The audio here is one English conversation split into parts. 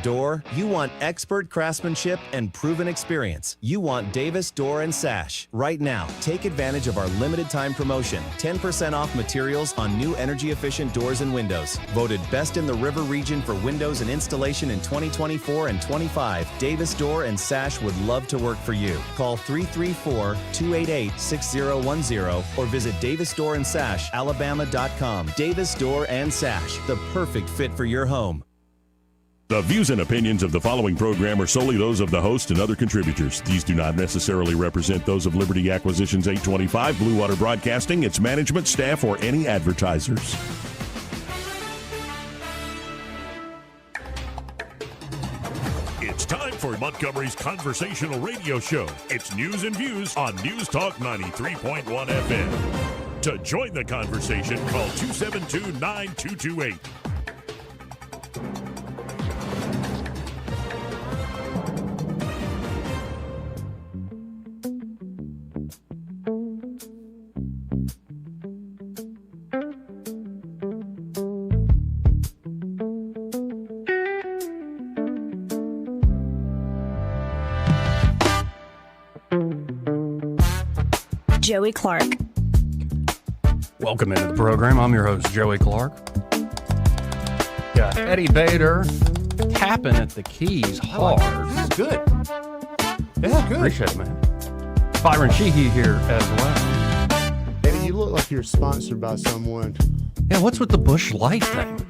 door? You want expert craftsmanship and proven experience. You want Davis Door and Sash. Right now, take advantage of our limited time promotion. 10% off materials on new energy efficient doors and windows. Voted best in the river region for windows and installation in 2024 and 25. Davis Door and Sash would love to work for you. Call 334-288-6010 or visit davisdoorandsashalabama.com. Davis Door and Sash, the perfect fit for your home. The views and opinions of the following program are solely those of the host and other contributors. These do not necessarily represent those of Liberty Acquisitions 825, Blue Water Broadcasting, its management, staff, or any advertisers. It's time for Montgomery's conversational radio show. It's News and Views on News Talk 93.1 FM. To join the conversation, call 272-9228. Joey Clark. Welcome into the program. I'm your host, Joey Clark. Got Eddie Bader tapping at the keys hard. This is good. Yeah, good. Appreciate it, man. Byron Sheehy here as well. Eddie, you look like you're sponsored by someone. Yeah, what's with the Busch Light thing?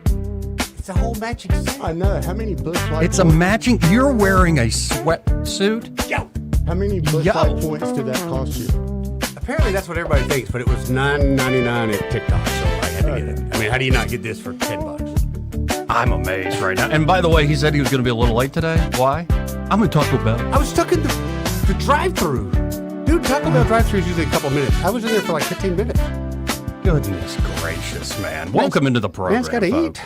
It's a whole matching set. I know. How many Busch Light It's a matching. You're wearing a sweatsuit. Yo! How many Busch Light points did that cost you? Apparently that's what everybody thinks, but it was $9.99 at TikTok, so I had to get it. I mean, how do you not get this for $10? I'm amazed right now. And by the way, he said he was going to be a little late today. Why? I'm in Taco Bell. I was stuck in the drive-thru. Dude, Taco Bell drive-thru is usually a couple minutes. I was in there for like 15 minutes. Goodness gracious, man. Welcome into the program. Man's got to eat.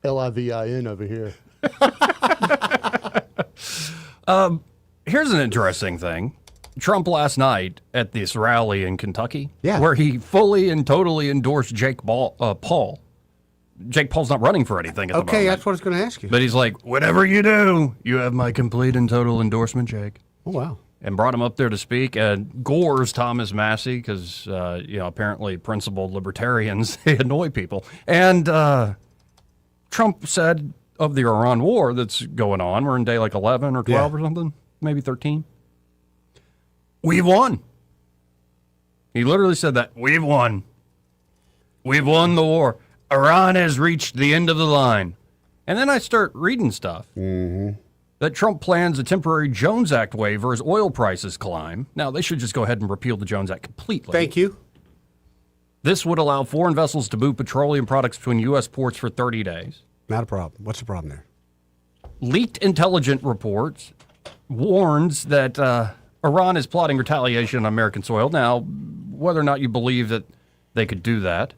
Livin over here. Here's an interesting thing. Trump last night at this rally in Kentucky, where he fully and totally endorsed Jake Paul. Jake Paul's not running for anything at the moment. Okay, that's what I was going to ask you. But he's like, whatever you do, you have my complete and total endorsement, Jake. Oh, wow. And brought him up there to speak. And Gore's Thomas Massey, because, apparently principled libertarians, they annoy people. And Trump said of the Iran war that's going on, we're in day like 11 or 12 or something, maybe 13. We've won. He literally said that. We've won. We've won the war. Iran has reached the end of the line. And then I start reading stuff. That Trump plans a temporary Jones Act waiver as oil prices climb. Now, they should just go ahead and repeal the Jones Act completely. Thank you. This would allow foreign vessels to move petroleum products between U.S. ports for 30 days. Not a problem. What's the problem there? Leaked intelligence reports warns that Iran is plotting retaliation on American soil. Now, whether or not you believe that they could do that,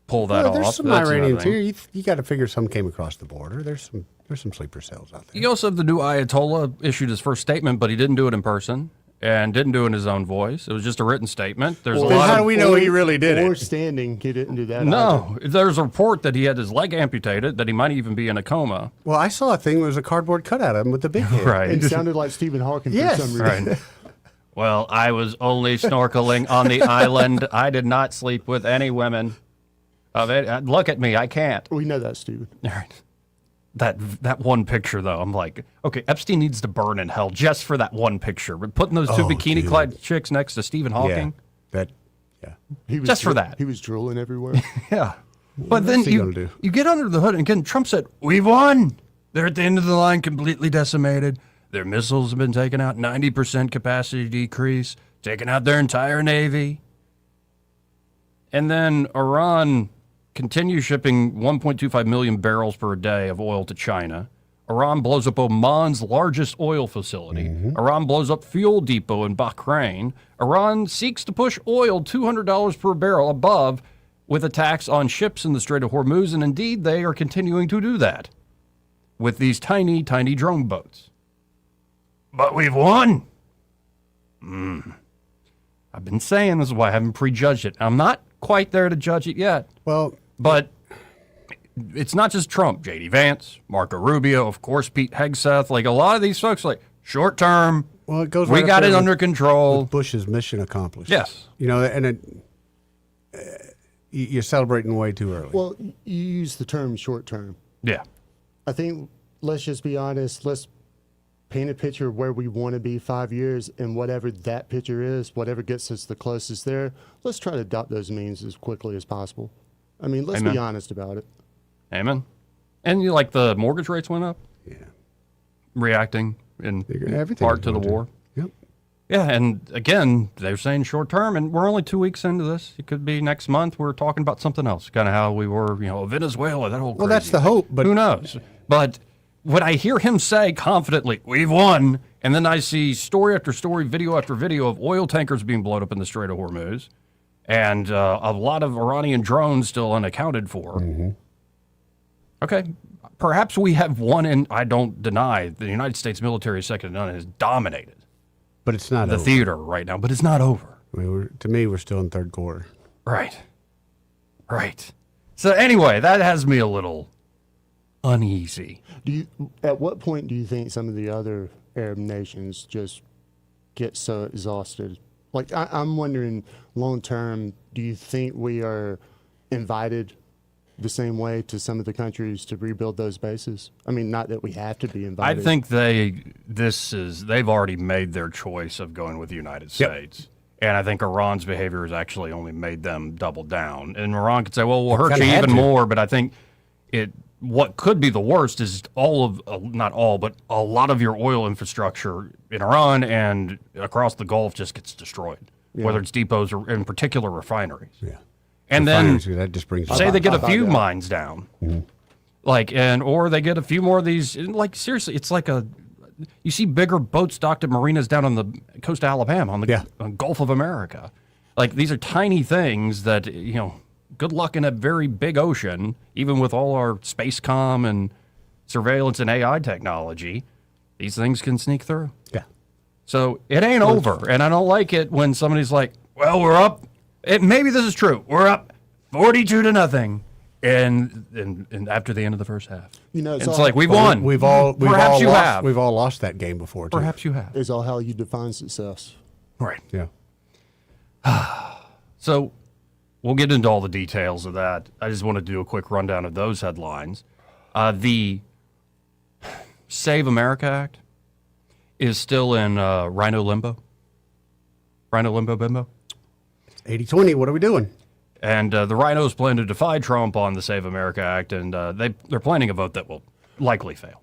pull that off. There's some Iranians here. You got to figure some came across the border. There's some sleeper cells out there. You also have the new Ayatollah issued his first statement, but he didn't do it in person and didn't do it in his own voice. It was just a written statement. There's a lot how do we know he really did it? Or standing, he didn't do that. No, there's a report that he had his leg amputated, that he might even be in a coma. Well, I saw a thing that was a cardboard cutout of him with the big head. Right. It sounded like Stephen Hawking for some reason. Right. Well, I was only snorkeling on the island. I did not sleep with any women. Look at me. I can't. We know that, Stephen. All right. That one picture, though, I'm like, okay, Epstein needs to burn in hell just for that one picture. But putting those two bikini-clad chicks next to Stephen Hawking. He was just for that. He was drooling everywhere. Yeah. But then you get under the hood, and again, Trump said, we've won. They're at the end of the line, completely decimated. Their missiles have been taken out, 90% capacity decrease, taking out their entire Navy. And then Iran continues shipping 1.25 million barrels per day of oil to China. Iran blows up Oman's largest oil facility. Iran blows up fuel depot in Bahrain. Iran seeks to push oil $200 per barrel above with attacks on ships in the Strait of Hormuz, and indeed they are continuing to do that with these tiny, tiny drone boats. But we've won. I've been saying this is why I haven't prejudged it. I'm not quite there to judge it yet. Well, but it's not just Trump, J.D. Vance, Marco Rubio, of course, Pete Hegseth. Like a lot of these folks, like short term. Well, it goes. We right got up it there under with control. Bush's mission accomplished. Yes. You know, and you're celebrating way too early. Well, you use the term short term. Yeah. I think let's just be honest. Let's paint a picture of where we want to be 5 years, and whatever that picture is, whatever gets us the closest there, let's try to adopt those means as quickly as possible. I mean, let's be honest about it. Amen. And you like the mortgage rates went up? Yeah. Reacting in Everything part to the war. Yep. Yeah, and again, they're saying short term, and we're only 2 weeks into this. It could be next month. We're talking about something else, kind of how we were, Venezuela, that whole Well, crazy that's the thing. hope, but Who knows? But when I hear him say confidently, we've won, and then I see story after story, video after video of oil tankers being blown up in the Strait of Hormuz, and a lot of Iranian drones still unaccounted for. Mm-hmm. Okay, perhaps we have won, and I don't deny the United States military, second to none, has dominated but it's not the over. theater right now, but it's not over. I mean, to me, we're still in third quarter. Right. Right. So anyway, that has me a little uneasy. At what point do you think some of the other Arab nations just get so exhausted? Like, I'm wondering, long term, do you think we are invited the same way to some of the countries to rebuild those bases? I mean, not that we have to be I invited. think they've already made their choice of going with the United States. And I think Iran's behavior has actually only made them double down. And Iran could say, well, we'll hurt you Kinda had even to. more, but I think what could be the worst is not all, but a lot of your oil infrastructure in Iran and across the Gulf just gets destroyed, whether it's depots or in particular refineries. Yeah. And then Refineries, that just brings say they get a about few that. mines down, or they get a few more of these. Like seriously, it's like you see bigger boats docked at marinas down on the coast of Alabama on the Gulf of America. Like these are tiny things that good luck in a very big ocean, even with all our space comm and surveillance and AI technology. These things can sneak through. Yeah. So it ain't over, and I don't like it when somebody's like, "Well, we're up." Maybe this is true. We're up 42-0, and after the end of the first half, it's like we've won. We've all Perhaps lost. We've all lost that game before. Too. Perhaps you have. It's all how you define success. Right. Yeah. So we'll get into all the details of that. I just want to do a quick rundown of those headlines. The Save America Act is still in Rhino limbo. Rhino limbo bimbo. 80-20, what are we doing? And the Rhinos plan to defy Trump on the Save America Act, and they're planning a vote that will likely fail.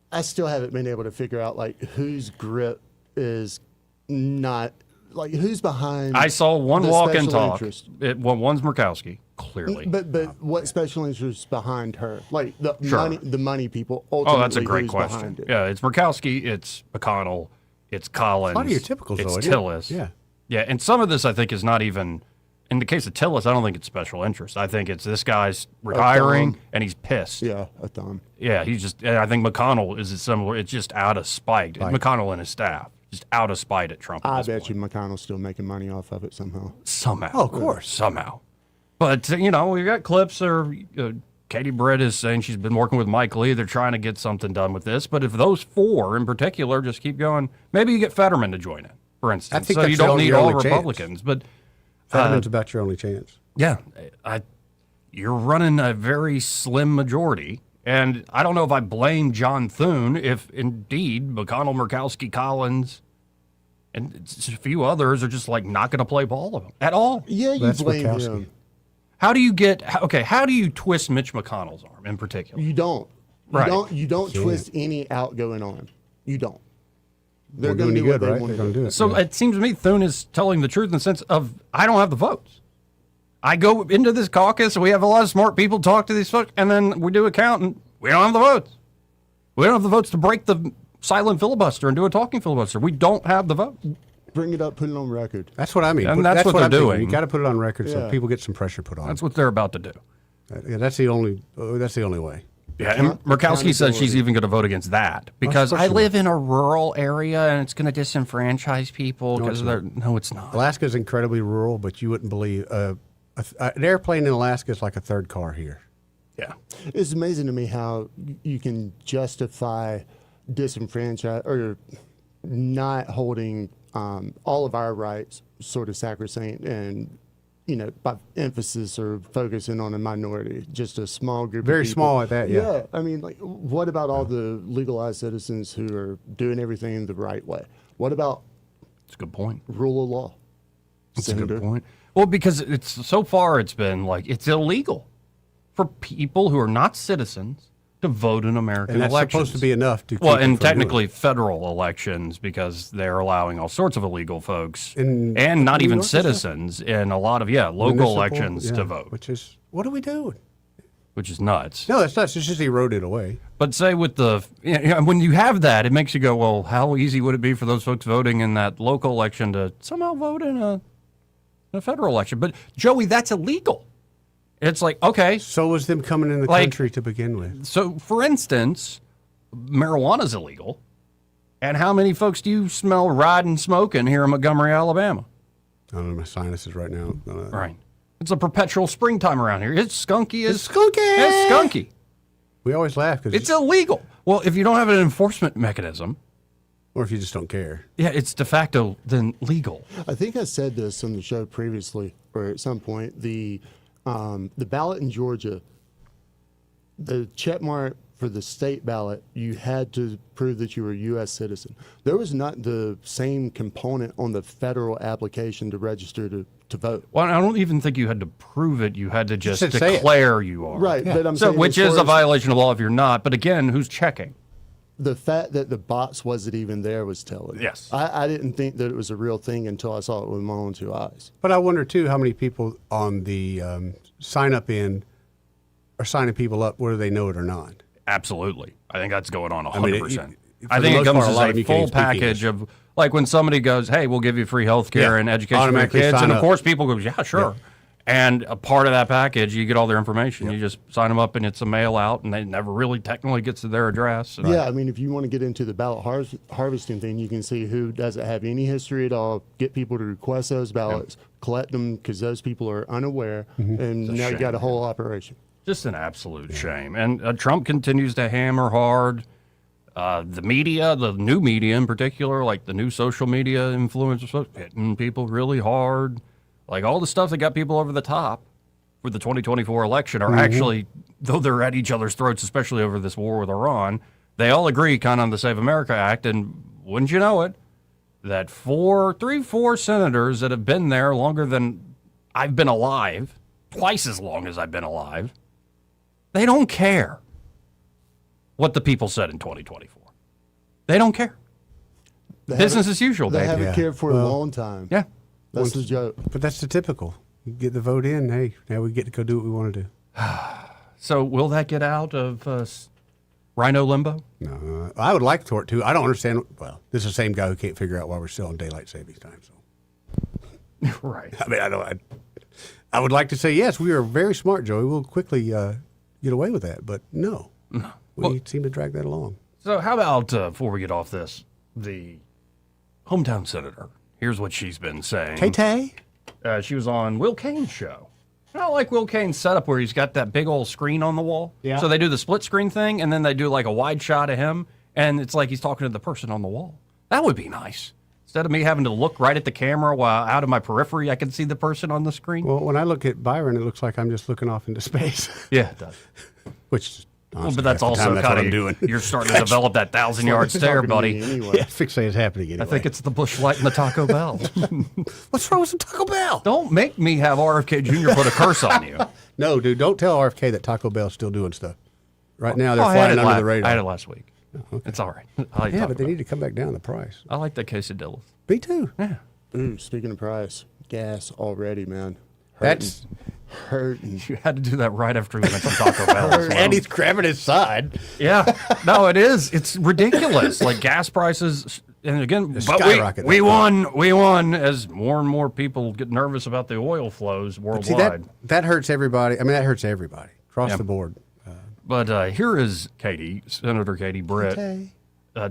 I still haven't been able to figure out whose grip is not who's behind. I saw one the walk and special talk. interest. One's Murkowski, clearly. But what special interest behind her? Like the Sure. money people. Oh, Ultimately, that's a great who's question. behind it? Yeah, it's Murkowski, it's McConnell, it's Collins. A lot of your typicals, it's though, isn't it? Tillis. Yeah. Yeah, and some of this I think is not even, in the case of Tillis, I don't think it's special interest. I think it's this guy's retiring and he's pissed. Yeah, a thumb. Yeah, he's just, and I think McConnell is similar. It's just out of spite. McConnell and his staff, just out of spite at Trump. I at this bet you McConnell's still making money off of it somehow. Somehow. Oh, of course. Somehow. But, we got clips or Katie Britt is saying she's been working with Mike Lee. They're trying to get something done with this. But if those four in particular just keep going, maybe you get Fetterman to join in, for instance. I think so that's you don't need your all only chance. Republicans. But Fetterman's about your only chance. yeah, you're running a very slim majority. And I don't know if I blame John Thune if indeed McConnell, Murkowski, Collins, and a few others are just not going to play ball at all. Yeah, you That's blame Murkowski. him. How do you twist Mitch McConnell's arm in particular? You don't. Right. You don't twist any outgoing arm. You don't. They're We're going doing to you do what good, they right? want They're to going do. to do it. So it seems to me Thune is telling the truth in the sense of I don't have the votes. I go into this caucus, we have a lot of smart people talk to these folks, and then we do a count, and we don't have the votes. We don't have the votes to break the silent filibuster and do a talking filibuster. We don't have the votes. Bring it up, put it on record. That's what I mean. And that's what they're I'm thinking. doing. You got to put it on record so Yeah. people get some pressure put on. That's what they're about to do. Yeah, that's the only way. Yeah, and Murkowski says she's even going to vote against that because course I she live in a rural area and it's going to disenfranchise people because no, it's not. Alaska's incredibly rural, but you wouldn't believe an airplane in Alaska is like a third car here. Yeah. It's amazing to me how you can justify disenfranchise or not holding all of our rights sort of sacrosanct and, by emphasis or focusing on a minority, just a small group Very of people. small at that, yeah. Yeah. I mean, like, what about all the legalized citizens who are doing everything the right way? What about That's a good point. rule of law? That's a Senator? good point. Well, because so far it's been like it's illegal for people who are not citizens to vote in American And that's elections. supposed to be enough to keep Well, them and from doing technically it. federal elections because they're allowing all sorts of illegal folks In and not New even York and stuff? citizens in a lot of local Municipal, elections yeah, to vote, Which is, what are we doing? which is nuts. No, that's nuts. It's just eroded away. But say with when you have that, it makes you go, well, how easy would it be for those folks voting in that local election to somehow vote in a federal election? But Joey, that's illegal. It's like, okay, So was them coming in the Like- country to begin with. so for instance, marijuana's illegal. And how many folks do you smell riding smoking here in Montgomery, Alabama? I don't know my sinuses right now. Right. It's a perpetual springtime around here. It's skunky as It's skunky. It's skunky. We always laugh because It's illegal. Well, if you don't have an enforcement mechanism, or if you just don't care. yeah, it's de facto then legal. I think I said this on the show previously, or at some point. The ballot in Georgia, the check mark for the state ballot, you had to prove that you were a U.S. citizen. There was not the same component on the federal application to register to vote. Well, I don't even think you had to prove it. You had to just said say it. declare you are. Right, but I'm So, saying which as is far a as violation of law if you're not. But again, who's checking? the fact that the box wasn't even there was telling. Yes. I didn't think that it was a real thing until I saw it with my own two eyes. But I wonder, too, how many people on the sign-up end are signing people up whether they know it or not. Absolutely. I think that's going on 100%. mean, I for the think it most comes part, a as lot a of you can't full even speak package English. of, like when somebody goes, hey, we'll give you free health care Yeah. and education for your Automatically kids. sign And of up. course, people go, yeah, sure. And a part of that package, you get all their information. You just sign them up and it's a mail out, and they never really technically gets to their address. And Yeah, I mean, if you want to get into the ballot harvesting thing, you can see who doesn't have any history at all, get people to request those ballots, collect them because those people are unaware, and now you got a whole operation. Just an absolute shame. And Trump continues to hammer hard. The media, the new media in particular, like the new social media influencers, hitting people really hard. Like all the stuff that got people over the top for the 2024 election are actually, though they're at each other's throats, especially over this war with Iran, they all agree kind of on the Save America Act. And wouldn't you know it, that four senators that have been there longer than I've been alive, twice as long as I've been alive, they don't care what the people said in 2024. They don't care. Business as usual, They baby. haven't Yeah. cared for a long time. Yeah. That's the joke. But that's the typical. You get the vote in, hey, now we get to go do what we want to do. So will that get out of Rhino limbo? No, I would like for it to. I don't understand. Well, this is the same guy who can't figure out why we're still on daylight savings time. So, Right. I mean, I would like to say yes. We are very smart, Joey. We'll quickly get away with that, but no, we seem to drag that along. So how about, before we get off this, the hometown senator, here's what she's been saying. Tay. She was on Will Kane's show. I don't like Will Kane's setup where he's got that big old screen on the wall. Yeah. So they do the split screen thing, and then they do like a wide shot of him, and it's like he's talking to the person on the wall. That would be nice. Instead of me having to look right at the camera while out of my periphery, I can see the person on the screen. Well, when I look at Byron, it looks like I'm just looking off into space, Yeah, it does. which. Well, honestly, but that's half the time, also that's what kind I'm doing. of, you're starting to develop that 1,000-yard stare, Talking to me buddy. Anyway. Yeah, fixate is happening anyway. I think it's the Busch Light and the Taco Bell. What's wrong with some Taco Bell? Don't make me have RFK Jr. put a curse on you. No, dude, don't tell RFK that Taco Bell's still doing stuff. Right now, they're Oh, I had flying it under the radar. I had it last week. It's all right. I like Yeah, Taco but they Bell. need to come back down the price. I like that quesadilla. Me too. Yeah. Ooh, speaking of price, gas already, man. That's Hurting. You had to do that right after we mentioned Taco Bell. as well. and he's grabbing his side. Yeah. No, it is. It's ridiculous. Like gas prices, and again, but skyrocket we that won. We won as more and more people get nervous about the oil flows worldwide. See, that hurts everybody. I mean, that hurts everybody across the board. But here is Katie, Senator Katie Britt,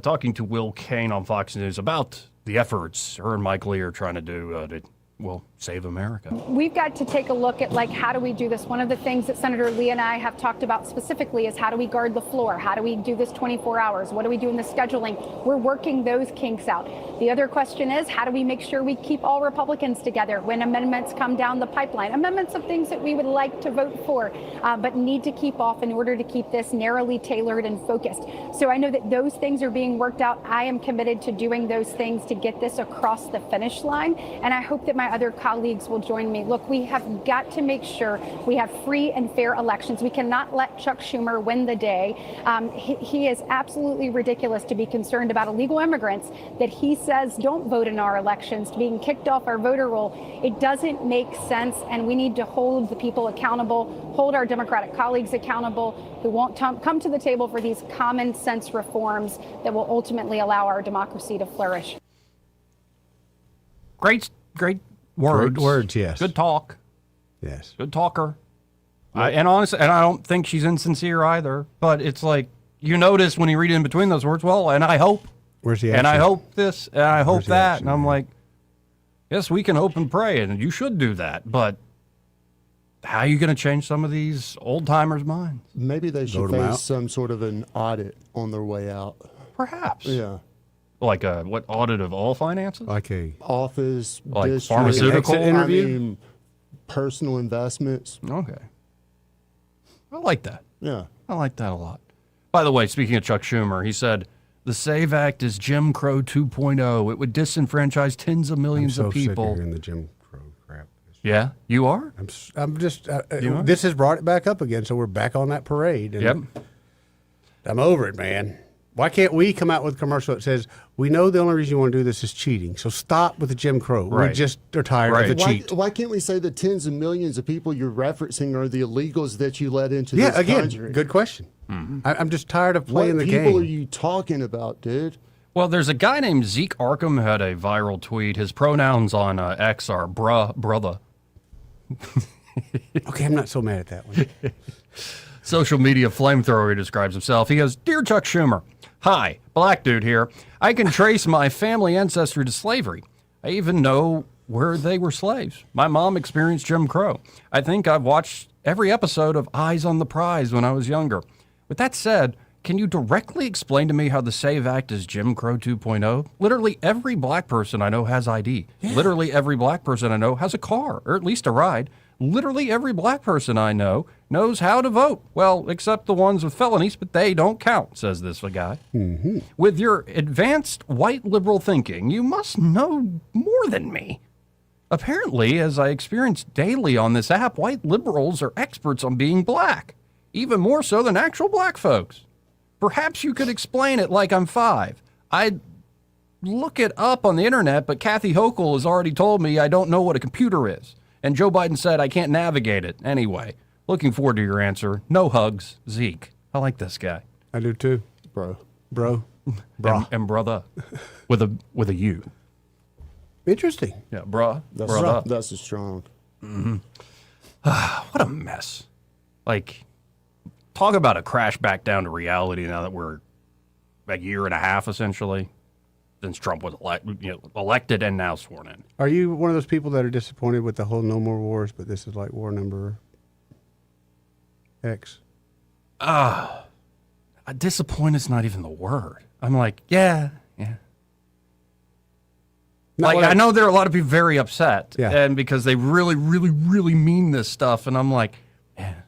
talking to Will Kane on Fox News about the efforts her and Mike Lee are trying to do to will save America. We've got to take a look at, like, how do we do this? One of the things that Senator Lee and I have talked about specifically is how do we guard the floor? How do we do this 24 hours? What do we do in the scheduling? We're working those kinks out. The other question is, how do we make sure we keep all Republicans together when amendments come down the pipeline? Amendments of things that we would like to vote for, but need to keep off in order to keep this narrowly tailored and focused. So I know that those things are being worked out. I am committed to doing those things to get this across the finish line, and I hope that my other colleagues will join me. Look, we have got to make sure we have free and fair elections. We cannot let Chuck Schumer win the day. He is absolutely ridiculous to be concerned about illegal immigrants that he says don't vote in our elections, being kicked off our voter roll. It doesn't make sense, and we need to hold the people accountable, hold our Democratic colleagues accountable who won't come to the table for these common sense reforms that will ultimately allow our democracy to flourish. Great words. Great words, yes. Good talk. Yes. Good talker. And honestly, and I don't think she's insincere either, but it's like, you notice when you read in between those words, well, and I hope. Where's the action? And I hope this, and I hope Where's the that. action, And I'm man? like, yes, we can hope and pray, and you should do that, but how are you going to change some of these old-timers' minds? Maybe they should Vote 'em out. face some sort of an audit on their way out. Perhaps. Yeah. Like a, what, audit of all finances? Like a Office, Like district, pharmaceutical interview? I mean, personal investments. Okay. I like that. Yeah. I like that a lot. By the way, speaking of Chuck Schumer, he said, the SAVE Act is Jim Crow 2.0. It would disenfranchise tens of I'm millions so of sick of people. hearing the Jim Crow crap. Yeah, you are? I'm just. You are? This has brought it back up again, so we're back on that parade. And Yep. I'm over it, man. Why can't we come out with a commercial that says, we know the only reason you want to do this is cheating, so stop with the Jim Crow. We Right. just are tired Right. of the cheat. Why can't we say the tens of millions of people you're referencing are the illegals that you let into Yeah, this again, country? good question. I'm just tired of What playing the people are game. you talking about, dude? Well, there's a guy named Zeke Arkham who had a viral tweet. His pronouns on X are bruh, brother. Okay, I'm not so mad at that one. Social media flamethrower, he describes himself. He goes, Dear Chuck Schumer, hi, black dude here. I can trace my family ancestry to slavery. I even know where they were slaves. My mom experienced Jim Crow. I think I've watched every episode of Eyes on the Prize when I was younger. With that said, can you directly explain to me how the SAVE Act is Jim Crow 2.0? Literally every black person I know has ID. Literally every black person I know has a car, or at least a ride. Literally every black person I know knows how to vote. Well, except the ones with felonies, but they don't count, says this guy. Mm-hmm. With your advanced white liberal thinking, you must know more than me. Apparently, as I experience daily on this app, white liberals are experts on being black, even more so than actual black folks. Perhaps you could explain it like I'm 5. I'd look it up on the internet, but Kathy Hochul has already told me I don't know what a computer is. And Joe Biden said I can't navigate it. Anyway, looking forward to your answer. No hugs, Zeke. I like this guy. I do too. Bro. And brother with a U. Interesting. Yeah, bruh. That's, brother. that's a strong. What a mess. Like, talk about a crash back down to reality now that we're a year and a half, essentially, since Trump was elected and now sworn in. Are you one of those people that are disappointed with the whole no more wars, but this is like war number X? Disappointed's not even the word. I'm like, yeah. Not Like, what I know there are a lot of people very upset, Yeah. and because they really, really, really mean this stuff, and I'm like, man.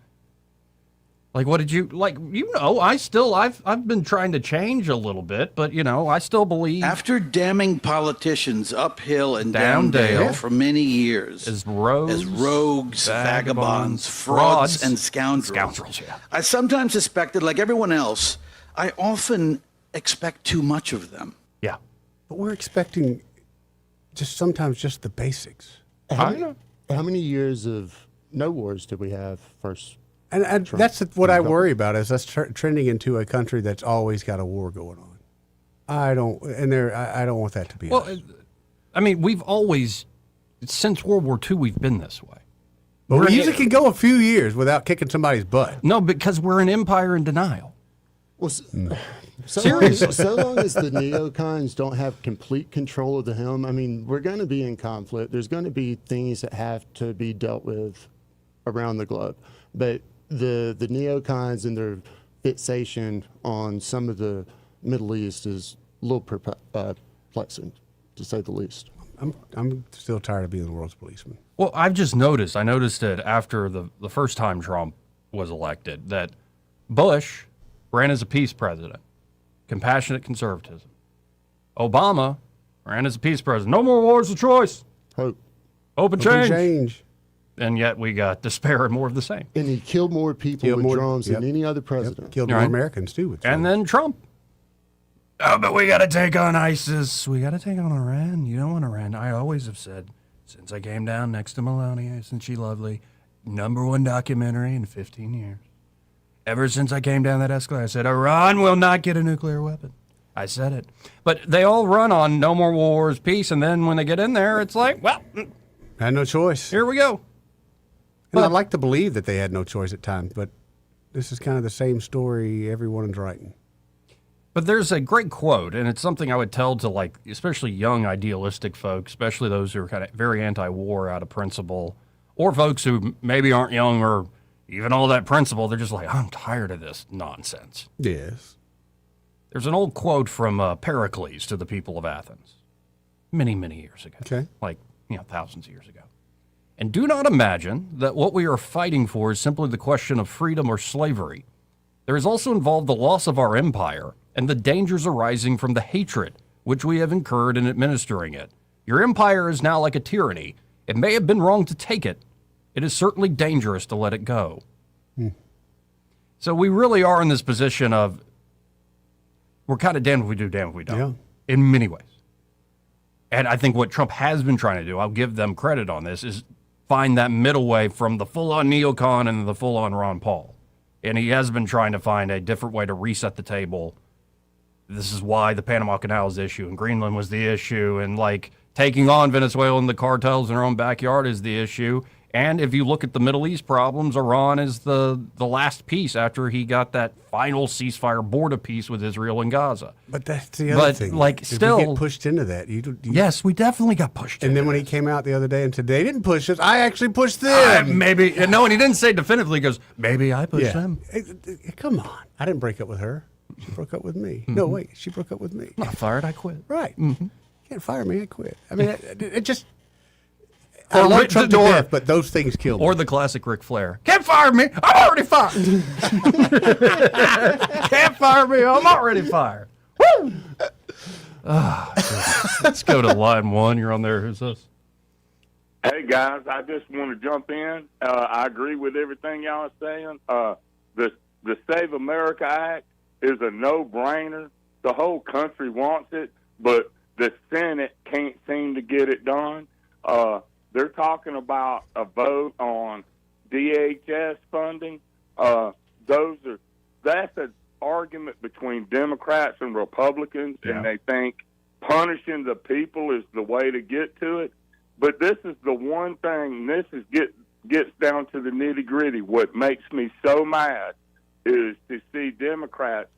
Like, what did you, like, I've been trying to change a little bit, but, I still believe After damning politicians uphill and Down down dale dale. for many years as rogues, vagabonds, frauds, and scoundrels. Scoundrels, yeah. I sometimes suspected, like everyone else, I often expect too much of them. Yeah. But we're expecting sometimes just the basics. How many years of no wars did we have first? And that's what I worry about is us trending into a country that's always got a war going on. I don't want that to be us. Well, I mean, we've always, since World War II, we've been this way. But we usually can go a few years without kicking somebody's butt. No, because we're an empire in denial. Well, so long as the neocons don't have complete control of the helm, I mean, we're going to be in conflict. There's going to be things that have to be dealt with around the globe. But the neocons and their fixation on some of the Middle East is a little perplexing, to say the least. I'm still tired of being the world's policeman. Well, I noticed it after the first time Trump was elected, that Bush ran as a peace president, compassionate conservatism. Obama ran as a peace president. No more wars of choice. Hope. Open change. And yet we got despair and more of the same. And he killed more people with drones than any other president. Killed more Americans, too. With drones. And then Trump. Oh, but we got to take on ISIS. We got to take on Iran. You don't want Iran. I always have said, since I came down next to Melania, isn't she lovely? #1 documentary in 15 years. Ever since I came down that escalator, I said, Iran will not get a nuclear weapon. I said it. But they all run on no more wars, peace, and then when they get in there, it's like, well, had no choice. Here we go. And I'd like to believe that they had no choice at times, but this is kind of the same story everyone is writing. But there's a great quote, and it's something I would tell to, like, especially young idealistic folks, especially those who are kind of very anti-war out of principle, or folks who maybe aren't young or even all that principle. They're just like, I'm tired of this nonsense. Yes. There's an old quote from Pericles to the people of Athens many, many years ago. Okay. Like, thousands of years ago. And do not imagine that what we are fighting for is simply the question of freedom or slavery. There is also involved the loss of our empire and the dangers arising from the hatred which we have incurred in administering it. Your empire is now like a tyranny. It may have been wrong to take it. It is certainly dangerous to let it go. So we really are in this position of, we're kind of damned if we do, damned if we don't, in many ways. And I think what Trump has been trying to do, I'll give them credit on this, is find that middle way from the full-on neocon and the full-on Ron Paul. And he has been trying to find a different way to reset the table. This is why the Panama Canal is the issue, and Greenland was the issue, and like taking on Venezuela and the cartels in our own backyard is the issue. And if you look at the Middle East problems, Iran is the last piece after he got that final ceasefire border peace with Israel and Gaza. But that's the other thing. Like, Did still, we get pushed into that? Yes, we definitely got pushed into And then when he came out the other day and said, they didn't push us, I actually pushed them. Maybe, no, and he didn't say definitively. He goes, maybe I pushed them. Come on. I didn't break up with her. She broke up with me. No, wait, she broke up with me. I'm not fired, I quit. Right. You can't fire me, I quit. I mean, it just... I love Trump to death, but those things kill me. Or the classic Ric Flair. Can't fire me. I'm already fired. Can't fire me. I'm already fired. Woo! Let's go to line one. You're on there. Who's this? Hey, guys. I just want to jump in. I agree with everything y'all are saying. The Save America Act is a no-brainer. The whole country wants it, but the Senate can't seem to get it done. They're talking about a vote on DHS funding. That's an argument between Democrats and Republicans, and they think punishing the people is the way to get to it. But this is the one thing, gets down to the nitty-gritty. What makes me so mad is to see Democrats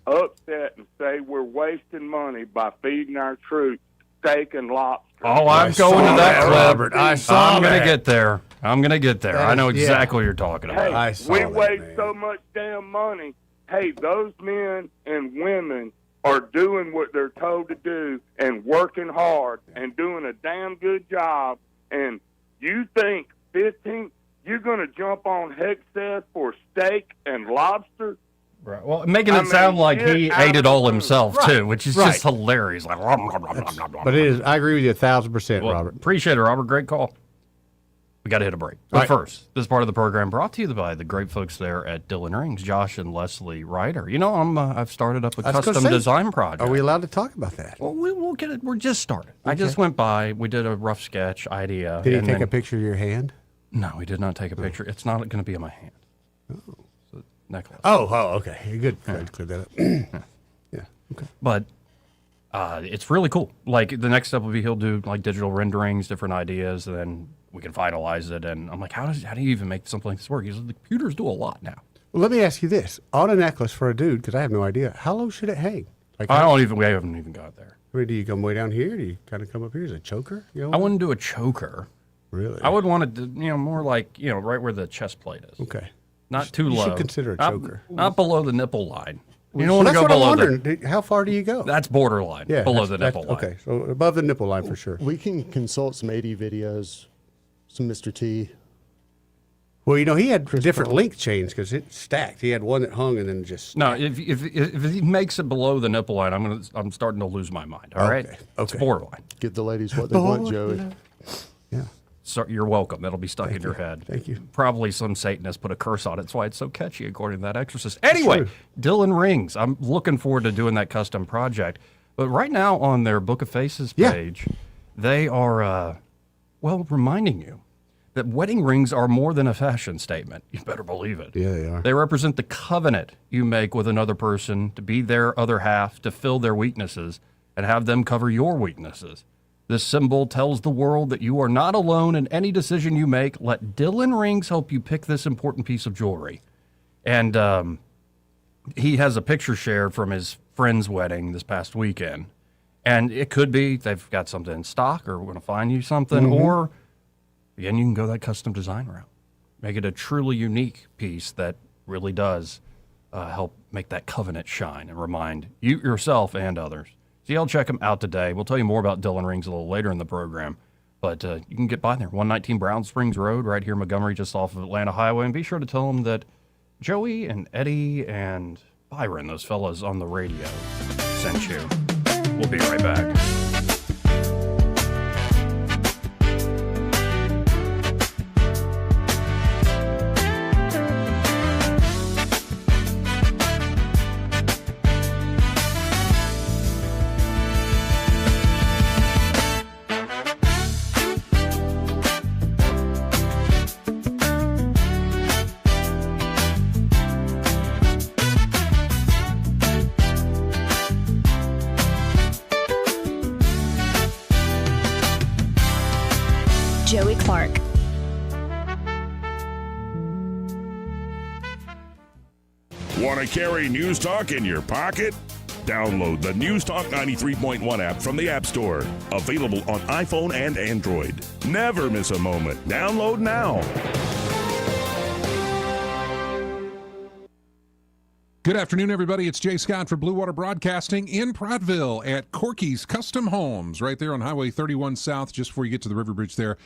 upset and say we're wasting money by feeding our troops steak and lobster. Oh, I'm going to that, Robert. I saw I'm going to get there. I'm going to get there. I know exactly what you're talking about. Hey, we waste so much damn money. Hey, those men and women are doing what they're told to do and working hard and doing a damn good job. And you think you're going to jump on Hexeth for steak and lobster? Right. Well, making it sound like he ate it all himself, too, which is just hilarious. Like, but it is. I agree with you 1,000%, Robert. Appreciate it, Robert. Great call. We got to hit a break. But first, this part of the program brought to you by the great folks there at Dillon Rings, Josh and Leslie Ryder. You know, I've started up a custom design project. Are we allowed to talk about that? Well, we'll get it. We're just started. Okay. I just went by. We did a rough sketch idea. Did you take a picture of your hand? No, we did not take a picture. It's not going to be in my hand. Oh. Necklace. Oh, okay. Good. Glad to clear that up. Yeah. Okay. But it's really cool. Like, the next step will be he'll do like digital renderings, different ideas, and then we can finalize it. And I'm like, how do you even make something like this work? He says, the computers do a lot now. Well, let me ask you this. On a necklace for a dude, because I have no idea, how low should it hang? Like, we haven't even got there. I mean, do you come way down here? Do you kind of come up here as a choker? You know? I wouldn't do a choker. Really? I would want to, more like, right where the chest plate is. Okay. Not too low. You should consider a choker. Not below the nipple line. You Well, don't want to that's go what I'm below wondering. How far do you go? That's borderline. Yeah, below the nipple line. Okay, so above the nipple line for sure. We can consult some 80 videos, some Mr. T. Well, he had different length chains because it stacked. He had one that hung and then just No, if he makes it below the nipple line, I'm starting to lose my mind. All right, It's borderline. Give the ladies what they want, Joey. Yeah. So you're welcome. It'll be stuck in your head. Thank you. Probably some Satanist put a curse on it. That's why it's so catchy, according to that exorcist. Anyway, true. Dylan Rings. I'm looking forward to doing that custom project. But right now on their Book of Faces page, they are, reminding you that wedding rings are more than a fashion statement. You better believe it. Yeah, they are. They represent the covenant you make with another person to be their other half, to fill their weaknesses, and have them cover your weaknesses. This symbol tells the world that you are not alone in any decision you make. Let Dylan Rings help you pick this important piece of jewelry. And he has a picture shared from his friend's wedding this past weekend. And it could be they've got something in stock, or we're going to find you something, or again, you can go that custom design route. Make it a truly unique piece that really does help make that covenant shine and remind you yourself and others. So y'all check them out today. We'll tell you more about Dylan Rings a little later in the program, but you can get by there. 119 Brown Springs Road, right here in Montgomery, just off of Atlanta Highway. And be sure to tell them that Joey and Eddie and Byron, those fellas on the radio, sent you. We'll be right back. Joey Clark. Want to carry News Talk in your pocket? Download the News Talk 93.1 app from the App Store. Available on iPhone and Android. Never miss a moment. Download now. Good afternoon, everybody. It's Jay Scott for Blue Water Broadcasting in Prattville at Corky's Custom Homes, right there on Highway 31 South, just before you get to the River Bridge there.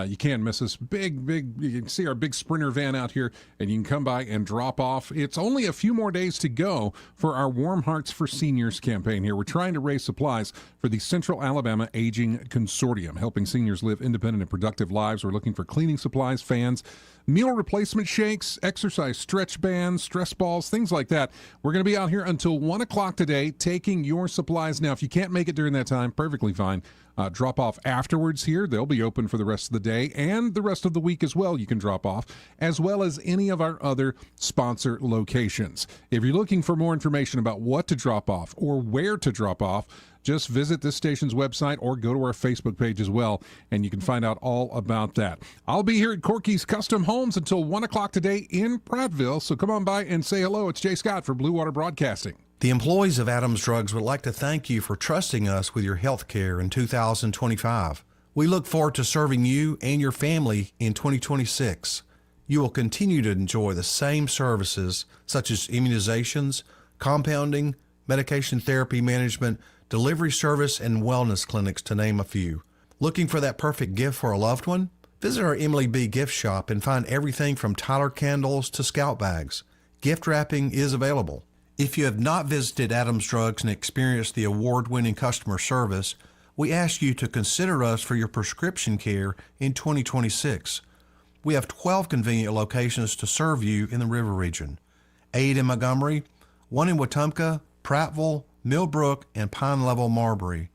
You can't miss us. Big, you can see our big Sprinter van out here, and you can come by and drop off. It's only a few more days to go for our Warm Hearts for Seniors campaign here. We're trying to raise supplies for the Central Alabama Aging Consortium, helping seniors live independent and productive lives. We're looking for cleaning supplies, fans, meal replacement shakes, exercise stretch bands, stress balls, things like that. We're going to be out here until 1 o'clock today taking your supplies. Now, if you can't make it during that time, perfectly fine. Drop off afterwards here. They'll be open for the rest of the day and the rest of the week as well. You can drop off, as well as any of our other sponsor locations. If you're looking for more information about what to drop off or where to drop off, just visit this station's website or go to our Facebook page as well, and you can find out all about that. I'll be here at Corky's Custom Homes until 1 o'clock today in Prattville, so come on by and say hello. It's Jay Scott for Blue Water Broadcasting. The employees of Adams Drugs would like to thank you for trusting us with your health care in 2025. We look forward to serving you and your family in 2026. You will continue to enjoy the same services such as immunizations, compounding, medication therapy management, delivery service, and wellness clinics, to name a few. Looking for that perfect gift for a loved one? Visit our Emily B. gift shop and find everything from Tyler candles to scout bags. Gift wrapping is available. If you have not visited Adams Drugs and experienced the award-winning customer service, we ask you to consider us for your prescription care in 2026. We have 12 convenient locations to serve you in the River region. 8 in Montgomery, 1 in Wetumpka, Prattville, Millbrook, and Pine Level, Marbury.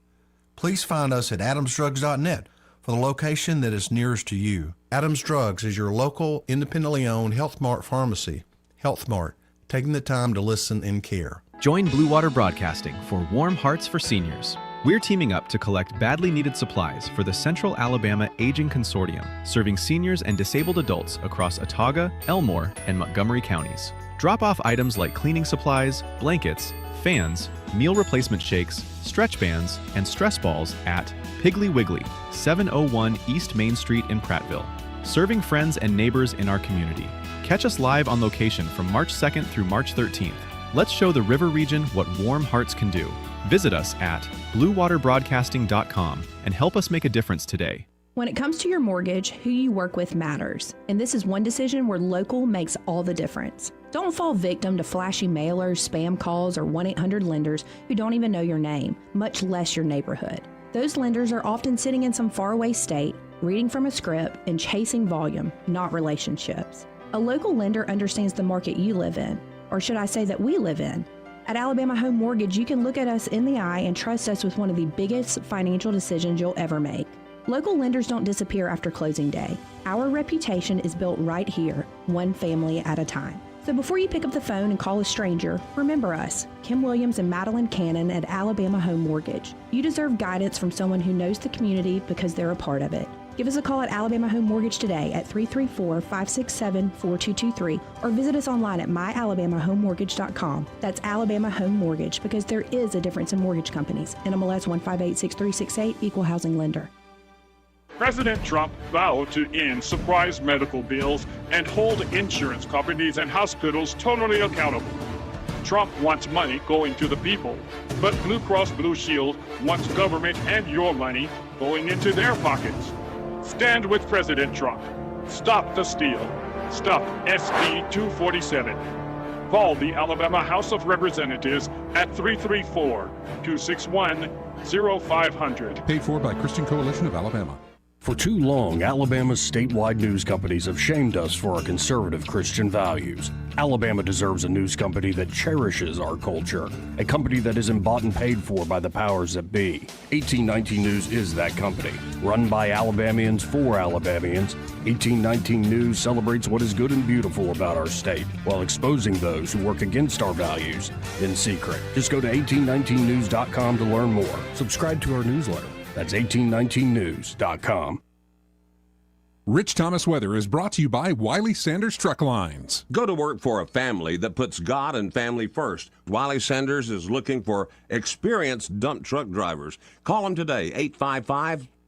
Please find us at adamsdrugs.net for the location that is nearest to you. Adams Drugs is your local, independently owned Health Mart pharmacy. Health Mart, taking the time to listen and care. Join Blue Water Broadcasting for Warm Hearts for Seniors. We're teaming up to collect badly needed supplies for the Central Alabama Aging Consortium, serving seniors and disabled adults across Autauga, Elmore, and Montgomery counties. Drop off items like cleaning supplies, blankets, fans, meal replacement shakes, stretch bands, and stress balls at Piggly Wiggly, 701 East Main Street in Prattville. Serving friends and neighbors in our community. Catch us live on location from March 2nd through March 13th. Let's show the River region what warm hearts can do. Visit us at bluewaterbroadcasting.com and help us make a difference today. When it comes to your mortgage, who you work with matters. And this is one decision where local makes all the difference. Don't fall victim to flashy mailers, spam calls, or 1-800-lenders who don't even know your name, much less your neighborhood. Those lenders are often sitting in some faraway state, reading from a script, and chasing volume, not relationships. A local lender understands the market you live in, or should I say that we live in. At Alabama Home Mortgage, you can look at us in the eye and trust us with one of the biggest financial decisions you'll ever make. Local lenders don't disappear after closing day. Our reputation is built right here, one family at a time. So before you pick up the phone and call a stranger, remember us, Kim Williams and Madeline Cannon at Alabama Home Mortgage. You deserve guidance from someone who knows the community because they're a part of it. Give us a call at Alabama Home Mortgage today at 334-567-4223 or visit us online at myalabamahomemortgage.com. That's Alabama Home Mortgage, because there is a difference in mortgage companies. NMLS 1586368, Equal Housing Lender. President Trump vowed to end surprise medical bills and hold insurance companies and hospitals totally accountable. Trump wants money going to the people, but Blue Cross Blue Shield wants government and your money going into their pockets. Stand with President Trump. Stop the steal. Stop SB 247. Call the Alabama House of Representatives at 334-261-0500. Paid for by Christian Coalition of Alabama. For too long, Alabama's statewide news companies have shamed us for our conservative Christian values. Alabama deserves a news company that cherishes our culture, a company that isn't bought and paid for by the powers that be. 1819 News is that company. Run by Alabamians for Alabamians, 1819 News celebrates what is good and beautiful about our state, while exposing those who work against our values in secret. Just go to 1819news.com to learn more. Subscribe to our newsletter. That's 1819news.com. Rich Thomas Weather is brought to you by Wiley Sanders Truck Lines. Go to work for a family that puts God and family first. Wiley Sanders is looking for experienced dump truck drivers. Call them today,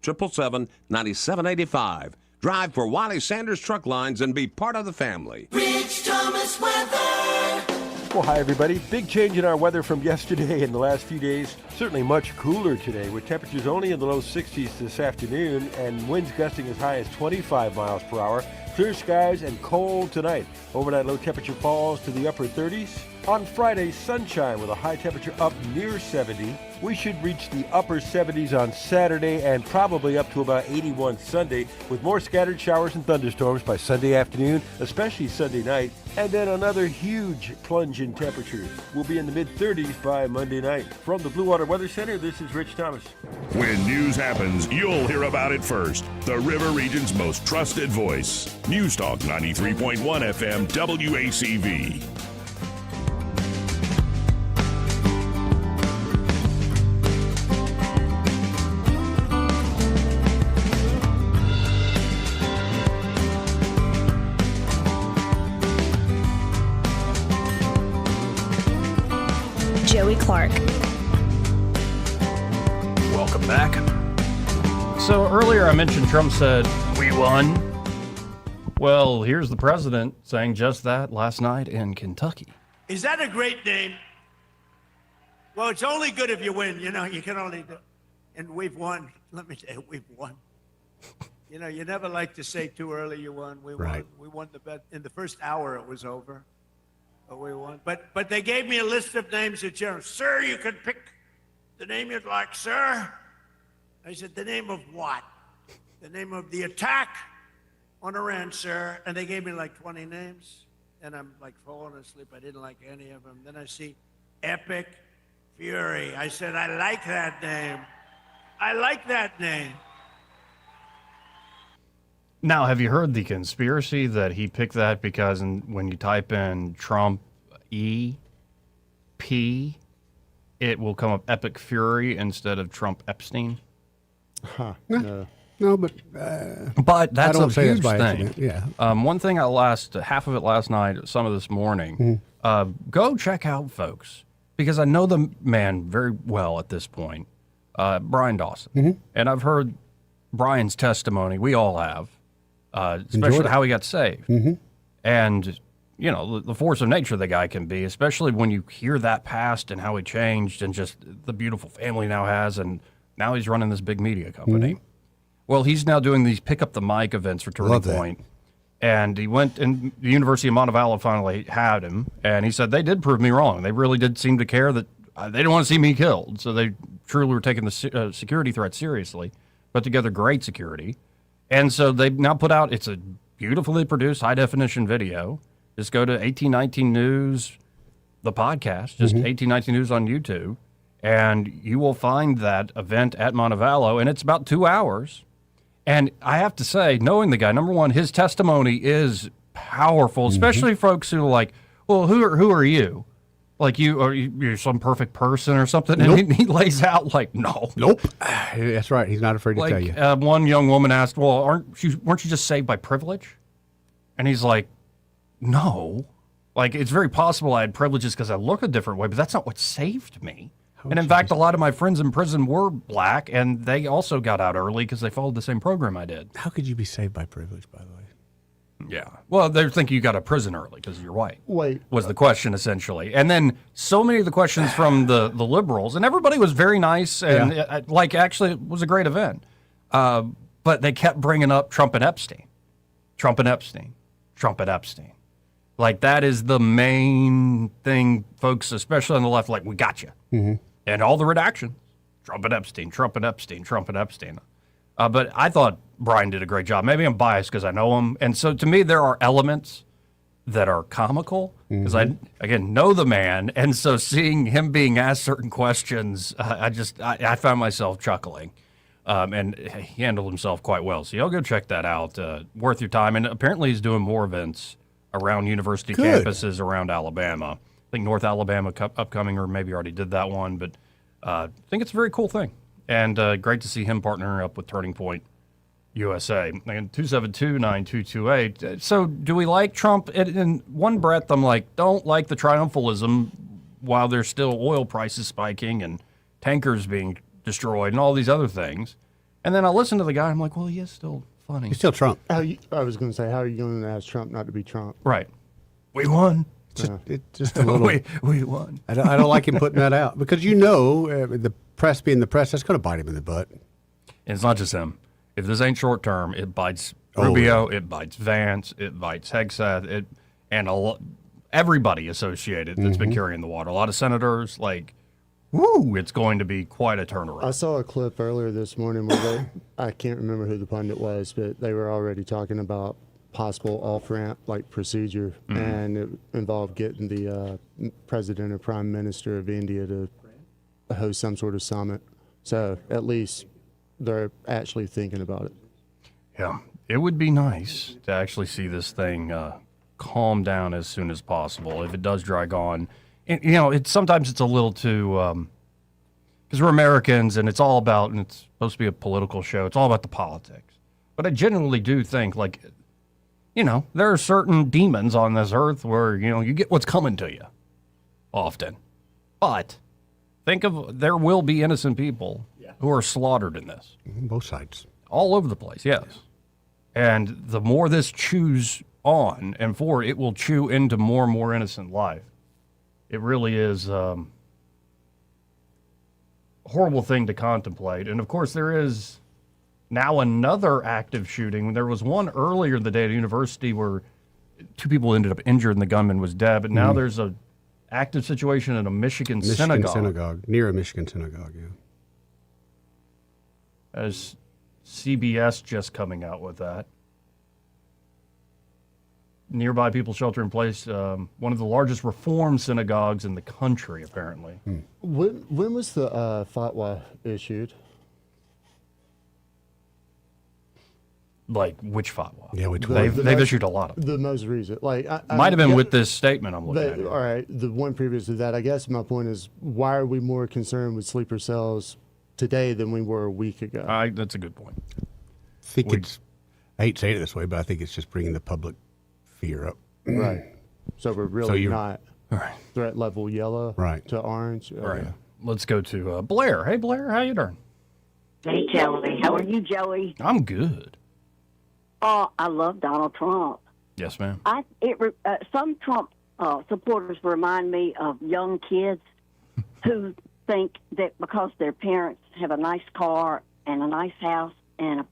855-777-9785. Drive for Wiley Sanders Truck Lines and be part of the family. Rich Thomas Weather. Well, hi, everybody. Big change in our weather from yesterday and the last few days. Certainly much cooler today, with temperatures only in the low 60s this afternoon and winds gusting as high as 25 miles per hour. Clear skies and cold tonight. Overnight low temperature falls to the upper 30s. On Friday, sunshine with a high temperature up near 70. We should reach the upper 70s on Saturday and probably up to about 81 Sunday, with more scattered showers and thunderstorms by Sunday afternoon, especially Sunday night. And then another huge plunge in temperatures. We'll be in the mid-30s by Monday night. From the Blue Water Weather Center, this is Rich Thomas. When news happens, you'll hear about it first. The River Region's most trusted voice. News Talk 93.1 FM WACV. Joey Clark. Welcome back. So earlier I mentioned Trump said, "We won." Well, here's the president saying just that last night in Kentucky. Is that a great name? Well, it's only good if you win. You know, you can only do. And we've won. Let me tell you, we've won. You know, you never like to say too early you won. We won. We won the bet. In the first hour, it was over. But we won. But they gave me a list of names at general. Sir, you can pick the name you'd like, sir. I said, the name of what? The name of the attack on Iran, sir. And they gave me like 20 names. And I'm like falling asleep. I didn't like any of them. Then I see Epic Fury. I said, I like that name. I like that name. Now, have you heard the conspiracy that he picked that because when you type in Trump E-P, it will come up Epic Fury instead of Trump Epstein? Huh. No. No, but that's I don't a say huge that's by thing. accident. Yeah. One thing half of it last night, some of this morning. Go check out, folks, because I know the man very well at this point, Brian Dawson, and I've heard Brian's testimony. We all have, especially how he got saved, and the force of nature the guy can be, especially when you hear that past and how he changed and just the beautiful family now has, and now he's running this big media company. Well, he's now doing these pick up the mic events for Turning Point. And he went, and the University of Montevallo finally had him, and he said, they did prove me wrong. They really did seem to care that they didn't want to see me killed. So they truly were taking the security threat seriously, put together great security. And so they now put out, it's a beautifully produced high-definition video. Just go to 1819 News, the podcast, just 1819 News on YouTube, and you will find that event at Montevallo, and it's about 2 hours. And I have to say, knowing the guy, number one, his testimony is powerful, especially folks who are like, well, who are you? Like you're some perfect person or something? Nope. And he lays out like, no. Nope. That's right. He's not afraid to tell you. One young woman asked, well, weren't you just saved by privilege? And he's like, no. Like, it's very possible I had privileges because I look a different way, but that's not what saved me. And in fact, a lot of my friends in prison were black, and they also got out early because they followed the same program I did. How could you be saved by privilege, by the way? Yeah. Well, they're thinking you got out of prison early because you're white. Wait. Was the question, essentially. And then so many of the questions from the liberals, and everybody was very nice, and actually, it was a great event. But they kept bringing up Trump and Epstein. Trump and Epstein. Trump and Epstein. Like, that is the main thing, folks, especially on the left, like, we got you. And all the redactions, Trump and Epstein, Trump and Epstein, Trump and Epstein. But I thought Brian did a great job. Maybe I'm biased because I know him. And so to me, there are elements that are comical because I, again, know the man. And so seeing him being asked certain questions, I found myself chuckling. And he handled himself quite well. So y'all go check that out. Worth your time. And apparently he's doing more events around university campuses around Alabama. I think North Alabama upcoming, or maybe already did that one, but I think it's a very cool thing. And great to see him partnering up with Turning Point USA. And 272-9228. So do we like Trump? In one breath, I'm like, don't like the triumphalism while there's still oil prices spiking and tankers being destroyed and all these other things. And then I listen to the guy, I'm like, well, he is still funny. He's still Trump. I was going to say, how are you going to ask Trump not to be Trump? Right. We won. Just a little. we won. I don't like him putting that out because the press being the press, that's going to bite him in the butt. And it's not just him. If this ain't short term, it bites Rubio, it bites Vance, it bites Hegseth, and everybody associated that's been carrying the water. A lot of senators, it's going to be quite a turnaround. I saw a clip earlier this morning where I can't remember who the pundit was, but they were already talking about possible off-ramp procedure, and it involved getting the president or prime minister of India to host some sort of summit. So at least they're actually thinking about it. Yeah, it would be nice to actually see this thing calm down as soon as possible if it does drag on. And, sometimes it's a little too because we're Americans and it's all about, and it's supposed to be a political show, it's all about the politics. But I genuinely do think there are certain demons on this earth where, you get what's coming to you often. But think of, there will be innocent people who are slaughtered in this. Both sides. All over the place, yes. And the more this chews on and forward, it will chew into more and more innocent life. It really is a horrible thing to contemplate. And, of course, there is now another active shooting. There was one earlier in the day at a university where 2 people ended up injured and the gunman was dead. But now there's a active situation in a Michigan synagogue. Near a Michigan synagogue, yeah. As CBS just coming out with that. Nearby people shelter in place. One of the largest Reform synagogues in the country, apparently. When was the fatwa issued? Which fatwa? Yeah, which one? They've issued a lot of them. The most recent. Might have been with this statement I'm looking at. All right, the one previous to that. I guess my point is, why are we more concerned with sleeper cells today than we were a week ago? That's a good point. think I hate saying it this way, but I think it's just bringing the public fear up. Right. So we're really not threat level yellow to orange. Right. Let's go to Blair. Hey, Blair, how you doing? Hey, Joey. How are you, Joey? I'm good. Oh, I love Donald Trump. Yes, ma'am. Some Trump supporters remind me of young kids who think that because their parents have a nice car and a nice house and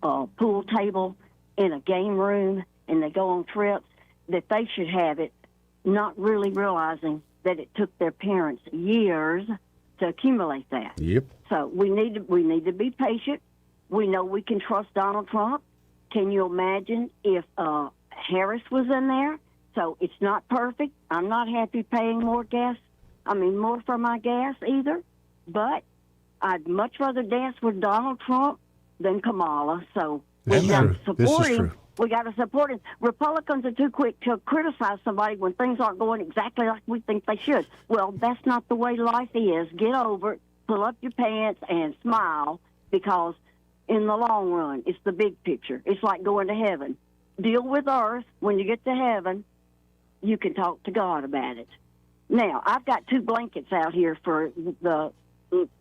a pool table and a game room and they go on trips, that they should have it, not really realizing that it took their parents years to accumulate that. Yep. So we need to be patient. We know we can trust Donald Trump. Can you imagine if Harris was in there? So it's not perfect. I'm not happy paying more for my gas either. But I'd much rather dance with Donald Trump than Kamala. So we got to support him. We got to support him. Republicans are too quick to criticize somebody when things aren't going exactly like we think they should. Well, that's not the way life is. Get over it, pull up your pants, and smile, because in the long run, it's the big picture. It's like going to heaven. Deal with earth. When you get to heaven, you can talk to God about it. Now, I've got 2 blankets out here for the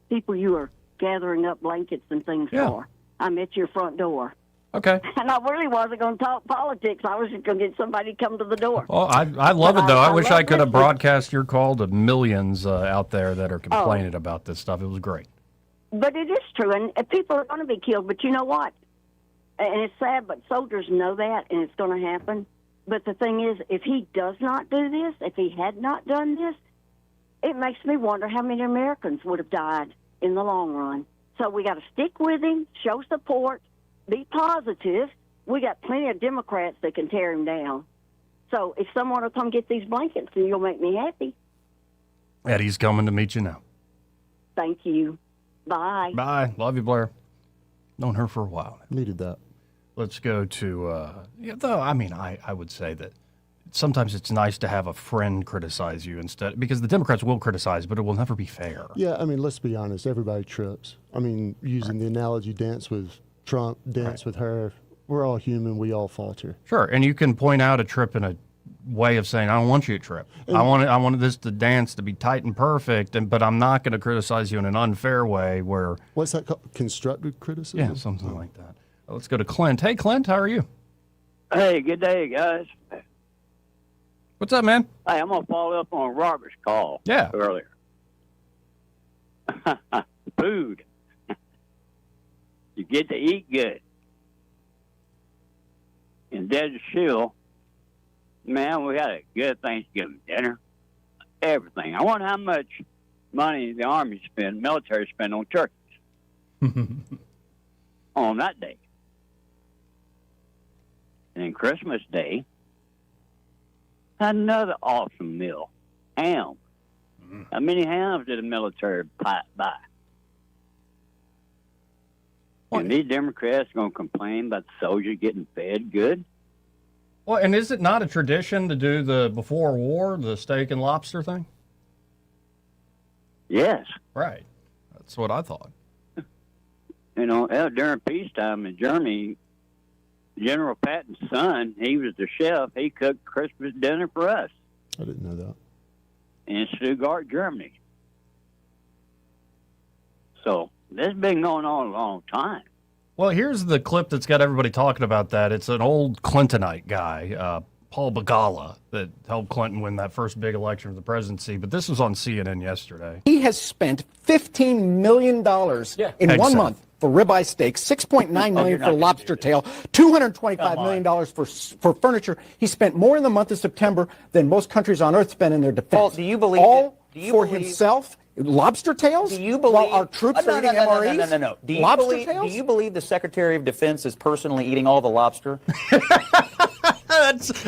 people you are gathering up blankets and things for. I'm at your front door. Okay. And I really wasn't going to talk politics. I was just going to get somebody to come to the door. Oh, I love it, though. I wish I could have broadcast your call to millions out there that are complaining about this stuff. It was great. But it is true, and people are going to be killed. But you know what? And it's sad, but soldiers know that, and it's going to happen. But the thing is, if he does not do this, if he had not done this, it makes me wonder how many Americans would have died in the long run. So we got to stick with him, show support, be positive. We got plenty of Democrats that can tear him down. So if someone will come get these blankets, then you'll make me happy. Eddie's coming to meet you now. Thank you. Bye. Bye. Love you, Blair. Known her for a while. Needed that. Let's go to, I would say that sometimes it's nice to have a friend criticize you instead, because the Democrats will criticize, but it will never be fair. Yeah, let's be honest. Everybody trips. Using the analogy, dance with Trump, dance with her. We're all human. We all falter. Sure, and you can point out a trip in a way of saying, I don't want you to trip. I wanted this to dance to be tight and perfect, but I'm not going to criticize you in an unfair way where... What's that called? Constructive criticism? Yeah, something like that. Let's go to Clint. Hey, Clint, how are you? Hey, good day, guys. What's up, man? Hey, I'm going to follow up on Robert's call earlier. Food. You get to eat good. In Desert Shield, man, we had a good Thanksgiving dinner. Everything. I wonder how much money the Army spend, military spend on turkeys on that day. And then Christmas Day, another awesome meal. Ham. How many hams did the military buy? And these Democrats going to complain about the soldiers getting fed good? Well, and is it not a tradition to do the before war, the steak and lobster thing? Yes. Right. That's what I thought. During peacetime in Germany, General Patton's son, he was the chef. He cooked Christmas dinner for us. I didn't know that. In Stuttgart, Germany. So this has been going on a long time. Well, here's the clip that's got everybody talking about that. It's an old Clintonite guy, Paul Begala, that helped Clinton win that first big election for the presidency. But this was on CNN yesterday. He has spent $15 million in 1 month for ribeye steak, $6.9 million for lobster tail, $225 million for furniture. He spent more in the month of September than most countries on earth spend in their defense. Paul, do you believe all that, do you for believe, himself? Lobster tails? Do you believe while our troops are eating MREs? No. Do you believe the Secretary of Defense is personally eating all the lobster?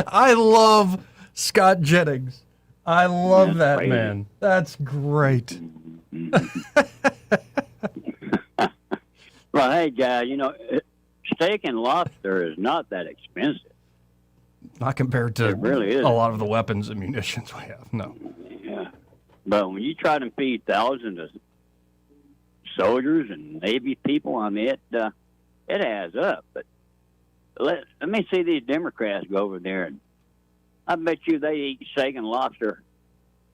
I love Scott Jennings. I love that man. That's great. Well, hey, guy, steak and lobster is not that expensive. Not compared to really is. A lot of the weapons and munitions we have, no. Yeah. But when you try to feed thousands of soldiers and Navy people, It adds up. But let me see these Democrats go over there, and I bet you they eat steak and lobster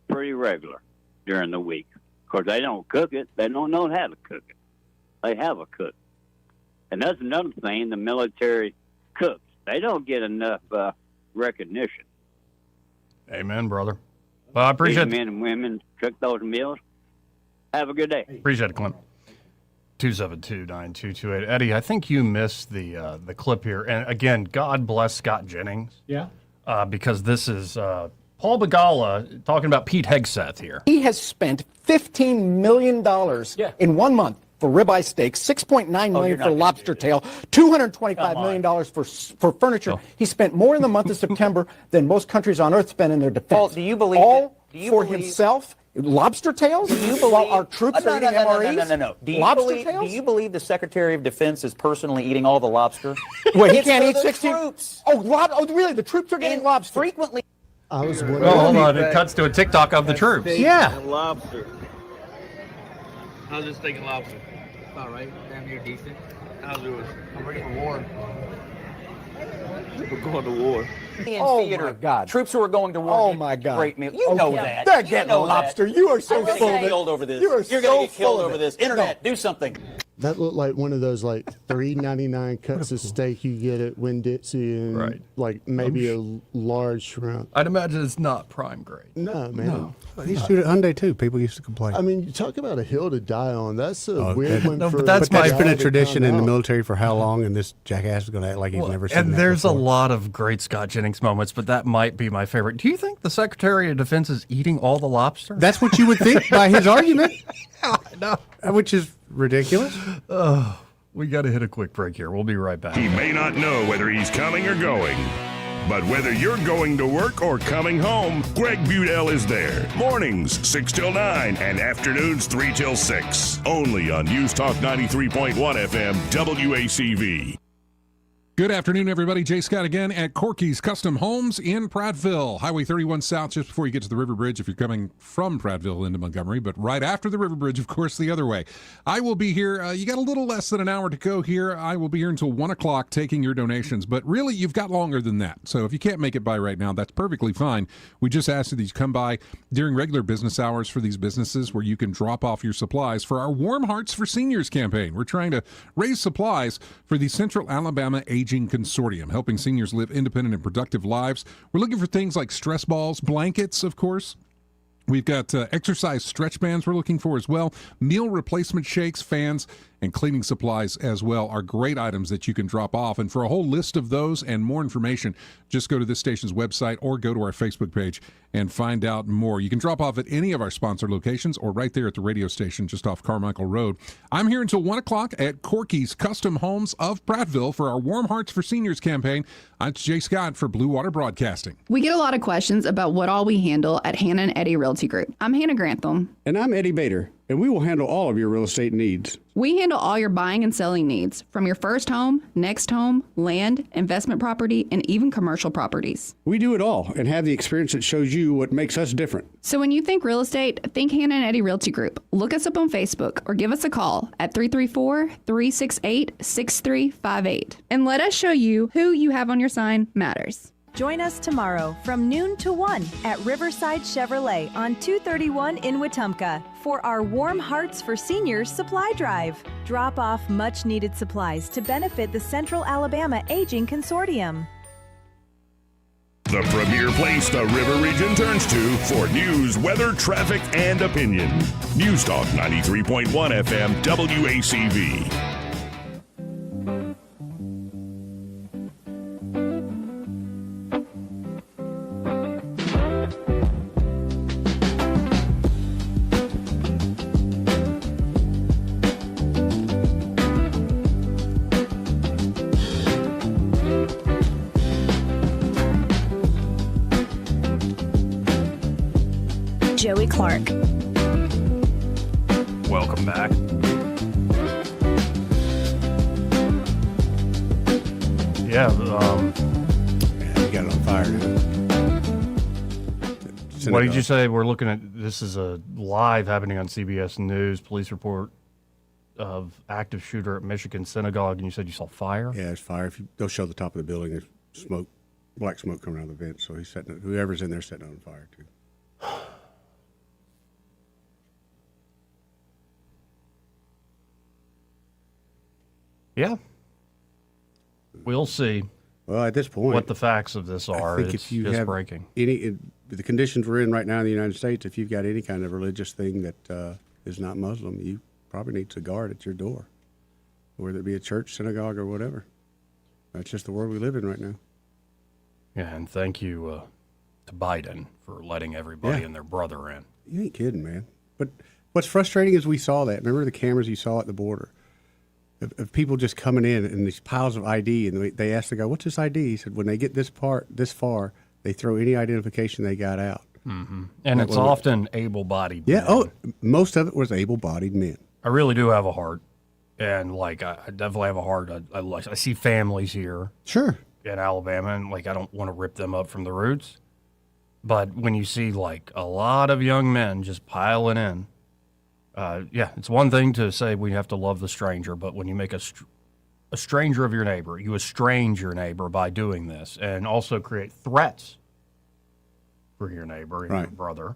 pretty regular during the week. Of course, they don't cook it. They don't know how to cook it. They have a cook. And that's another thing, the military cooks. They don't get enough recognition. Amen, brother. Well, I appreciate These men and women cook those meals. Have a good day. Appreciate it, Clint. 272-9228. Eddie, I think you missed the clip here. And again, God bless Scott Jennings. Yeah. Because this is Paul Begala talking about Pete Hegseth here. He has spent $15 million in 1 month for ribeye steak, $6.9 million for lobster tail, $225 million for furniture. He spent more in the month of September than most countries on earth spend in their defense. Paul, do you believe all that, do you for believe, himself? Lobster tails? Do you believe, while our troops are eating MREs? No. Do you believe the Secretary of Defense is personally eating all the lobster? Well, he It's can't for eat the 16. troops. Oh, really? The troops are getting lobster. Frequently. I was wondering. Well, hold on. It cuts to a TikTok of the troops. Yeah. Lobster. I was just thinking lobster. All right. Damn near decent. How's yours? I'm ready for war. We're going to war. Theater. My God. Troops who are going to war. Oh, my God. Great meal. You know that. They're You getting know lobster. that. You are so I'm gonna full get of it. killed over this. You are You're so going to get killed full of over it. this. Internet, do something. That looked like one of those like $3.99 cuts of steak you get at Winn-Dixie, and like maybe a large shrimp. I'd imagine it's not prime grade. No, man. They used to do it at Hyundai too. People used to complain. I mean, you talk about a hill to die on. That's a weird one. No, for but that's a guy been a to tradition come in the out. military for how long? And this jackass is going to act like he's never seen And that there's before. a lot of great Scott Jennings moments, but that might be my favorite. Do you think the Secretary of Defense is eating all the lobster? That's what you would think by his argument. I know. Which is ridiculous. We got to hit a quick break here. We'll be right back. He may not know whether he's coming or going, but whether you're going to work or coming home, Greg Budell is there. Mornings 6 till 9 and afternoons 3 till 6. Only on News Talk 93.1 FM WACV. Good afternoon, everybody. Jay Scott again at Corky's Custom Homes in Prattville. Highway 31 South, just before you get to the River Bridge if you're coming from Prattville into Montgomery, but right after the River Bridge, of course, the other way. I will be here. You got a little less than an hour to go here. I will be here until 1 o'clock taking your donations, but really, you've got longer than that. So if you can't make it by right now, that's perfectly fine. We just ask that you come by during regular business hours for these businesses where you can drop off your supplies for our Warm Hearts for Seniors campaign. We're trying to raise supplies for the Central Alabama Aging Consortium, helping seniors live independent and productive lives. We're looking for things like stress balls, blankets, of course. We've got exercise stretch bands we're looking for as well. Meal replacement shakes, fans, and cleaning supplies as well are great items that you can drop off. And for a whole list of those and more information, just go to this station's website or go to our Facebook page and find out more. You can drop off at any of our sponsor locations or right there at the radio station just off Carmichael Road. I'm here until 1 o'clock at Corky's Custom Homes of Prattville for our Warm Hearts for Seniors campaign. I'm Jay Scott for Blue Water Broadcasting. We get a lot of questions about what all we handle at Hannah and Eddie Realty Group. I'm Hannah Grantham. And I'm Eddie Bader, and we will handle all of your real estate needs. We handle all your buying and selling needs, from your first home, next home, land, investment property, and even commercial properties. We do it all and have the experience that shows you what makes us different. So when you think real estate, think Hannah and Eddie Realty Group. Look us up on Facebook or give us a call at 334-368-6358. And let us show you who you have on your sign matters. Join us tomorrow from noon to 1 at Riverside Chevrolet on 231 in Wetumpka for our Warm Hearts for Seniors supply drive. Drop off much needed supplies to benefit the Central Alabama Aging Consortium. The premier place the River Region turns to for news, weather, traffic, and opinion. News Talk 93.1 FM WACV. Joey Clark. Welcome back. Yeah, you got it on fire now. What did you say? We're looking at this is a live happening on CBS News. Police report of active shooter at Michigan synagogue, and you said you saw fire? Yeah, there's fire. They'll show the top of the building. There's smoke, black smoke coming out of the vent. So he's setting whoever's in there setting it on fire too. Yeah. We'll see. Well, at this point, what the facts of this are. I think It's if you just have breaking. the conditions we're in right now in the United States, if you've got any kind of religious thing that is not Muslim, you probably need to guard at your door, whether it be a church, synagogue, or whatever. That's just the world we live in right now. Yeah, and thank you to Biden for letting everybody and their brother in. You ain't kidding, man. But what's frustrating is we saw that. Remember the cameras you saw at the border of people just coming in and these piles of ID, and they asked the guy, "What's this ID?" He said, "When they get this far, they throw any identification they got out." Mm-hmm. And it's often able-bodied. Yeah. men. Oh, most of it was able-bodied men. I really do have a heart, and like I definitely have a heart. I see families here, sure, in Alabama, and like I don't want to rip them up from the roots. But when you see like a lot of young men just piling in, yeah, it's one thing to say we have to love the stranger, but when you make a stranger of your neighbor, you estrange your neighbor by doing this, and also create threats for your neighbor and your brother.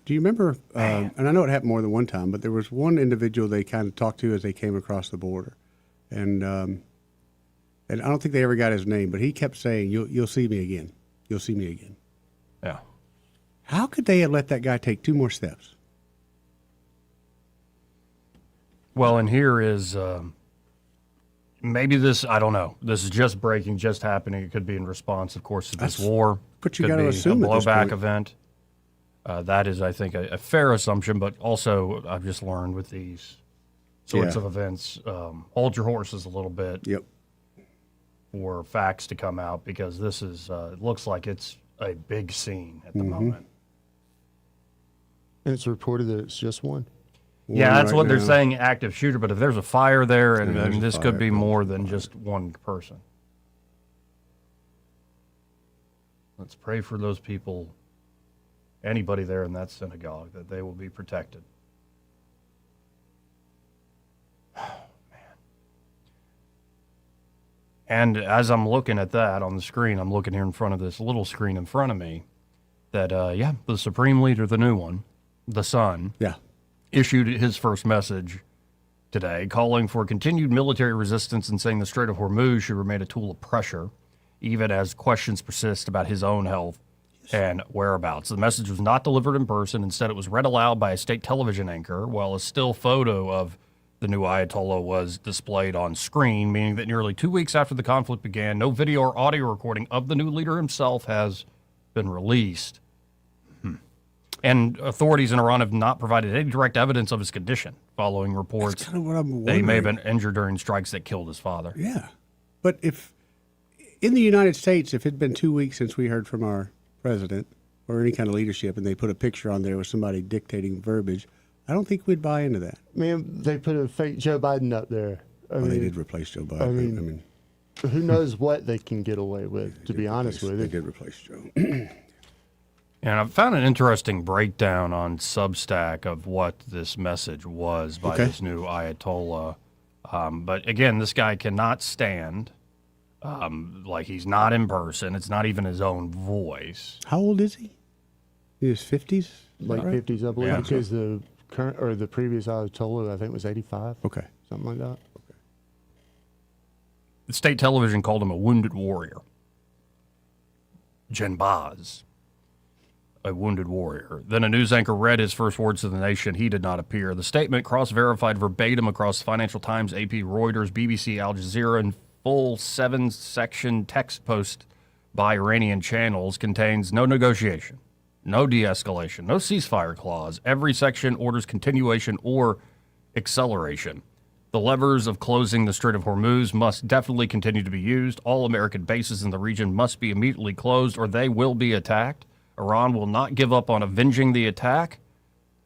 Do you remember, and I know it happened more than one time, but there was one individual they kind of talked to as they came across the border. And I don't think they ever got his name, but he kept saying, you'll see me again. You'll see me again. Yeah. How could they have let that guy take 2 more steps? Well, and here is maybe this, I don't know. This is just breaking, just happening. It could be in response, of course, to this war. But you Could got to be assume a at this blowback point. event. That is, I think, a fair assumption, but also I've just learned with these sorts of events, hold your horses a little bit. Yep. For facts to come out, because this is, it looks like it's a big scene at the moment. And it's reported that it's just one. Yeah, that's right what they're now. saying, active shooter. But if there's a fire there, and, there's a this fire, could be more than just one person. Let's pray for those people, anybody there in that synagogue, that they will be protected. And as I'm looking at that on the screen, I'm looking here in front of this little screen in front of me, that, the Supreme Leader, the new one, the son, issued his first message today, calling for continued military resistance and saying the Strait of Hormuz should remain a tool of pressure, even as questions persist about his own health and whereabouts. The message was not delivered in person. Instead, it was read aloud by a state television anchor, while a still photo of the new Ayatollah was displayed on screen, meaning that nearly 2 weeks after the conflict began, no video or audio recording of the new leader himself has been released. And authorities in Iran have not provided any direct evidence of his condition, following reports That's kind of what I'm that he may have wondering. been injured during strikes that killed his father. Yeah. But if in the United States, if it'd been 2 weeks since we heard from our president or any kind of leadership and they put a picture on there with somebody dictating verbiage, I don't think we'd buy into that. Man, they put a fake Joe Biden up there. They did replace Joe Biden. I mean, who knows what they can get away with, to be honest with They you. did replace Joe. And I found an interesting breakdown on Substack of what this message was by this new Ayatollah. But again, this guy cannot stand. Like, he's not in person. It's not even his own voice. How old is he? In his 50s? Late 50s, I believe, Yeah. because the current or the previous Ayatollah, I think, was 85. Okay. Something like that. The state television called him a wounded warrior. Genbaz, a wounded warrior. Then a news anchor read his first words to the nation. He did not appear. The statement cross-verified verbatim across Financial Times, AP, Reuters, BBC, Al Jazeera, and full 7-section text post by Iranian channels contains no negotiation, no de-escalation, no ceasefire clause. Every section orders continuation or acceleration. The levers of closing the Strait of Hormuz must definitely continue to be used. All American bases in the region must be immediately closed or they will be attacked. Iran will not give up on avenging the attack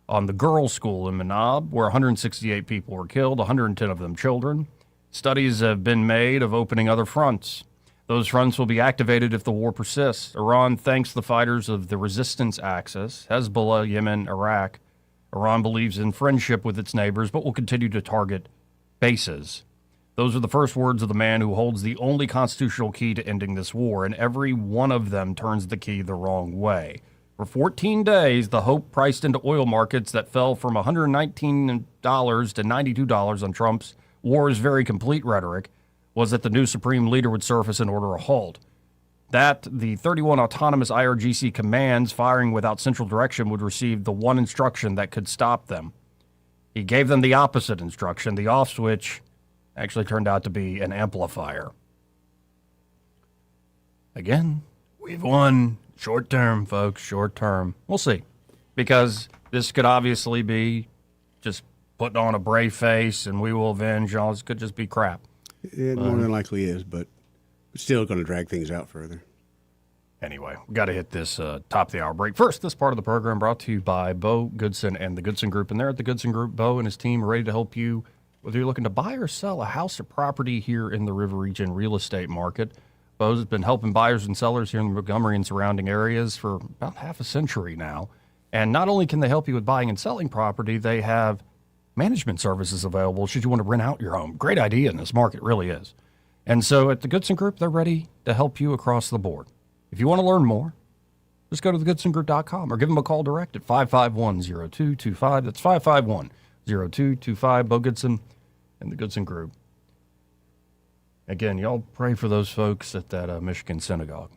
on the girls' school in Manab, where 168 people were killed, 110 of them children. Studies have been made of opening other fronts. Those fronts will be activated if the war persists. Iran thanks the fighters of the resistance axis, Hezbollah, Yemen, Iraq, Iran believes in friendship with its neighbors, but will continue to target bases. Those are the first words of the man who holds the only constitutional key to ending this war, and every one of them turns the key the wrong way. For 14 days, the hope priced into oil markets that fell from $119 to $92 on Trump's war is very complete rhetoric was that the new supreme leader would surface and order a halt. That the 31 autonomous IRGC commands firing without central direction would receive the one instruction that could stop them. He gave them the opposite instruction. The off switch actually turned out to be an amplifier. Again, we've won. Short term, folks, short term. We'll see. Because this could obviously be just putting on a brave face and we will avenge all. This could just be crap. It more than likely is, but it's still going to drag things out further. Anyway, we got to hit this top of the hour break. First, this part of the program brought to you by Bo Goodson and the Goodson Group. And there at the Goodson Group, Bo and his team are ready to help you whether you're looking to buy or sell a house or property here in the River Region real estate market. Bo's has been helping buyers and sellers here in the Montgomery and surrounding areas for about half a century now. And not only can they help you with buying and selling property, they have management services available should you want to rent out your home. Great idea in this market, really is. And so at the Goodson Group, they're ready to help you across the board. If you want to learn more, just go to thegoodsongroup.com or give them a call direct at 551-0225. That's 551-0225. Bo Goodson and the Goodson Group. Again, y'all pray for those folks at that Michigan synagogue,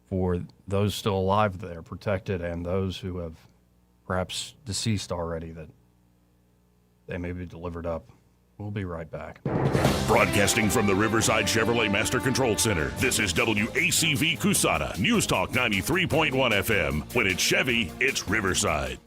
for those still alive that are protected and those who have perhaps deceased already, that they may be delivered up. We'll be right back. Broadcasting from the Riverside Chevrolet Master Control Center, this is WACV Cusana, News Talk 93.1 FM. When it's Chevy, it's Riverside.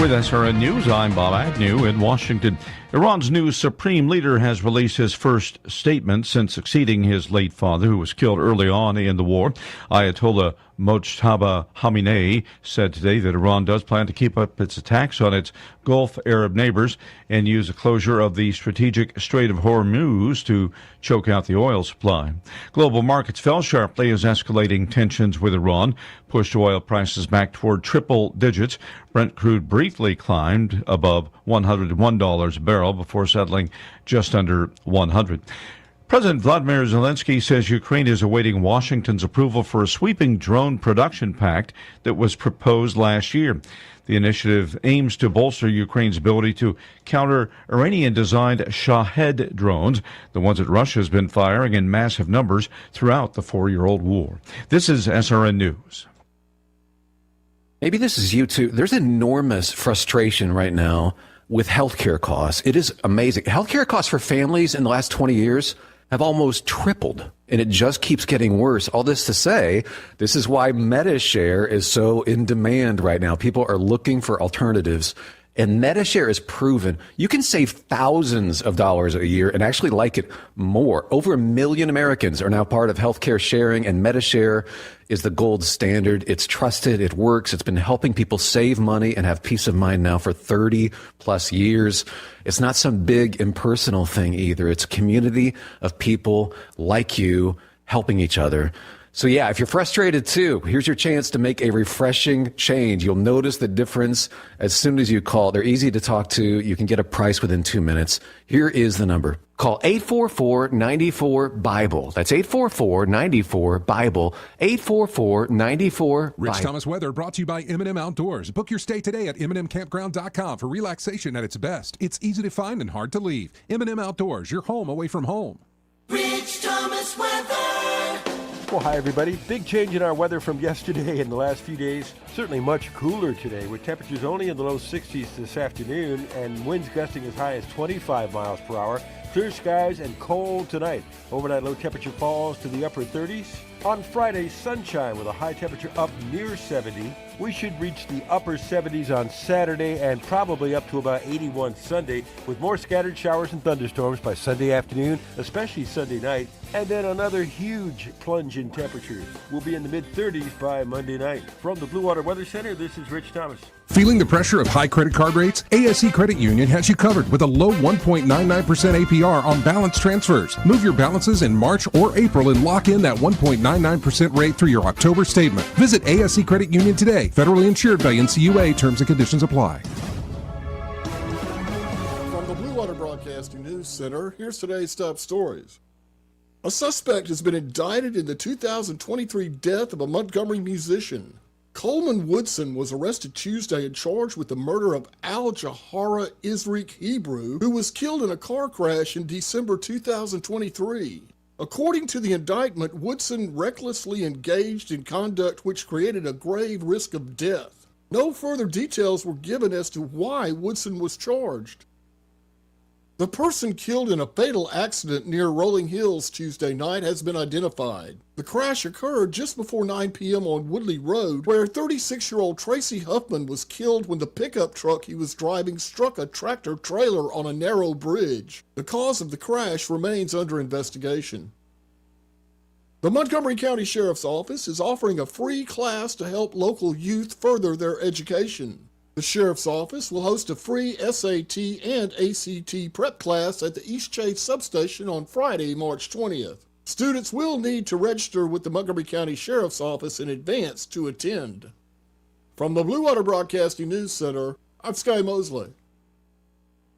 With SRN News, I'm Bob Agnew in Washington. Iran's new supreme leader has released his first statement since succeeding his late father, who was killed early on in the war. Ayatollah Mojtaba Khamenei said today that Iran does plan to keep up its attacks on its Gulf Arab neighbors and use the closure of the strategic Strait of Hormuz to choke out the oil supply. Global markets fell sharply as escalating tensions with Iran pushed oil prices back toward triple digits. Brent crude briefly climbed above $101 a barrel before settling just under 100. President Vladimir Zelensky says Ukraine is awaiting Washington's approval for a sweeping drone production pact that was proposed last year. The initiative aims to bolster Ukraine's ability to counter Iranian-designed Shahed drones, the ones that Russia has been firing in massive numbers throughout the four-year-old war. This is SRN News. Maybe this is you too. There's enormous frustration right now with healthcare costs. It is amazing. Healthcare costs for families in the last 20 years have almost tripled, and it just keeps getting worse. All this to say, this is why MediShare is so in demand right now. People are looking for alternatives, and MediShare is proven you can save thousands of dollars a year and actually like it more. Over 1 million Americans are now part of healthcare sharing, and MediShare is the gold standard. It's trusted. It works. It's been helping people save money and have peace of mind now for 30 plus years. It's not some big impersonal thing either. It's a community of people like you helping each other. So yeah, if you're frustrated too, here's your chance to make a refreshing change. You'll notice the difference as soon as you call. They're easy to talk to. You can get a price within 2 minutes. Here is the number. Call 844-94-BIBLE. That's 844-94-BIBLE. 844-94-BIBLE. Rich Thomas Weather brought to you by M&M Outdoors. Book your stay today at MNMCampground.com for relaxation at its best. It's easy to find and hard to leave. M&M Outdoors, your home away from home. Rich Thomas Weather. Well, hi, everybody. Big change in our weather from yesterday and the last few days. Certainly much cooler today, with temperatures only in the low 60s this afternoon and winds gusting as high as 25 miles per hour. Clear skies and cold tonight. Overnight low temperature falls to the upper 30s. On Friday, sunshine with a high temperature up near 70. We should reach the upper 70s on Saturday and probably up to about 81 Sunday, with more scattered showers and thunderstorms by Sunday afternoon, especially Sunday night, and then another huge plunge in temperatures. We'll be in the mid-30s by Monday night. From the Blue Water Weather Center, this is Rich Thomas. Feeling the pressure of high credit card rates? ASE Credit Union has you covered with a low 1.99% APR on balance transfers. Move your balances in March or April and lock in that 1.99% rate through your October statement. Visit ASE Credit Union today. Federally insured by NCUA. Terms and conditions apply. From the Blue Water Broadcasting News Center, here's today's top stories. A suspect has been indicted in the 2023 death of a Montgomery musician. Coleman Woodson was arrested Tuesday and charged with the murder of Al-Jahara Isrik Hebrew, who was killed in a car crash in December 2023. According to the indictment, Woodson recklessly engaged in conduct which created a grave risk of death. No further details were given as to why Woodson was charged. The person killed in a fatal accident near Rolling Hills Tuesday night has been identified. The crash occurred just before 9 p.m. on Woodley Road, where 36-year-old Tracy Huffman was killed when the pickup truck he was driving struck a tractor-trailer on a narrow bridge. The cause of the crash remains under investigation. The Montgomery County Sheriff's Office is offering a free class to help local youth further their education. The Sheriff's Office will host a free SAT and ACT prep class at the East Chase substation on Friday, March 20th. Students will need to register with the Montgomery County Sheriff's Office in advance to attend. From the Blue Water Broadcasting News Center, I'm Sky Mosley.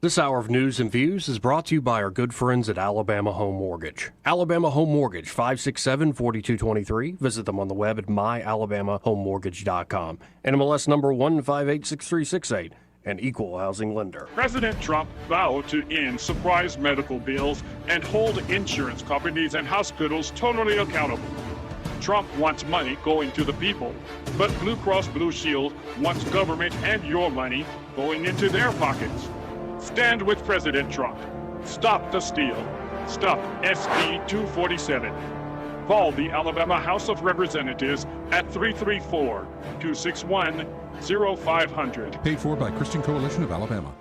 This hour of news and views is brought to you by our good friends at Alabama Home Mortgage. Alabama Home Mortgage, 567-4223. Visit them on the web at myalabamahomemortgage.com. NMLS number 1586368, an equal housing lender. President Trump vowed to end surprise medical bills and hold insurance companies and hospitals totally accountable. Trump wants money going to the people, but Blue Cross Blue Shield wants government and your money going into their pockets. Stand with President Trump. Stop the steal. Stop SB 247. Call the Alabama House of Representatives at 334-261-0500. Paid for by Christian Coalition of Alabama.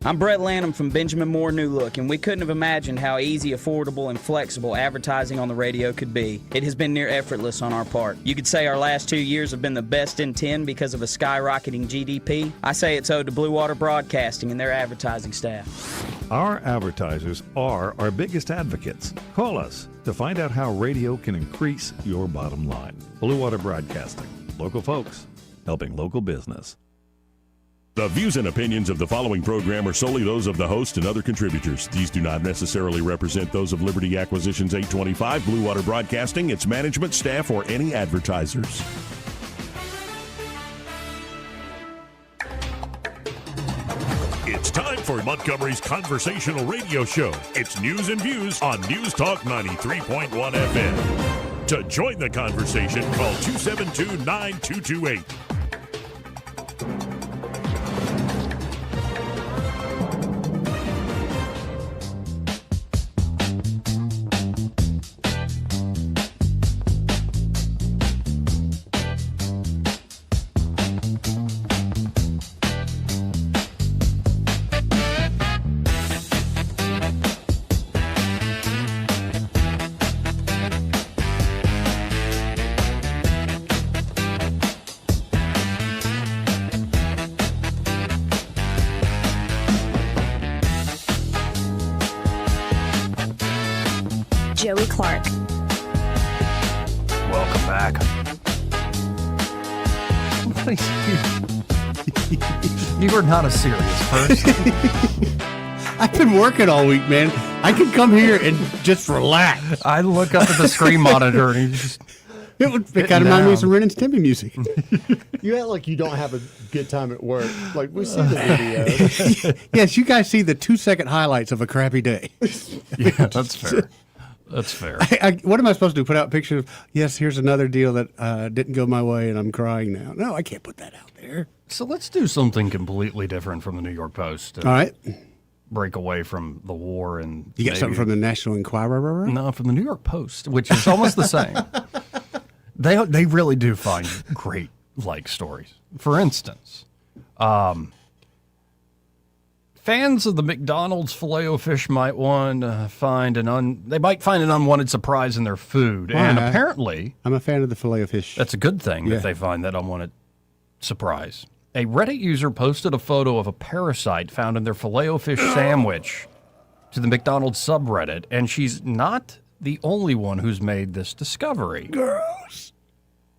I'm Brett Lanham from Benjamin Moore New Look, and we couldn't have imagined how easy, affordable, and flexible advertising on the radio could be. It has been near effortless on our part. You could say our last 2 years have been the best in 10 because of a skyrocketing GDP. I say it's owed to Blue Water Broadcasting and their advertising staff. Our advertisers are our biggest advocates. Call us to find out how radio can increase your bottom line. Blue Water Broadcasting. Local folks helping local business. The views and opinions of the following program are solely those of the host and other contributors. These do not necessarily represent those of Liberty Acquisitions 825, Blue Water Broadcasting, its management, staff, or any advertisers. It's time for Montgomery's conversational radio show. It's news and views on News Talk 93.1 FM. To join the conversation, call 272-9228. Joey Clark. Welcome back. You are not a serious person. I've been working all week, man. I could come here and just relax. I look up at the screen monitor and you just... It kind of reminds me of some Ren and Stimpy music. You act like you don't have a good time at work. Like, we see the video. Yes, you guys see the 2-second highlights of a crappy day. Yeah, that's fair. That's fair. What am I supposed to do? Put out pictures of, yes, here's another deal that didn't go my way and I'm crying now. No, I can't put that out there. So let's do something completely different from the New York Post. All right. Break away from the war and... You got something from the National Enquirer? No, from the New York Post, which is almost the same. They really do find great like stories. For instance, fans of the McDonald's Filet-O-Fish might find an unwanted surprise in their food, and apparently, I'm a fan of the Filet-O-Fish. That's a good thing if they find that unwanted surprise. A Reddit user posted a photo of a parasite found in their Filet-O-Fish sandwich to the McDonald's subreddit, and she's not the only one who's made this discovery. Gross.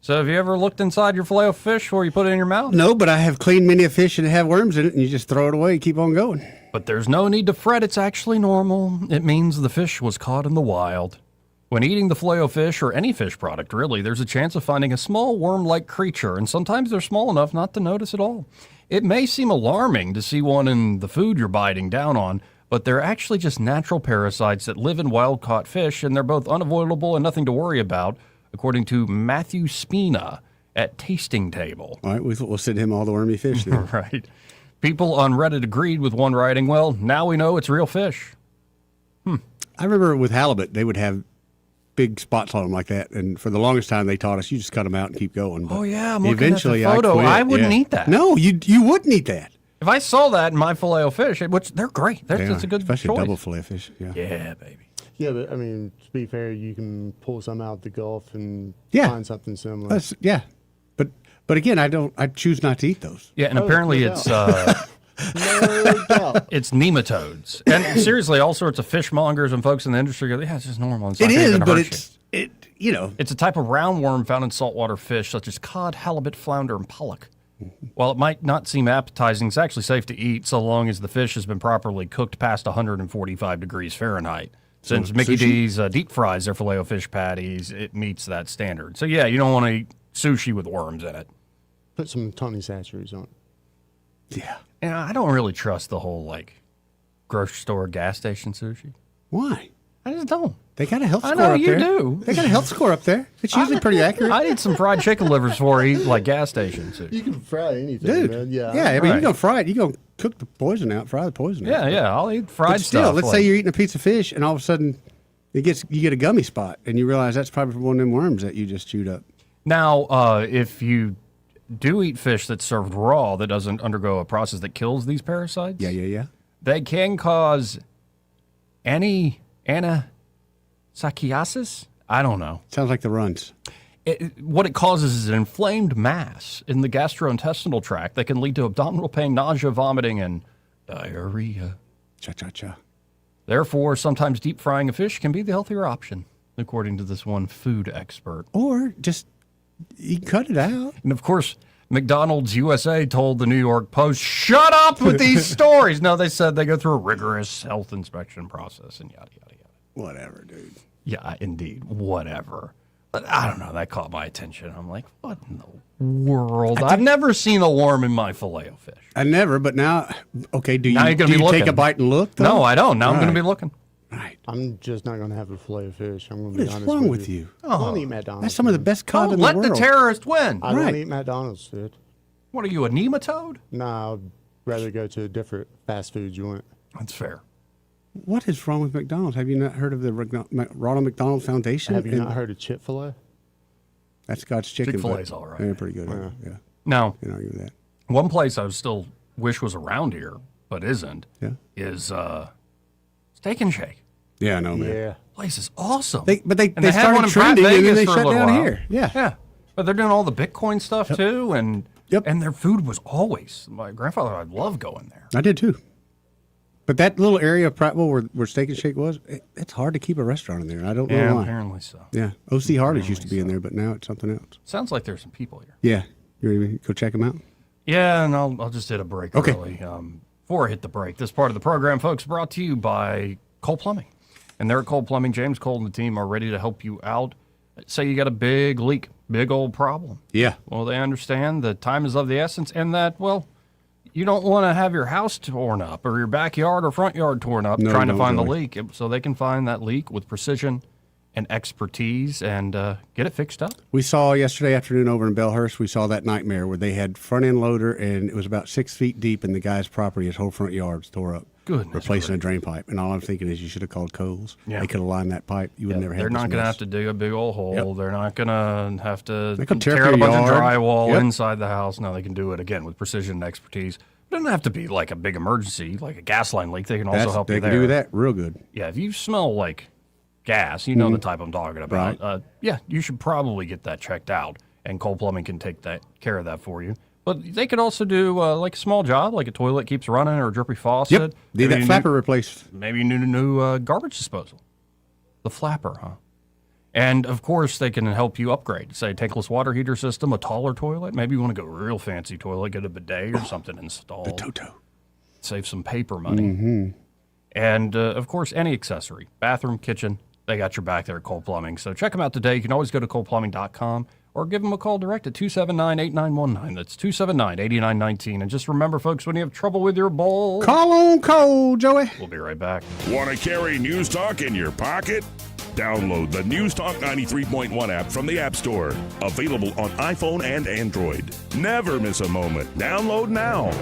So have you ever looked inside your Filet-O-Fish before you put it in your mouth? No, but I have cleaned many a fish and have worms in it, and you just throw it away and keep on going. But there's no need to fret. It's actually normal. It means the fish was caught in the wild. When eating the Filet-O-Fish, or any fish product really, there's a chance of finding a small worm-like creature, and sometimes they're small enough not to notice at all. It may seem alarming to see one in the food you're biting down on, but they're actually just natural parasites that live in wild-caught fish, and they're both unavoidable and nothing to worry about, according to Matthew Spina at Tasting Table. All right, we'll send him all the wormy fish then. Right. People on Reddit agreed with one writing, well, now we know it's real fish. I remember with halibut, they would have big spots on them like that, and for the longest time they taught us you just cut them out and keep going. But I'm looking eventually at the photo. I wouldn't eat that. No, you wouldn't eat that. If I saw that in my Filet-O-Fish, which they're great. That's a good especially choice. double Filet-O-Fish. Yeah, baby. Yeah, but I mean, to be fair, you can pull some out the Gulf and find something similar. But again, I choose not to eat those. Yeah, and apparently it's it's nematodes. And seriously, all sorts of fishmongers and folks in the industry go, yeah, it's just normal. It's not It gonna is, hurt but you. It's a type of roundworm found in saltwater fish, such as cod, halibut, flounder, and pollock. While it might not seem appetizing, it's actually safe to eat so long as the fish has been properly cooked past 145 degrees Fahrenheit. Since Mickey D's deep fries their Filet-O-Fish patties, it meets that standard. So, yeah, you don't want to eat sushi with worms in it. Put some Tony Satcheries on it. Yeah. And I don't really trust the whole, grocery store, gas station sushi. Why? I just don't. They got a health score I know up you there. do. They got a health score up there. It's usually pretty accurate. I eat some fried chicken livers before I eat, gas station sushi. You can fry anything, Dude. man. Yeah. Yeah, I mean, you're going to fry it. You're going to cook the poison out, fry the poison out. Yeah, I'll eat fried But still, stuff. let's say you're eating a piece of fish, and all of a sudden you get a gummy spot, and you realize that's probably from one of them worms that you just chewed up. Now, if you do eat fish that's served raw that doesn't undergo a process that kills these parasites, they can cause anasakiasis? I don't know. Sounds like the runs. What it causes is an inflamed mass in the gastrointestinal tract that can lead to abdominal pain, nausea, vomiting, and diarrhea. Cha-cha-cha. Therefore, sometimes deep frying a fish can be the healthier option, according to this one food expert. Or just you cut it out. And of course, McDonald's USA told the New York Post, shut up with these stories. No, they said they go through a rigorous health inspection process and yada, yada, yada. Whatever, dude. Yeah, indeed. Whatever. But I don't know. That caught my attention. I'm like, what in the world? I've never seen a worm in my Filet-O-Fish. I never, but now, okay, do you take take a bite and look? Though? No, I don't. Now I'm going to be looking. Right. I'm just not going to have a Filet-O-Fish. I'm going to What be is honest wrong with with you. you? I don't eat McDonald's. That's some of the best cod in the Let world. the terrorist win. I don't eat McDonald's, dude. What are you, a nematode? No, I'd rather go to a different fast food joint. That's fair. What is wrong with McDonald's? Have you not heard of the Ronald McDonald Foundation? Have you not heard of Chick-fil-A? That's God's chicken. Chick-fil-A's all right. Yeah, pretty good. Yeah. Now, Can't argue with that. one place I still wish was around here, but isn't, is Steak and Shake. Yeah, I know, man. Yeah. Place is awesome. They And had started one in Pratt trending, and then Vegas they for a shut little down while. here. Yeah. Yeah. But they're doing all the Bitcoin stuff too, and their food was always, my grandfather, I love going there. I did too. But that little area of Prattville where Steak and Shake was, it's hard to keep a restaurant in there. I don't know why. Apparently so. Yeah. O.C. Harley's used to be in there, but now it's something else. Sounds like there's some people here. Yeah. You ready to go check them out? Yeah, and I'll just hit a break early. Before I hit the break, this part of the program, folks, brought to you by Cole Plumbing. And there at Cole Plumbing, James Cole and the team are ready to help you out. Say you got a big leak, big old problem. Yeah. Well, they understand that time is of the essence and that, well, you don't want to have your house torn up or your backyard or front yard torn up trying to find the leak. So they can find that leak with precision and expertise and get it fixed up. We saw yesterday afternoon over in Bellhurst, we saw that nightmare where they had front end loader and it was about 6 feet deep in the guy's property. His whole front yard was tore up. replacing a drain pipe. And all I'm thinking is you should have called Coles. Yeah. They could have lined that pipe. You would never have They're this not going to mess. have to dig a big old hole. Yep. They're not going to have to They can tear out a bunch of yard. drywall Yep. inside the house. No, they can do it, again, with precision and expertise. It doesn't have to be like a big emergency, like a gas line leak. They can also help you They there. can do that real good. Yeah, if you smell like gas, you know the type I'm talking about. Right. Yeah, you should probably get that checked out, and Cole Plumbing can take care of that for you. But they could also do like a small job, like a toilet keeps running or a drippy faucet. Yep. Need that flapper replaced. Maybe new garbage disposal. The flapper, huh? And, of course, they can help you upgrade. Say, tankless water heater system, a taller toilet. Maybe you want to go real fancy toilet, get a bidet or something installed. The Toto. Save some paper money. Mm-hmm. And, of course, any accessory. Bathroom, kitchen, they got your back there at Cole Plumbing. So check them out today. You can always go to coleplumbing.com or give them a call direct at 279-8919. That's 279-8919. And just remember, folks, when you have trouble with your bowl, call on Cole, Joey. We'll be right back. Want to carry News Talk in your pocket? Download the News Talk 93.1 app from the App Store. Available on iPhone and Android. Never miss a moment. Download now.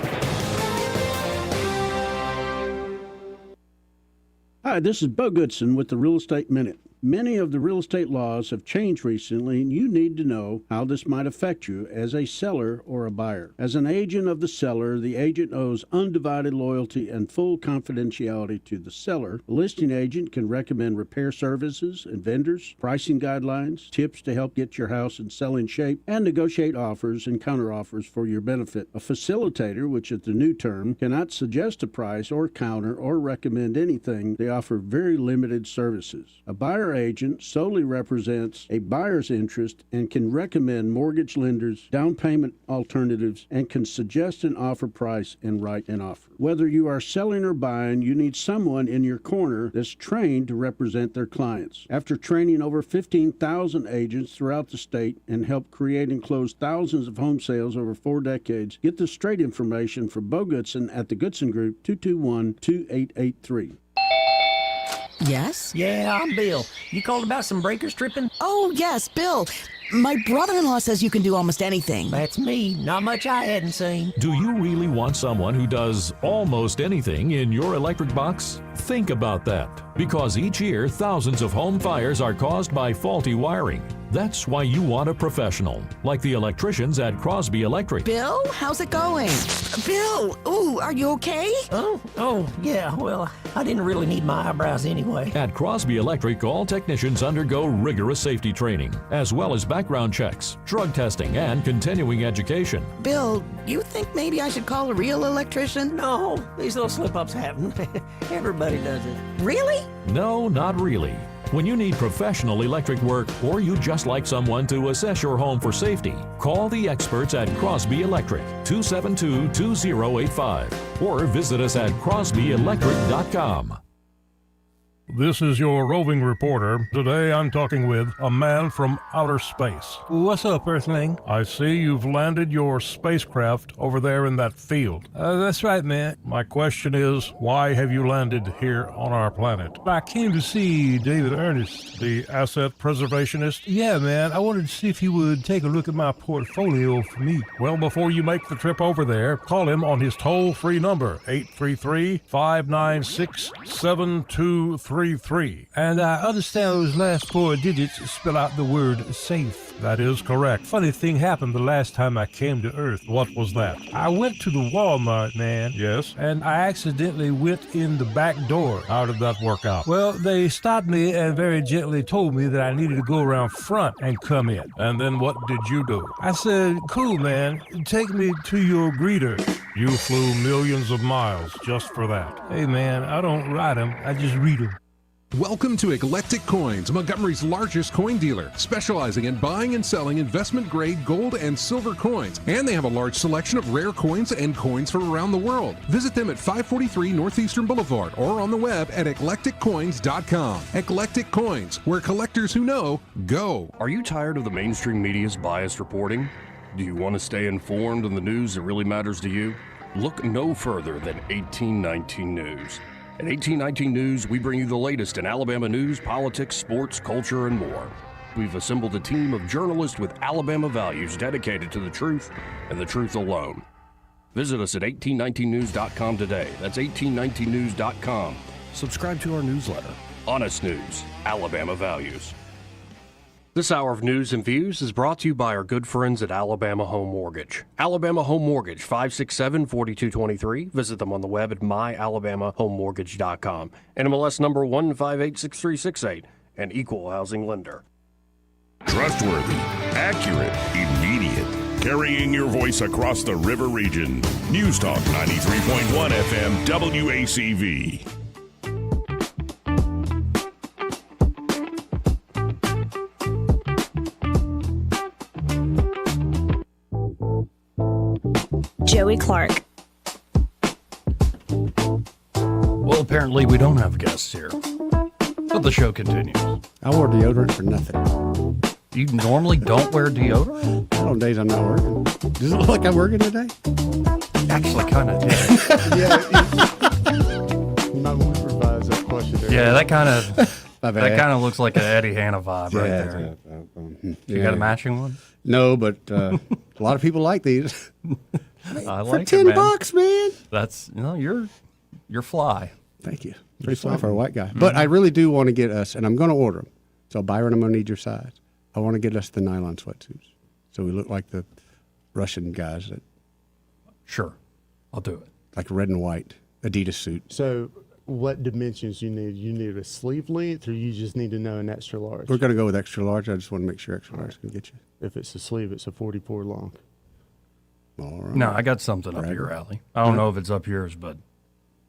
Hi, this is Bo Goodson with the Real Estate Minute. Many of the real estate laws have changed recently, and you need to know how this might affect you as a seller or a buyer. As an agent of the seller, the agent owes undivided loyalty and full confidentiality to the seller. The listing agent can recommend repair services and vendors, pricing guidelines, tips to help get your house in selling shape, and negotiate offers and counteroffers for your benefit. A facilitator, which is the new term, cannot suggest a price or counter or recommend anything. They offer very limited services. A buyer agent solely represents a buyer's interest and can recommend mortgage lenders, down payment alternatives, and can suggest an offer price and write an offer. Whether you are selling or buying, you need someone in your corner that's trained to represent their clients. After training over 15,000 agents throughout the state and helped create and close thousands of home sales over 4 decades, get the straight information from Bo Goodson at the Goodson Group, 221-2883. Yes? Yeah, I'm Bill. You called about some breakers tripping? Oh, yes, Bill. My brother-in-law says you can do almost anything. That's me. Not much I hadn't seen. Do you really want someone who does almost anything in your electric box? Think about that, because each year thousands of home fires are caused by faulty wiring. That's why you want a professional, like the electricians at Crosby Electric. Bill, how's it going? Bill, ooh, are you okay? Oh, yeah, well, I didn't really need my eyebrows anyway. At Crosby Electric, all technicians undergo rigorous safety training, as well as background checks, drug testing, and continuing education. Bill, you think maybe I should call a real electrician? No, these little slip-ups happen. Everybody does it. Really? No, not really. When you need professional electric work, or you just like someone to assess your home for safety, call the experts at Crosby Electric, 272-2085, or visit us at crosbyelectric.com. This is your roving reporter. Today I'm talking with a man from outer space. What's up, Earthling? I see you've landed your spacecraft over there in that field. That's right, man. My question is, why have you landed here on our planet? I came to see David Ernest. The asset preservationist? Yeah, man. I wanted to see if he would take a look at my portfolio for me. Well, before you make the trip over there, call him on his toll-free number, 833-596-7233. And I understand those last 4 digits spell out the word safe. That is correct. Funny thing happened the last time I came to Earth. What was that? I went to the Walmart, man. Yes? And I accidentally went in the back door. How did that work out? Well, they stopped me and very gently told me that I needed to go around front and come in. And then what did you do? I said, cool, man. Take me to your greeter. You flew millions of miles just for that. Hey, man, I don't ride them. I just read them. Welcome to Eclectic Coins, Montgomery's largest coin dealer, specializing in buying and selling investment-grade gold and silver coins. And they have a large selection of rare coins and coins from around the world. Visit them at 543 Northeastern Boulevard or on the web at eclecticcoins.com. Eclectic Coins, where collectors who know go. Are you tired of the mainstream media's biased reporting? Do you want to stay informed on the news that really matters to you? Look no further than 1819 News. At 1819 News, we bring you the latest in Alabama news, politics, sports, culture, and more. We've assembled a team of journalists with Alabama values dedicated to the truth and the truth alone. Visit us at 1819news.com today. That's 1819news.com. Subscribe to our newsletter. Honest News, Alabama Values. This hour of news and views is brought to you by our good friends at Alabama Home Mortgage. Alabama Home Mortgage, 567-4223. Visit them on the web at myalabamahomemortgage.com. NMLS number 1586368, an equal housing lender. Trustworthy, accurate, immediate. Carrying your voice across the river region. News Talk 93.1 FM WACV. Joey Clark. Well, apparently we don't have guests here, but the show continues. I wore deodorant for nothing. You normally don't wear deodorant? On days I'm not working. Does it look like I'm working today? Actually, kind of. Yeah. You might want to revise that question there. Yeah, that kind of looks like an Eddie Hanna vibe right there. You got a matching one? No, but a lot of people like these. I for like $10, man. That's you're fly. Thank you. Pretty fly for a white guy. But I really do want to get us, and I'm going to order them. So Byron, I'm going to need your size. I want to get us the nylon sweatsuits, so we look like the Russian guys that. Sure, I'll do it. Like red and white Adidas suit. So, what dimensions you need? You need a sleeve length, or you just need to know an extra large? We're going to go with extra large. I just want to make sure extra large can get you. If it's a sleeve, it's a 44 long. All right. No, I got something up your alley. I don't know if it's up yours, but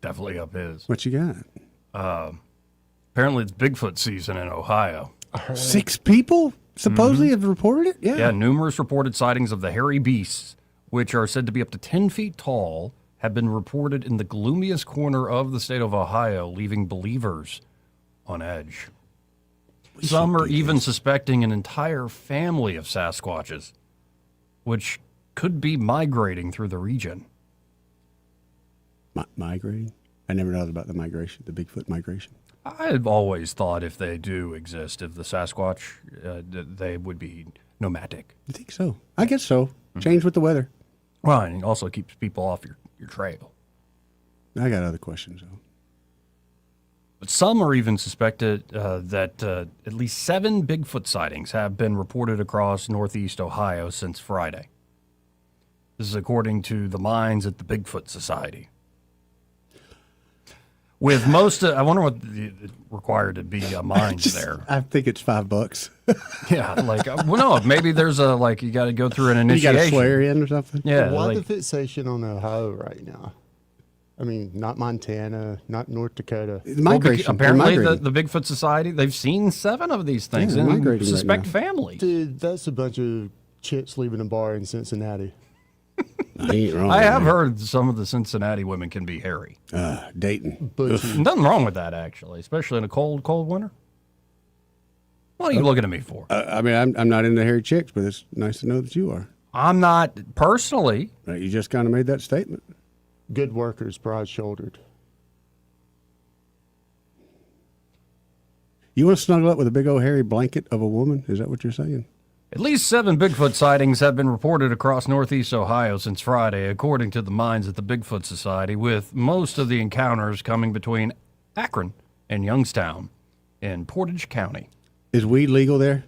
definitely up his. What you got? Apparently, it's Bigfoot season in Ohio. 6 people supposedly have reported it? Yeah, numerous reported sightings of the hairy beasts, which are said to be up to 10 feet tall, have been reported in the gloomiest corner of the state of Ohio, leaving believers on edge. Some are even suspecting an entire family of Sasquatches, which could be migrating through the region. Migrating? I never thought about the migration, the Bigfoot migration. I've always thought if they do exist, if the Sasquatch, they would be nomadic. You think so? I guess so. Change with the weather. Well, and it also keeps people off your trail. I got other questions, though. But some are even suspected that at least 7 Bigfoot sightings have been reported across northeast Ohio since Friday. This is according to the minds at the Bigfoot Society. With most, I wonder what required to be mines there. I think it's $5. Yeah, like no, maybe there's a you got to go through an initiation. You got to swear in or something. Yeah. Why the fixation on Ohio right now? I mean, not Montana, not North Dakota. Migration. Apparently, the Bigfoot Society, they've seen 7 of these things and suspect family. Dude, that's a bunch of chicks leaving a bar in Cincinnati. Ain't wrong. I have heard some of the Cincinnati women can be hairy. Dayton. Nothing wrong with that, actually, especially in a cold winter. What are you looking at me for? I mean, I'm not into hairy chicks, but it's nice to know that you are. I'm not personally. You just kind of made that statement. Good workers, broad-shouldered. You want to snuggle up with a big old hairy blanket of a woman? Is that what you're saying? At least 7 Bigfoot sightings have been reported across northeast Ohio since Friday, according to the minds at the Bigfoot Society, with most of the encounters coming between Akron and Youngstown in Portage County. Is weed legal there?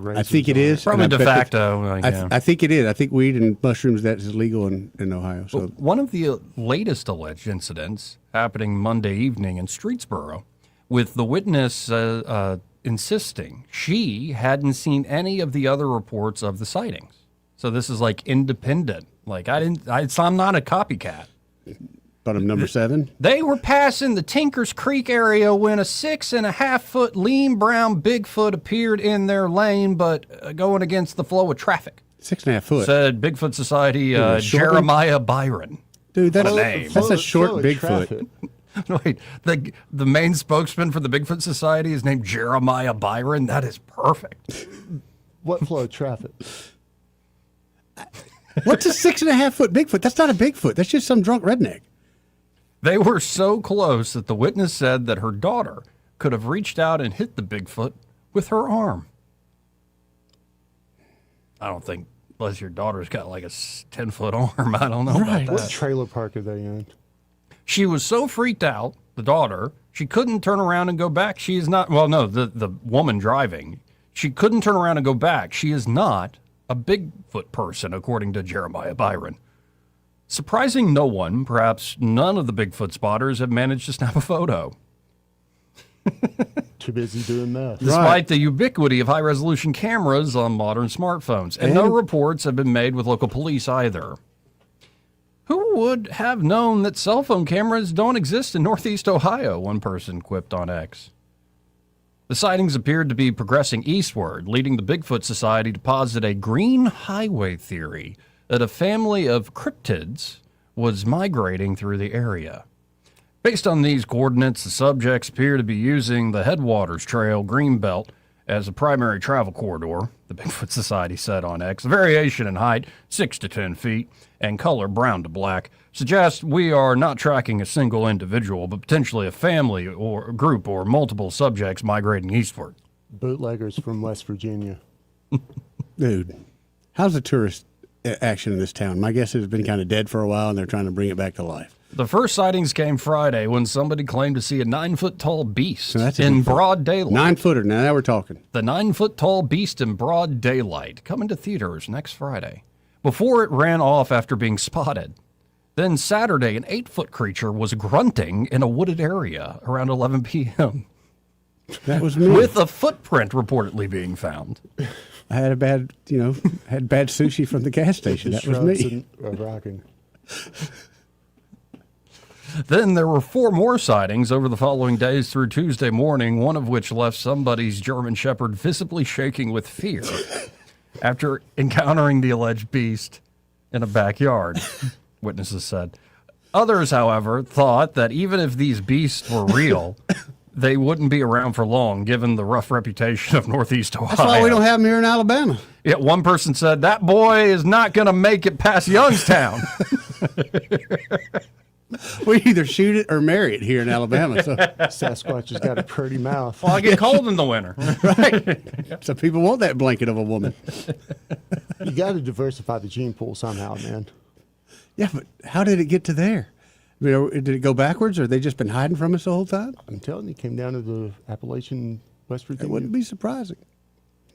I think it is. Probably de facto. I think it is. I think weed and mushrooms, that is legal in Ohio. So one of the latest alleged incidents happening Monday evening in Streetsboro, with the witness insisting she hadn't seen any of the other reports of the sightings. So this is independent. I'm not a copycat. But I'm number 7. They were passing the Tinkers Creek area when a 6.5-foot lean brown Bigfoot appeared in their lane, but going against the flow of traffic. 6.5 foot. Said Bigfoot Society Jeremiah Byron. Dude, that's a name. That's a short Bigfoot. Wait, the main spokesman for the Bigfoot Society is named Jeremiah Byron? That is perfect. What flow of traffic? What's a 6.5 foot Bigfoot? That's not a Bigfoot. That's just some drunk redneck. They were so close that the witness said that her daughter could have reached out and hit the Bigfoot with her arm. I don't think Unless your daughter's got like a 10-foot arm. I don't know about that. What trailer park are they in? She was so freaked out, the daughter, she couldn't turn around and go back. She is not, well, no, the woman driving, she couldn't turn around and go back. She is not a Bigfoot person, according to Jeremiah Byron. Surprising no one, perhaps none of the Bigfoot spotters have managed to snap a photo. Too busy doing that. Despite the ubiquity of high-resolution cameras on modern smartphones. And no reports have been made with local police either. Who would have known that cell phone cameras don't exist in Northeast Ohio, one person quipped on X. The sightings appeared to be progressing eastward, leading the Bigfoot Society to posit a green highway theory that a family of cryptids was migrating through the area. Based on these coordinates, the subjects appear to be using the Headwaters Trail Greenbelt as a primary travel corridor, the Bigfoot Society said on X. The variation in height, 6 to 10 feet, and color, brown to black, suggests we are not tracking a single individual, but potentially a family or a group or multiple subjects migrating eastward. Bootleggers from West Virginia. Dude, how's the tourist action in this town? My guess is it's been kind of dead for a while, and they're trying to bring it back to life. The first sightings came Friday when somebody claimed to see a 9-foot-tall beast So that's in broad daylight. 9-footer. Now we're talking. The 9-foot-tall beast in broad daylight, coming to theaters next Friday, before it ran off after being spotted. Then Saturday, an 8-foot creature was grunting in a wooded area around 11 p.m. That was me. With a footprint reportedly being found. I had bad sushi from the gas station. That was me. Rocking. Then there were 4 more sightings over the following days through Tuesday morning, one of which left somebody's German Shepherd visibly shaking with fear after encountering the alleged beast in a backyard, witnesses said. Others, however, thought that even if these beasts were real, they wouldn't be around for long, given the rough reputation of Northeast Ohio. That's why we don't have them here in Alabama. Yet one person said, that boy is not going to make it past Youngstown. We either shoot it or marry it here in Alabama. So Sasquatch has got a pretty mouth. Well, I get cold in the winter. Right. So people want that blanket of a woman. You got to diversify the gene pool somehow, man. Yeah, but how did it get to there? Did it go backwards, or they just been hiding from us the whole time? I'm telling you, it came down to the Appalachian, West Virginia. It wouldn't be surprising.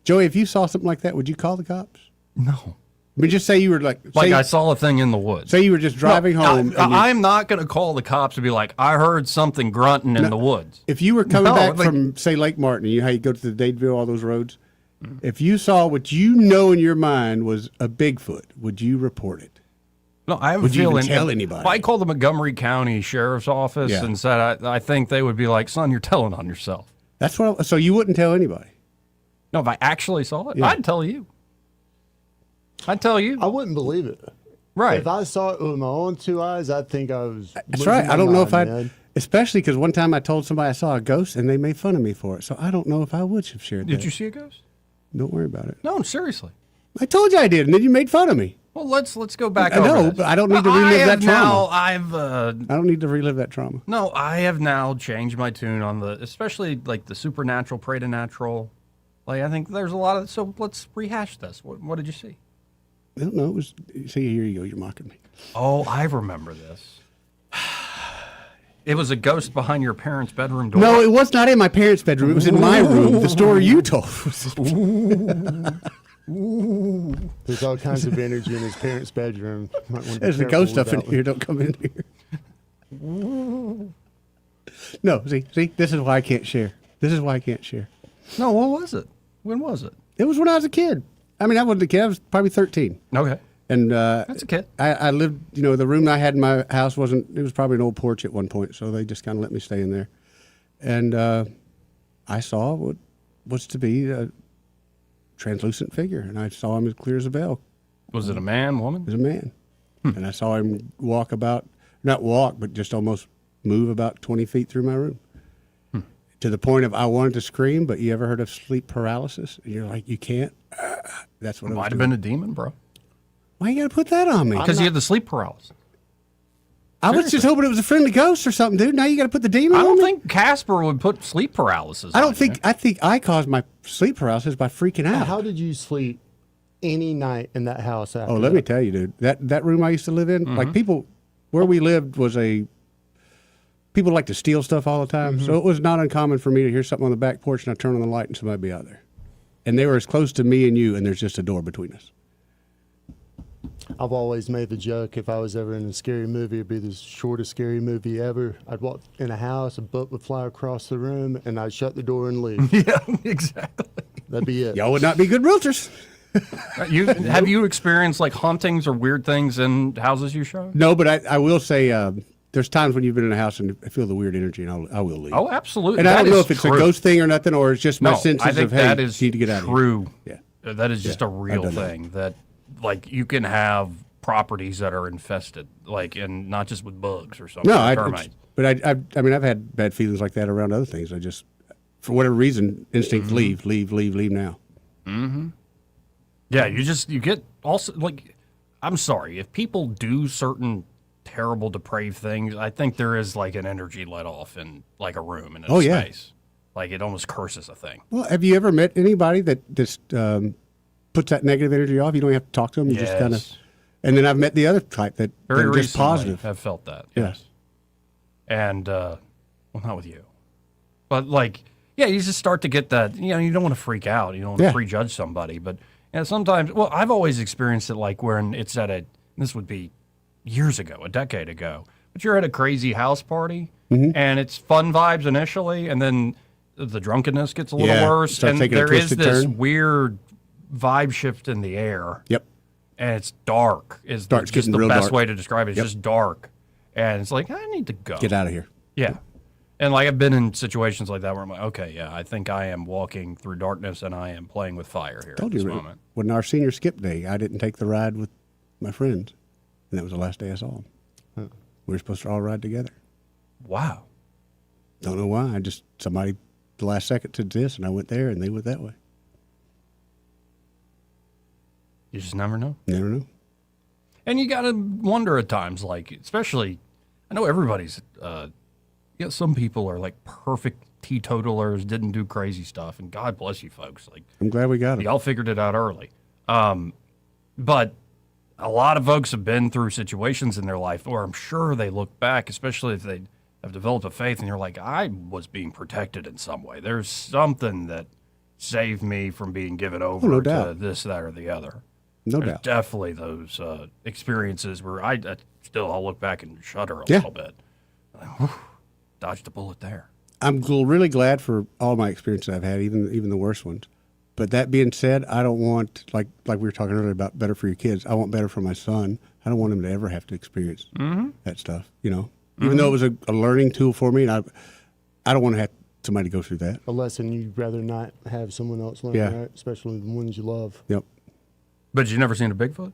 Joey, if you saw something like that, would you call the cops? No. I mean, just say you were like I saw a thing in the woods. Say you were just driving home. I'm not going to call the cops and be like, I heard something grunting in the woods. If you were coming back from, say, Lake Martin, how you go to the Dadeville, all those roads, if you saw what you know in your mind was a Bigfoot, would you report it? No, I have Would a feeling. you even tell anybody? If I called the Montgomery County Sheriff's Office and said, I think they would be like, son, you're telling on yourself. That's what. So you wouldn't tell anybody? No, if I actually saw it, I'd tell you. I'd tell you. I wouldn't believe it. Right. If I saw it with my own 2 eyes, I'd think I was. That's right. I don't know if I'd. Especially because one time I told somebody I saw a ghost and they made fun of me for it. So I don't know if I would have shared that. Did you see a ghost? Don't worry about it. No, seriously. I told you I did, and then you made fun of me. Well, let's go back I over know, this. but I don't need to relive that trauma. I don't need to relive that trauma. No, I have now changed my tune on especially like the supernatural, preternatural. Like, I think there's a lot of, so let's rehash this. What did you see? I don't know. It was, see, here you go. You're mocking me. Oh, I remember this. It was a ghost behind your parents' bedroom door. No, it was not in my parents' bedroom. It was in my room. The story you told. There's all kinds of energy in his parents' bedroom. There's the ghost stuff in here. Don't come in here. No, see, this is why I can't share. No, what was it? When was it? It was when I was a kid. I mean, I wasn't a kid. I was probably 13. Okay. And that's a kid. I lived, the room I had in my house it was probably an old porch at one point, so they just kind of let me stay in there. And I saw what was to be a translucent figure, and I saw him as clear as a bell. Was it a man, woman? It was a man. And I saw him not walk, but just almost move about 20 feet through my room. To the point of I wanted to scream, but you ever heard of sleep paralysis? And you're like, you can't? That's what it might have been a demon, bro. Why you got to put that on me? Because you had the sleep paralysis. I was just hoping it was a friendly ghost or something, dude. Now you got to put the demon on me? I don't think Casper would put sleep paralysis I think I caused my sleep paralysis by freaking out. How did you sleep any night in that house after Oh, let me tell you, dude. That room I used to live in, like people, where we lived was people like to steal stuff all the time. So it was not uncommon for me to hear something on the back porch and I turn on the light and somebody be out there. And they were as close to me and you, and there's just a door between us. I've always made the joke, if I was ever in a scary movie, it'd be the shortest scary movie ever. I'd walk in a house, a boat would fly across the room, and I'd shut the door and leave. Yeah, exactly. That'd be it. Y'all would not be good realtors. Have you experienced like hauntings or weird things in houses you show? No, but I will say there's times when you've been in a house and I feel the weird energy, and I will leave. Oh, absolutely. And I don't That know is if it's true. a ghost thing or nothing, or it's just my senses I think of, hey, that is need to get out true. of here. Yeah. That is just a real done that. thing that, like, you can have properties that are infested, like, and not just with bugs or something. No, or termites. but I mean, I've had bad feelings like that around other things. I just, for whatever reason, instinct leave now. Mm-hmm. Yeah, you get also, like, I'm sorry, if people do certain terrible, depraved things, I think there is like an energy let off in like a room and a space. Like it almost curses a thing. Well, have you ever met anybody that just puts that negative energy off? You don't have to talk to them. You just kind of. And then I've met the other type that Very they're just recently positive. have felt that. Yeah. Yes. And well, not with you, but like, yeah, you just start to get that. You know, you don't want to freak out. You don't want to prejudge somebody, but sometimes. Well, I've always experienced it like when it's at a. This would be years ago, a decade ago. But you're at a crazy house party, and it's fun vibes initially, and then the drunkenness gets a little worse, and there is this weird vibe shift in the air. Yep. And it's dark. Is Starts just getting the real best dark. way to describe it. It's just dark, and it's like I need to go. Get out of here. Yeah. And like I've been in situations like that where I'm like, okay, yeah, I think I am walking through darkness and I am playing with fire here Told at this you, moment. when our senior skip day, I didn't take the ride with my friends, and that was the last day I saw them. We were supposed to all ride together. Wow. Don't know why. Somebody the last second said this, and I went there, and they went that way. You just never know. Never know. And you got to wonder at times, like, especially, I know everybody's, some people are like perfect teetotalers, didn't do crazy stuff, and God bless you folks. Like, I'm glad we got it. Y'all figured it out early. But a lot of folks have been through situations in their life where I'm sure they look back, especially if they have developed a faith, and you're like, I was being protected in some way. There's something that saved me from being given over no to doubt. this, that, or the other. No There's doubt. definitely those experiences where I'll look back and shudder a Yeah. little bit. Like, whew, dodged a bullet there. I'm really glad for all my experiences I've had, even the worst ones. But that being said, I don't want, like we were talking earlier about better for your kids. I want better for my son. I don't want him to ever have to experience that stuff, Even though it was a learning tool for me, and I don't want to have somebody go through that. A lesson you'd rather not have someone else learn, Yeah. right? Especially the ones you love. Yep. But you never seen a Bigfoot?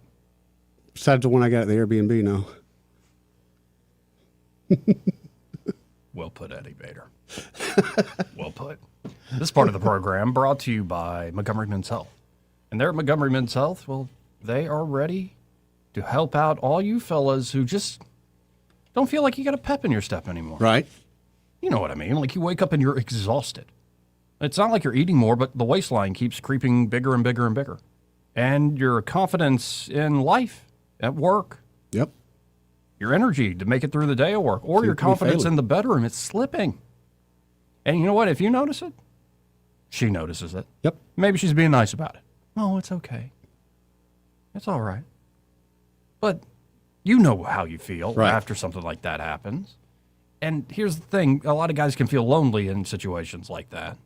Besides the one I got at the Airbnb, no. Well put, Eddie Vader. Well put. This part of the program brought to you by Montgomery Men's Health. And there at Montgomery Men's Health, well, they are ready to help out all you fellas who just don't feel like you got a pep in your step anymore. Right. You know what I mean? Like you wake up and you're exhausted. It's not like you're eating more, but the waistline keeps creeping bigger and bigger and bigger. And your confidence in life, at work, Yep. your energy to make it through the day at work, or Seems your to be confidence failing. in the bedroom, it's slipping. And you know what? If you notice it, she notices it. Yep. Maybe she's being nice about it. Oh, it's okay. It's all right. But you know how you feel Right. after something like that happens. And here's the thing. A lot of guys can feel lonely in situations like that.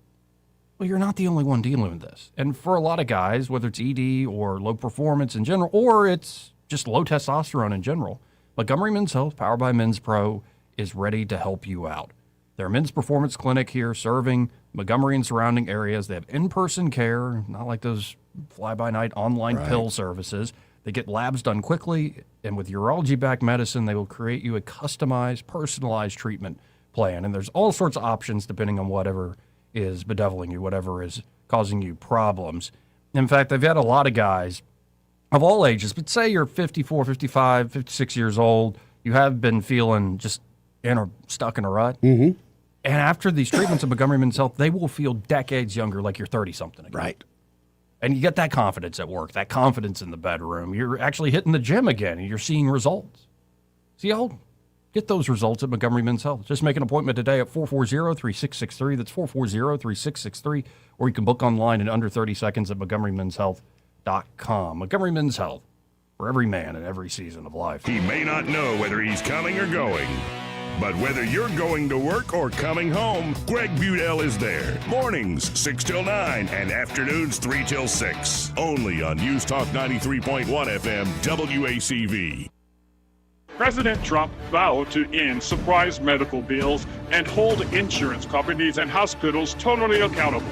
Well, you're not the only one dealing with this. And for a lot of guys, whether it's ED or low performance in general, or it's just low testosterone in general, Montgomery Men's Health, powered by Men's Pro, is ready to help you out. They're a men's performance clinic here serving Montgomery and surrounding areas. They have in-person care, not like those fly-by-night online pill services. They get labs done quickly, and with urology-backed medicine, they will create you a customized, personalized treatment plan. And there's all sorts of options depending on whatever is bedeviling you, whatever is causing you problems. In fact, they've had a lot of guys of all ages, but say you're 54, 55, 56 years old, you have been feeling just stuck in a rut. Mm-hmm. And after these treatments of Montgomery Men's Health, they will feel decades younger, like you're 30-something again. Right. And you get that confidence at work, that confidence in the bedroom. You're actually hitting the gym again, and you're seeing results. See how get those results at Montgomery Men's Health. Just make an appointment today at 440-3663. That's 440-3663. Or you can book online in under 30 seconds at MontgomeryMen'sHealth.com. Montgomery Men's Health, for every man in every season of life. He may not know whether he's coming or going, but whether you're going to work or coming home, Greg Budell is there. Mornings, 6 till 9, and afternoons, 3 till 6. Only on News Talk 93.1 FM, WACV. President Trump vowed to end surprise medical bills and hold insurance companies and hospitals totally accountable.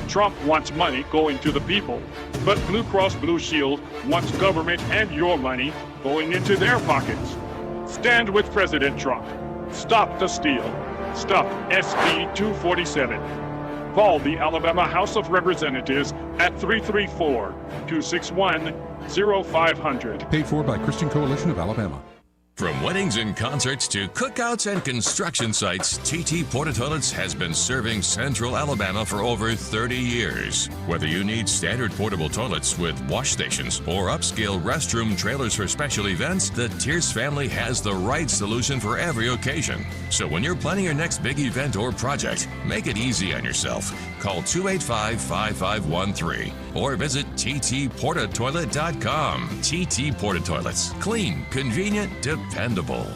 Trump wants money going to the people, but Blue Cross Blue Shield wants government and your money going into their pockets. Stand with President Trump. Stop the steal. Stop SB 247. Call the Alabama House of Representatives at 334-261-0500. Paid for by Christian Coalition of Alabama. From weddings and concerts to cookouts and construction sites, TT Porta Toilets has been serving Central Alabama for over 30 years. Whether you need standard portable toilets with wash stations or upscale restroom trailers for special events, the Tierce family has the right solution for every occasion. So when you're planning your next big event or project, make it easy on yourself. Call 285-5513 or visit ttportatoilet.com. TT Porta Toilets. Clean, convenient, dependable.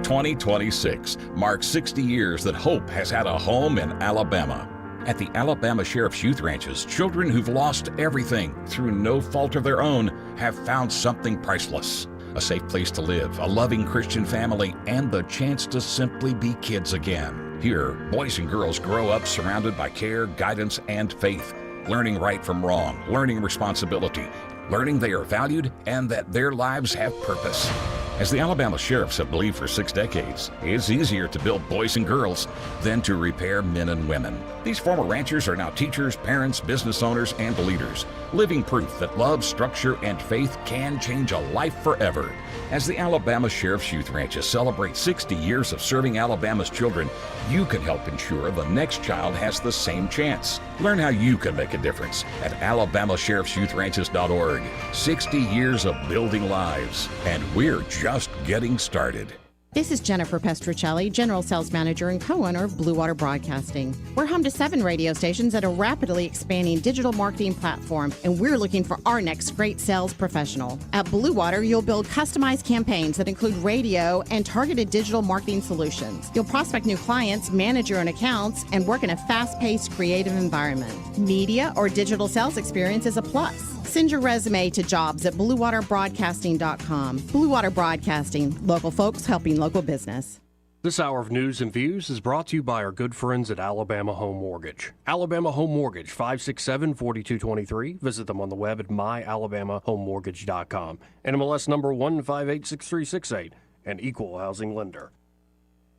2026 marks 60 years that hope has had a home in Alabama. At the Alabama Sheriff's Youth Ranches, children who've lost everything through no fault of their own have found something priceless. A safe place to live, a loving Christian family, and the chance to simply be kids again. Here, boys and girls grow up surrounded by care, guidance, and faith, learning right from wrong, learning responsibility, learning they are valued and that their lives have purpose. As the Alabama Sheriffs have believed for 6 decades, it's easier to build boys and girls than to repair men and women. These former ranchers are now teachers, parents, business owners, and leaders, living proof that love, structure, and faith can change a life forever. As the Alabama Sheriff's Youth Ranches celebrate 60 years of serving Alabama's children, you can help ensure the next child has the same chance. Learn how you can make a difference at alabamasheriffsyouthranches.org. 60 years of building lives, and we're just getting started. This is Jennifer Pestruccelli, General Sales Manager and co-owner of Blue Water Broadcasting. We're home to 7 radio stations at a rapidly expanding digital marketing platform, and we're looking for our next great sales professional. At Blue Water, you'll build customized campaigns that include radio and targeted digital marketing solutions. You'll prospect new clients, manage your own accounts, and work in a fast-paced, creative environment. Media or digital sales experience is a plus. Send your resume to jobs@bluewaterbroadcasting.com. Blue Water Broadcasting, local folks helping local business. This hour of news and views is brought to you by our good friends at Alabama Home Mortgage. Alabama Home Mortgage, 567-4223. Visit them on the web at myalabamahomemortgage.com. NMLS number 1586368, an equal housing lender.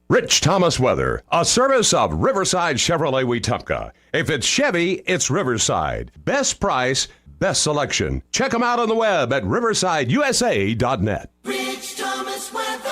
Rich Thomas Weather, a service of Riverside Chevrolet Wetumpka. If it's Chevy, it's Riverside. Best price, best selection. Check them out on the web at riversideusa.net. Rich Thomas Weather.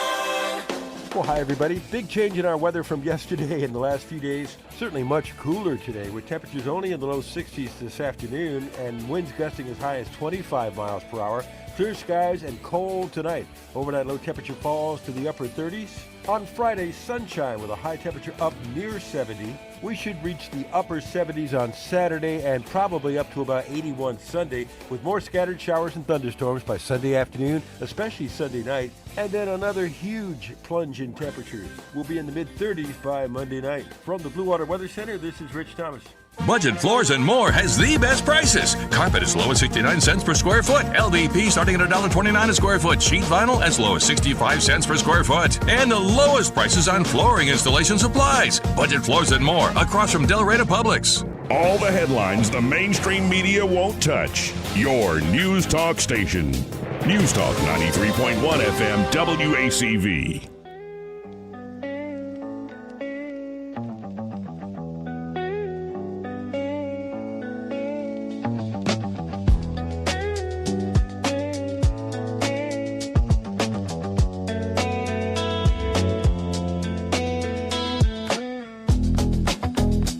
Well, hi, everybody. Big change in our weather from yesterday and the last few days. Certainly much cooler today, with temperatures only in the low 60s this afternoon and winds gusting as high as 25 miles per hour. Clear skies and cold tonight. Overnight low temperature falls to the upper 30s. On Friday, sunshine with a high temperature up near 70. We should reach the upper 70s on Saturday and probably up to about 81 Sunday, with more scattered showers and thunderstorms by Sunday afternoon, especially Sunday night, and then another huge plunge in temperatures. We'll be in the mid-30s by Monday night. From the Blue Water Weather Center, this is Rich Thomas. Budget Floors and More has the best prices. Carpet as low as 69 cents per square foot. LVP starting at $1.29 a square foot. Sheet vinyl as low as 65 cents per square foot. And the lowest prices on flooring installation supplies. Budget Floors and More across from Delray Publix. All the headlines the mainstream media won't touch. Your News Talk station. News Talk 93.1 FM WACV.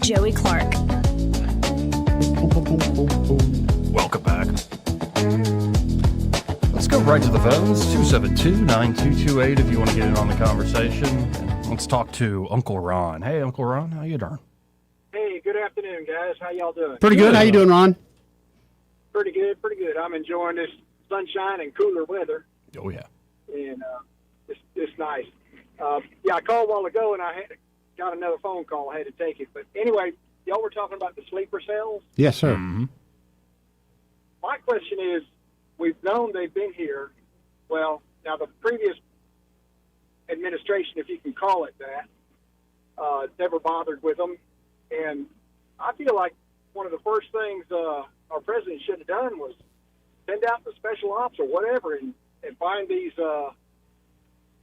Joey Clark. go right to the phones, 272-9228 if you want to get in on the conversation. And let's talk to Uncle Ron. Hey, Uncle Ron, how you doing? Hey, good afternoon, guys. How y'all doing? Pretty good. How you doing, Ron? Pretty good, pretty good. I'm enjoying this sunshine and cooler weather, Oh, yeah. and it's nice. Yeah, I called a while ago, and I got another phone call. I had to take it. But anyway, y'all were talking about the sleeper cells. Yes, sir. Mm-hmm. My question is, we've known they've been here. Well, now the previous administration, if you can call it that, never bothered with them. And I feel like one of the first things our president should have done was send out the special ops or whatever and find these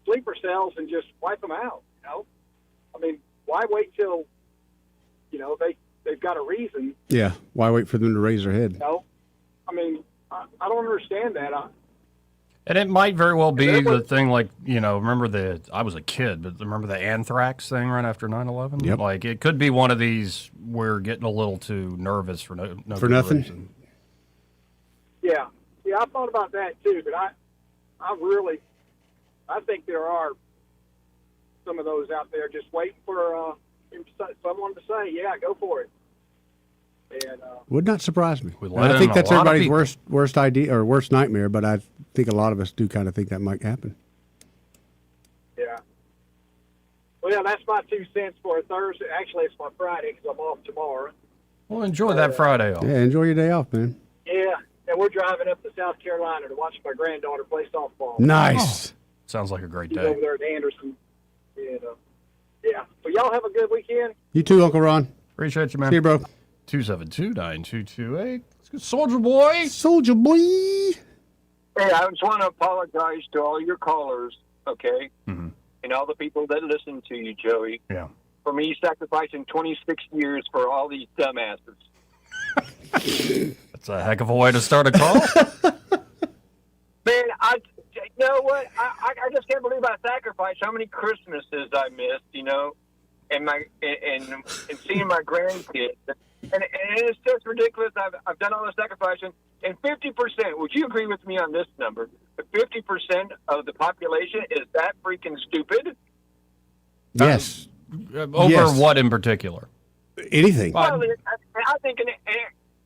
sleeper cells and just wipe them out, you know? I mean, why wait till, you know, they've got a reason? Yeah. Why wait for them to raise their head? You know? I mean, I don't understand that. And it might very well be the thing, like, you know, I was a kid, but remember the anthrax thing right after 9/11? Yep. Like, it could be one of these, we're getting a little too nervous for no For good nothing? reason. Yeah, I thought about that too, but I think there are some of those out there just waiting for someone to say, yeah, go for it. And Would not surprise me. let I think in that's a lot of everybody's people. worst idea or worst nightmare, but I think a lot of us do kind of think that might happen. yeah. Well, that's my 2 cents for a Thursday. Actually, it's my Friday because I'm off tomorrow. Well, enjoy that Friday off. Yeah, enjoy your day off, man. Yeah, and we're driving up to South Carolina to watch my granddaughter play softball. Nice. Sounds like a great She's day. over there at Anderson. And, yeah. Well, y'all have a good weekend. You too, Uncle Ron. Appreciate you, man. See you, bro. 272-9228. Soldier Boy. Soldier Boy. Hey, I just want to apologize to all your callers, okay? Mm-hmm. And all the people that listen to you, Joey. Yeah. For me sacrificing 26 years for all these dumbasses. That's a heck of a way to start a call. Man, you know what? I just can't believe I sacrificed how many Christmases I missed, you know, and seeing my grandkids. And it's just ridiculous. I've done all the sacrificing. And 50%, would you agree with me on this number? The 50% of the population is that freaking stupid? Yes. Over Yes. what in particular? Anything. Well, I think,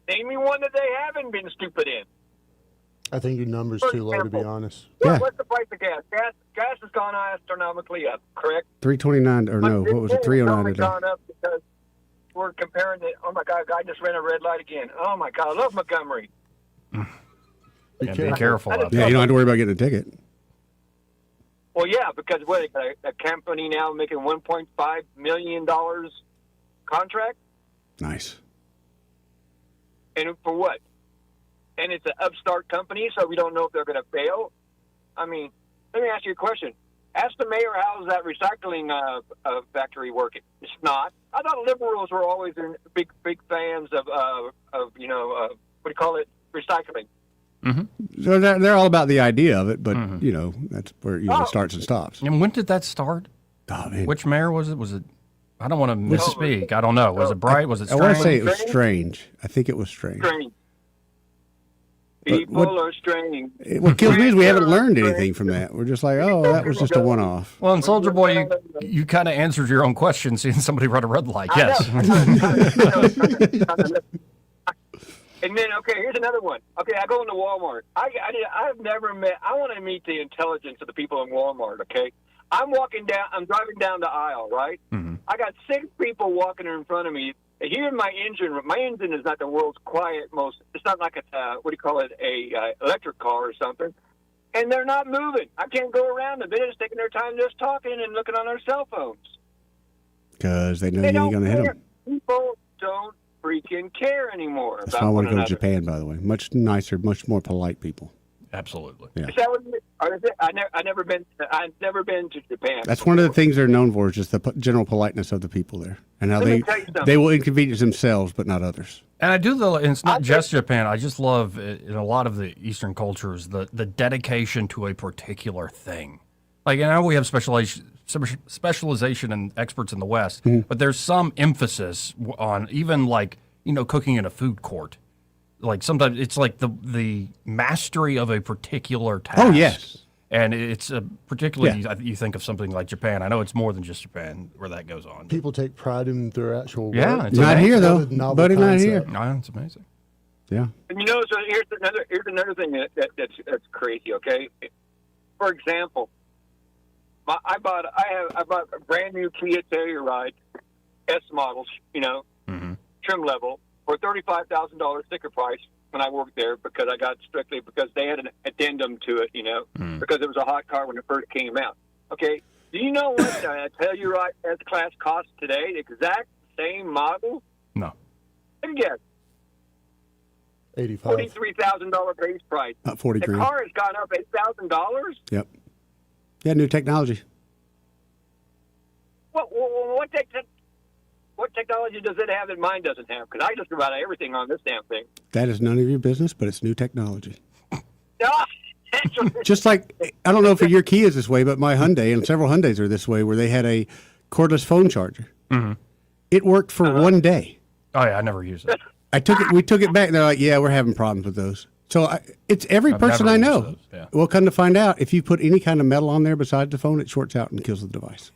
name me one that they haven't been stupid in. I think your number's too low, to be honest. Yeah. What's the price of gas? Gas has gone astronomically up, correct? 329 or no, what was it? 309 It's today. gone up because we're comparing it. Oh my God, guy just ran a red light again. Oh my God, I love Montgomery. Be careful out Yeah, there. you don't have to worry about getting a ticket. Well, yeah, because what a company now making $1.5 million contract, Nice. and for what? And it's an upstart company, so we don't know if they're going to fail. I mean, let me ask you a question. Ask the mayor how's that recycling factory working. It's not. I thought liberals were always big fans of what do you call it, recycling. Mm-hmm. So they're all about the idea of it, but, you know, that's where it usually Oh. starts and stops. And when did that start? Oh, man. Which mayor was it? Was it? I don't want to misspeak. I don't know. Was it Bright? Was it I want Strange? to say it was Strange. I think it was Strange. Strange. But People are strange. What kills me is we haven't learned anything from that. We're just like, oh, that was just a one-off. Well, and Soldier Boy, you kind of answered your own question, seeing somebody run a red light. I Yes. And then, okay, here's another one. Okay, I go into Walmart. I've never met. I want to meet the intelligence of the people in Walmart. Okay, I'm driving down the aisle, right? Mm-hmm. I got 6 people walking in front of me. Here's my engine. My engine is not the world's quiet most. It's not like a electric car or something. And they're not moving. I can't go around them. They're just taking their time, just talking and looking on their cell phones. Because they know you ain't don't going to hit care. them. People don't freaking care anymore That's about why I one want to go to another. Japan, by the way. Much nicer, much more polite people. Absolutely. Yeah. Is that what or is it? I've never been to Japan. That's one of the things they're known for, is just the general politeness of the people there. And how Let me tell you something. they will inconvenience themselves, but not others. And I do and it's not just Japan. I just love in a lot of the Eastern cultures the dedication to a particular thing. Like, I know we have specialization and experts in the West, but there's some emphasis on even cooking in a food court. like sometimes it's like the mastery of a particular task. Oh, yes. And it's particularly, you think of something like Japan. I know it's more than just Japan where that goes on. People take pride in their actual work. Yeah, it's not amazing. here though, Novel buddy. Not concept. here. No, it's amazing. Yeah. And so here's another thing that's crazy. Okay, for example, I bought a brand new Kia Telluride S model, trim level for $35,000 sticker price when I worked there because I got strictly because they had an addendum to it, because it was a hot car when it first came out. Okay, do you know what a Telluride S-Class costs today? The exact same model? No. Let me guess. $43,000 base price. About 40 grand. The car has gone up $8,000. Yep. Yeah, new technology. What technology does it have that mine doesn't have? Because I just about everything on this damn thing. That is none of your business, but it's new technology. No, Just like, I don't know if your Kia is this way, but my Hyundai and several Hyundais are this way, where they had a cordless phone charger. Mm-hmm. It worked for one day. Oh yeah, I never used it. We took it back. They're like, yeah, we're having problems with those. So it's every person I know. Those, yeah. Well, come to find out, if you put any kind of metal on there besides the phone, it shorts out and kills the device.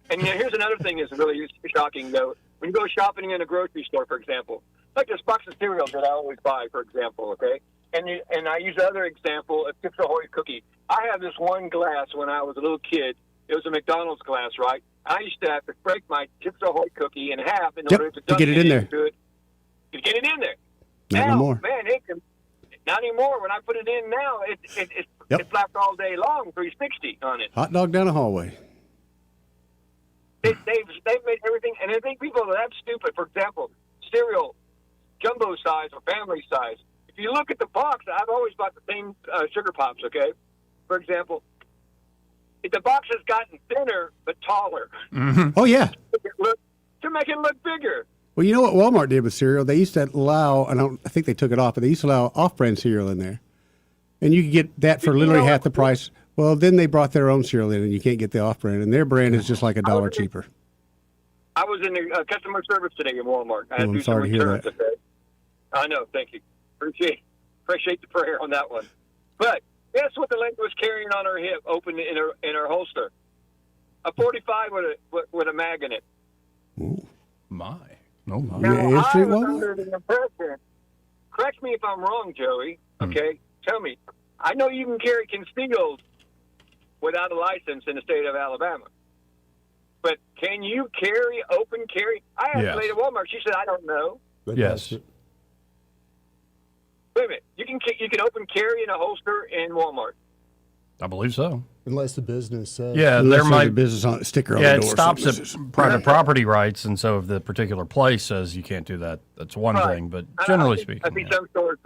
And here's another thing that's really shocking, though. When you go shopping in a grocery store, for example, like this box of cereal that I always buy, for example, okay? And I use another example, a Chips Ahoy cookie. I have this one glass when I was a little kid. It was a McDonald's glass, right? I used to have to break my Chips Ahoy cookie in half in order to get it in there. To get it in there. Not anymore. Man, not anymore. When I put it in now, it flapped all day long, 360 on it. Hot dog down the hallway. They've made everything, and I think people are that stupid. For example, cereal, jumbo size or family size. If you look at the box, I've always bought the same sugar pops, okay? For example, if the box has gotten thinner but taller. Mm-hmm. Oh, yeah. To make it look bigger. Well, you know what Walmart did with cereal? They used to allow, I think they took it off, but they used to allow off-brand cereal in there. And you could get that for literally half the price. Well, then they brought their own cereal in, and you can't get the off-brand. And their brand is just like $1 cheaper. I was in the customer service today in Walmart. I had to I'm do sorry some to hear returns that. today. I know, thank you. Appreciate the prayer on that one. But guess what the lady was carrying on her hip, open in her holster? A 45 with a mag in it. Ooh. My. No, my. Now, I was under the impression, correct me if I'm wrong, Joey, okay? Tell me. I know you can carry concealed without a license in the state of Alabama. But can you carry, open carry? I asked the lady at Walmart. She said, I don't know. Yes. Wait a minute. You can open carry in a holster in Walmart. I believe so. Unless the business says. Yeah, there might be a business sticker on the door. Yeah, it stops at private property rights, and so if the particular place says you can't do that, that's one thing. But generally speaking, I think some stores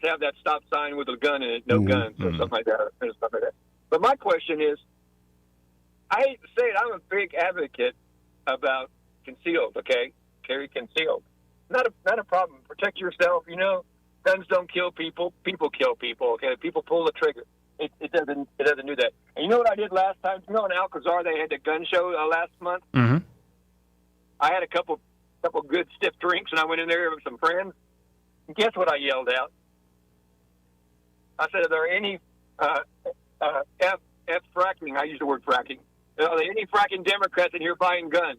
have that stop sign with a gun in it, no guns, or something like that. But my question is, I hate to say it, I'm a big advocate about concealed. Okay, carry concealed. Not a problem. Protect yourself. Guns don't kill people. People kill people. Okay, people pull the trigger. It doesn't do that. And you know what I did last time? In Alcazar they had the gun show last month. Mm-hmm. I had a couple good stiff drinks, and I went in there with some friends. And guess what I yelled out? I said, "Are there any F fracking?" I use the word fracking. Are there any fracking Democrats in here buying guns?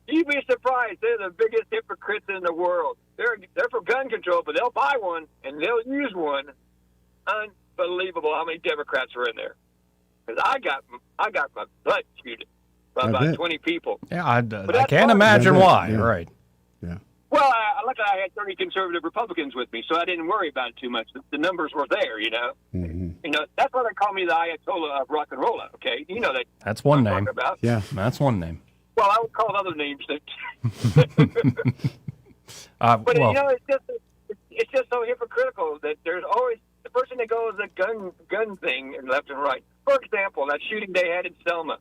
You'd be surprised. They're the biggest hypocrites in the world. They're for gun control, but they'll buy one and they'll use one. Unbelievable how many Democrats were in there. Because I got my butt shooted by about 20 people. Yeah, I can't imagine why. Yeah. Right. Yeah. Well, luckily I had 30 conservative Republicans with me, so I didn't worry about it too much. The numbers were there, Mm-hmm. That's why they call me the Ayatollah of rock and roll. Okay, you know that. That's one name. About. Yeah, that's one name. Well, I would call it other names. But it's just so hypocritical that there's always the person that goes the gun thing and left and right. For example, that shooting they had in Selma.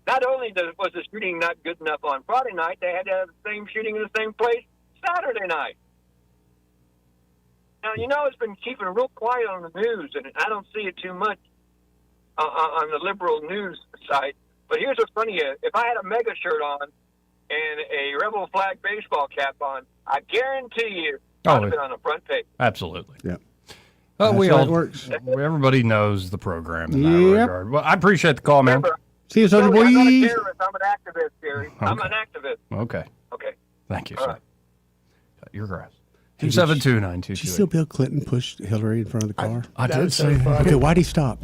Not only was the shooting not good enough on Friday night, they had to have the same shooting in the same place Saturday night. Now, it's been keeping real quiet on the news, and I don't see it too much on the liberal news site. But here's what's funny. If I had a MAGA shirt on, and a rebel flag baseball cap on, I guarantee you I'd have been on the front page. Absolutely. Yeah. Well, That's how it works. Everybody knows the program in that regard. Well, I appreciate the call, man. See you, Soldier Boy. I'm not a terrorist. I'm an activist, Gary. I'm an activist. Okay. Okay. Thank you, All sir. right. Cut your grass. Hey, 272-9228. Did you still Bill Clinton pushed Hillary in front of the car? I did say that. Okay, why'd he stop?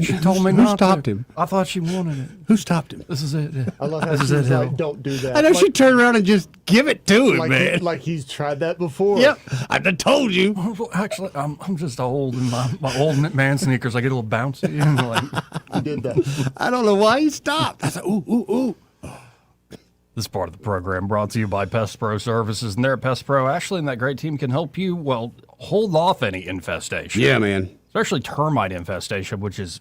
She told me Who not stopped to. him? I thought she wanted it. Who stopped him? This is it. Yeah. I love how This she is it, was Hill. like, don't do that. I know like, she turned around and just give it to him, like man. like he's tried that before. Yep, I done told you. Well, actually, I'm just old in my old man sneakers. I get a little bouncy. And like, He did that. I don't know why he stopped. I said, ooh, ooh, ooh. This part of the program brought to you by Pest Pro Services. And there at Pest Pro, Ashley and that great team can help you, well, hold off any infestation. Yeah, man. Especially termite infestation, which is,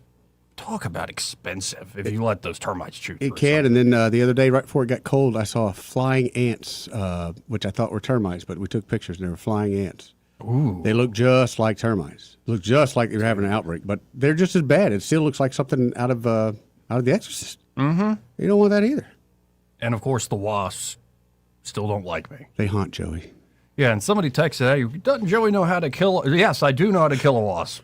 talk about expensive if you let those termites chew through. It can, and then the other day, right before it got cold, I saw flying ants, which I thought were termites, but we took pictures, and they were flying ants. Ooh. They look just like termites. Look just like they're having an outbreak, but they're just as bad. It still looks like something out of The Exorcist. Mm-hmm. You don't want that either. And, of course, the wasps still don't like me. They haunt Joey. Yeah, and somebody texted, hey, doesn't Joey know how to kill? Yes, I do know how to kill a wasp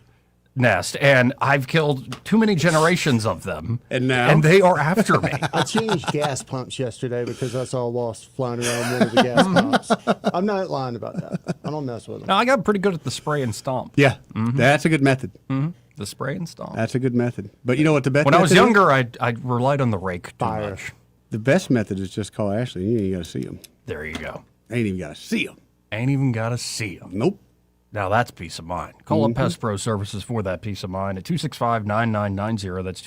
nest, and I've killed too many generations of them. And now? And they are after me. I changed gas pumps yesterday because I saw wasps flying around one of the gas pumps. I'm not lying about that. I don't mess with them. Now, I got pretty good at the spray and stomp. Yeah, that's a good method. Mm-hmm. The spray and stomp. That's a good method. But you know what the best When I was method is? younger, I relied on the rake too much. The best method is just call Ashley. You ain't got to see him. There you go. Ain't even got to see him. Ain't even got to see them. Nope. Now that's peace of mind. Call up Pest Pro Services for that peace of mind at 265-9990. That's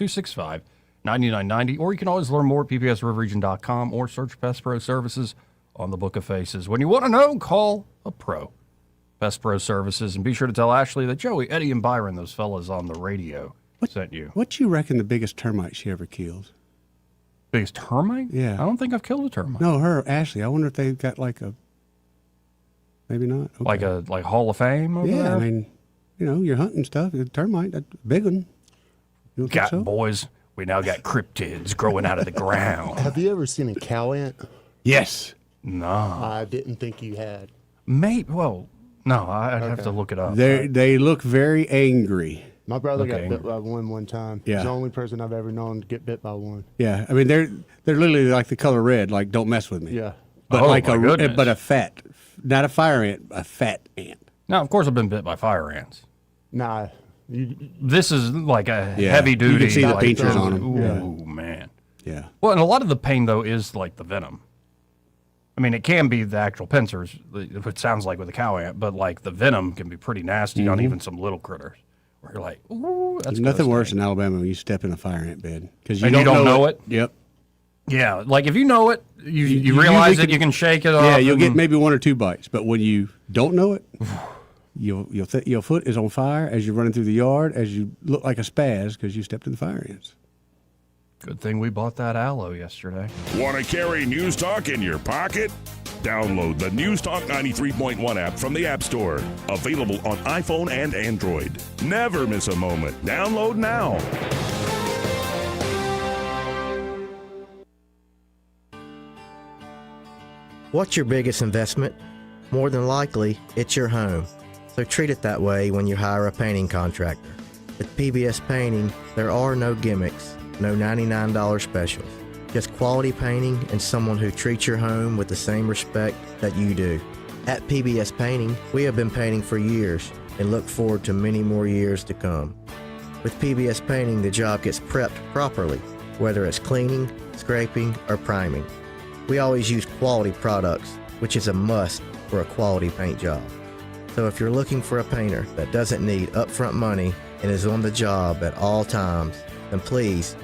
265-9990. Or you can always learn more at pbsriverregion.com or search Pest Pro Services on the Book of Faces. When you want to know, call a pro. Pest Pro Services. And be sure to tell Ashley that Joey, Eddie, and Byron, those fellas on the radio, sent you. What you reckon the biggest termite she ever killed? Biggest termite? Yeah. I don't think I've killed a termite. No, her, Ashley. I wonder if they've got like a, maybe not. Okay. Like Hall of Fame over Yeah, there? I mean, you know, you're hunting stuff. A termite, that's a big one. You don't Got think so? boys. We now got cryptids growing out of the ground. Have you ever seen a cow ant? Yes. No. I didn't think you had. Maybe. Well, no. I'd have to look it up. They look very angry. My brother Okay. got bit by one time. Yeah. He's the only person I've ever known to get bit by one. Yeah, I mean they're literally like the color red, like don't mess with me. Yeah. But Oh, like my goodness. but a fat, not a fire ant, a fat ant. Now, of course, I've been bit by fire ants. Nah. This is like a Yeah. heavy duty. You can see the like, pinchers on 'em. Ooh, Yeah. man. Yeah. Well, and a lot of the pain though is like the venom. I mean, it can be the actual pincers, if it sounds like with a cow ant, but like the venom can be pretty nasty on even some little critters. Where you're like, ooh, that's There's nothing worse in Alabama when you step in a fire ant bed because And you don't know it? Yep. Yeah, like if you know it, you You realize usually it, you can shake it off. Yeah, you'll get and- maybe one or two bites, but when you don't know it, your foot is on fire as you're running through the yard, as you look like a spaz because you stepped in the fire ants. Good thing we bought that aloe yesterday. Want to carry News Talk in your pocket? Download the News Talk 93.1 app from the App Store. Available on iPhone and Android. Never miss a moment. Download now. What's your biggest investment? More than likely, it's your home. So treat it that way when you hire a painting contractor. With PBS Painting, there are no gimmicks, no $99 specials. Just quality painting and someone who treats your home with the same respect that you do. At PBS Painting, we have been painting for years and look forward to many more years to come. With PBS Painting, the job gets prepped properly, whether it's cleaning, scraping, or priming. We always use quality products, which is a must for a quality paint job. So if you're looking for a painter that doesn't need upfront money and is on the job at all times, then please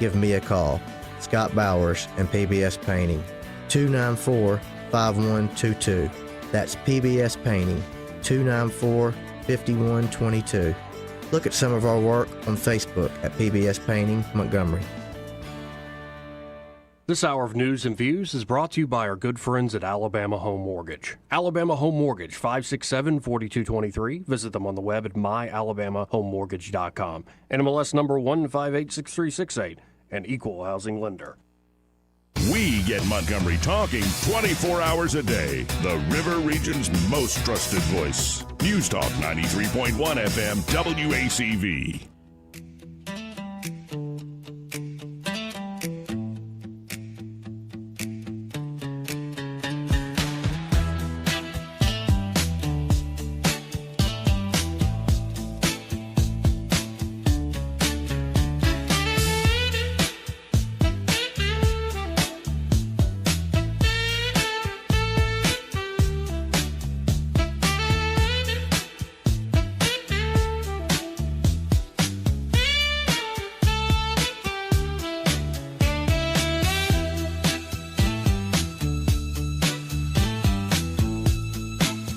give me a call. Scott Bowers and PBS Painting, 294-5122. That's PBS Painting, 294-5122. Look at some of our work on Facebook at PBS Painting Montgomery. This hour of news and views is brought to you by our good friends at Alabama Home Mortgage. Alabama Home Mortgage, 567-4223. Visit them on the web at myalabamahomemortgage.com. NMLS number 1586368, an equal housing lender. We get Montgomery talking 24 hours a day. The River Region's most trusted voice. News Talk 93.1 FM WACV.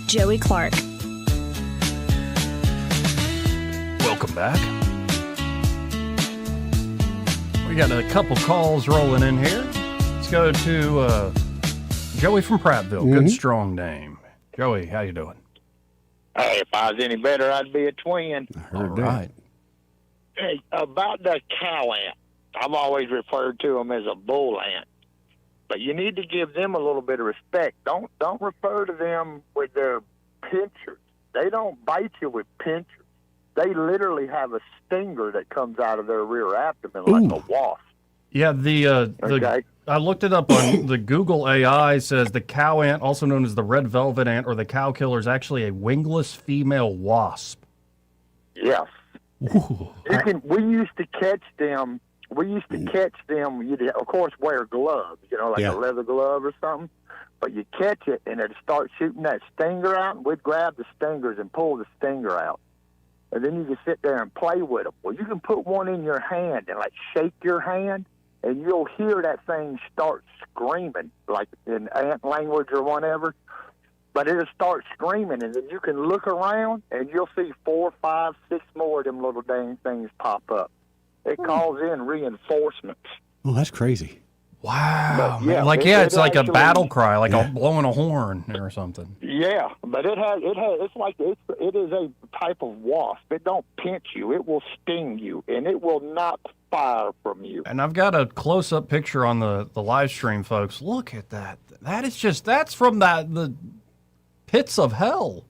Joey Clark. Welcome back. We got a couple calls rolling in here. Let's go to Joey from Prattville. Good, strong name. Joey, how you doing? Hey, if I was any better, I'd be a twin. All right. Hey, about the cow ant, I've always referred to them as a bull ant. But you need to give them a little bit of respect. Don't refer to them with their pinchers. They don't bite you with pinchers. They literally have a stinger that comes out of their rear abdomen like a wasp. Yeah, I looked it up on the Google AI. Says the cow ant, also known as the red velvet ant or the cow killer, is actually a wingless female wasp. Yes. We used to catch them. You'd, of course, wear gloves, like a leather glove or something. But you catch it, and it'd start shooting that stinger out, and we'd grab the stingers and pull the stinger out. And then you can sit there and play with them. Well, you can put one in your hand and, shake your hand, and you'll hear that thing start screaming, like in ant language or whatever. But it'll start screaming, and then you can look around, and you'll see 4, 5, 6 more of them little dang things pop up. It calls in reinforcements. Oh, that's crazy. Wow. But, yeah, it's like actually, a battle cry, like blowing a horn or something. Yeah, but it is a type of wasp. It don't pinch you. It will sting you, and it will not fire from you. And I've got a close-up picture on the live stream, folks. Look at that. That's from the pits of hell.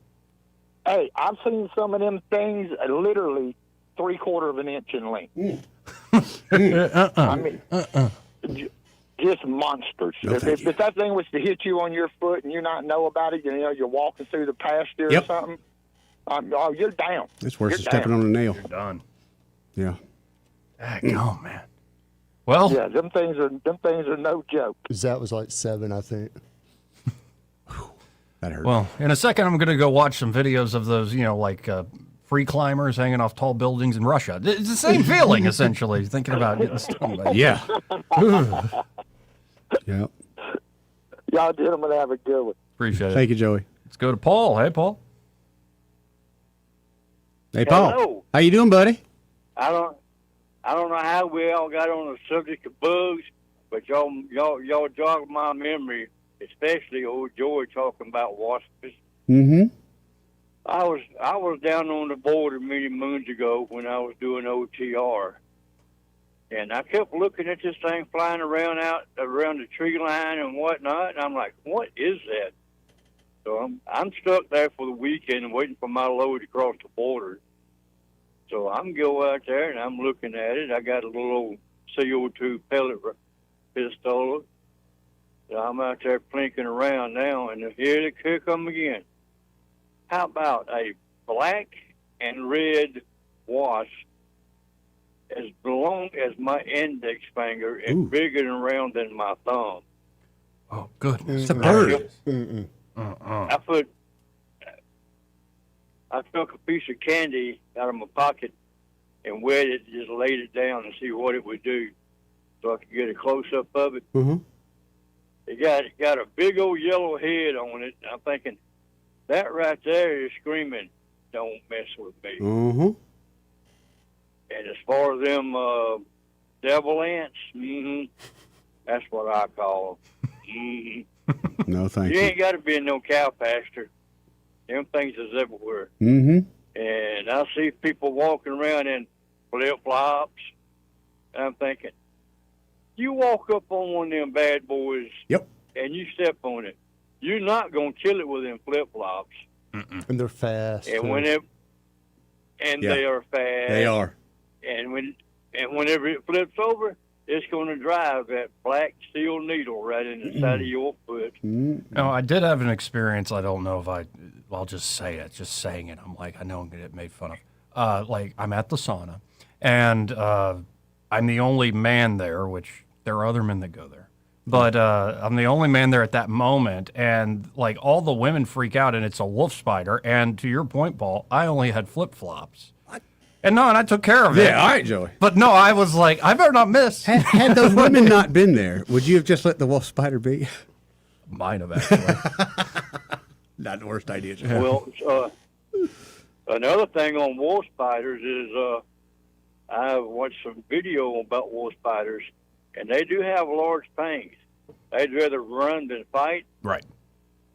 Hey, I've seen some of them things literally 3/4 of an inch in length. I mean, just monsters. No, if that thing was to hit you on your foot and you not know about it, you're walking through the pasture or something, you're down. It's worse than stepping on a nail. You're done. Yeah. Oh, man. Well, yeah, them things are no joke. That was like 7, I think. That hurt. Well, in a second, I'm going to go watch some videos of those, free climbers hanging off tall buildings in Russia. It's the same feeling, essentially, thinking about getting stung by it. Yeah. Yep. Y'all gentlemen have a good one. Appreciate it. Thank you, Joey. Let's go to Paul. Hey, Paul. Hey, Paul. Hello. How you doing, buddy? I don't know how we all got on the subject of bugs, but y'all jog my memory, especially old Joey talking about wasps. Mm-hmm. I was down on the border many moons ago when I was doing OTR, and I kept looking at this thing flying around the tree line and whatnot, and I'm like, what is that? So I'm stuck there for the weekend waiting for my load to cross the border. So I'm go out there and I'm looking at it. I got a little old CO2 pellet pistol. So I'm out there plinking around now, and here they come again. How about a black and red wasp as long as my index finger and bigger and round than my thumb? Oh, goodness. It's a bird. I took a piece of candy out of my pocket and wet it, just laid it down and see what it would do so I could get a close-up of it. Mm-hmm. It got a big old yellow head on it. I'm thinking, that right there is screaming, don't mess with me. Mm-hmm. And as far as them devil ants, that's what I call them. Mm-hmm. No, thank You you. ain't got to be in no cow pasture. Them things is everywhere. Mm-hmm. And I see people walking around in flip-flops, and I'm thinking, you walk up on one of them bad boys. Yep. And you step on it, you're not gonna kill it with them flip flops. And they're fast. And too. they are fast. They are. And whenever it flips over, it's going to drive that black steel needle right in the side of your foot. No, I did have an experience. I don't know if I'll just say it. Just saying it, I'm like, I know I'm going to get made fun of. Like, I'm at the sauna, and I'm the only man there, which there are other men that go there. But I'm the only man there at that moment, and like all the women freak out, and it's a wolf spider. And to your point, Paul, I only had flip flops. And I took care of it. Yeah, all right, Joey. But no, I was like, I better not miss. Had those women not been there, would you have just let the wolf spider be? Might have, actually. Not the worst idea, Joey. Well, another thing on wolf spiders is I watched some video about wolf spiders, and they do have large fangs. They'd rather run than fight. Right.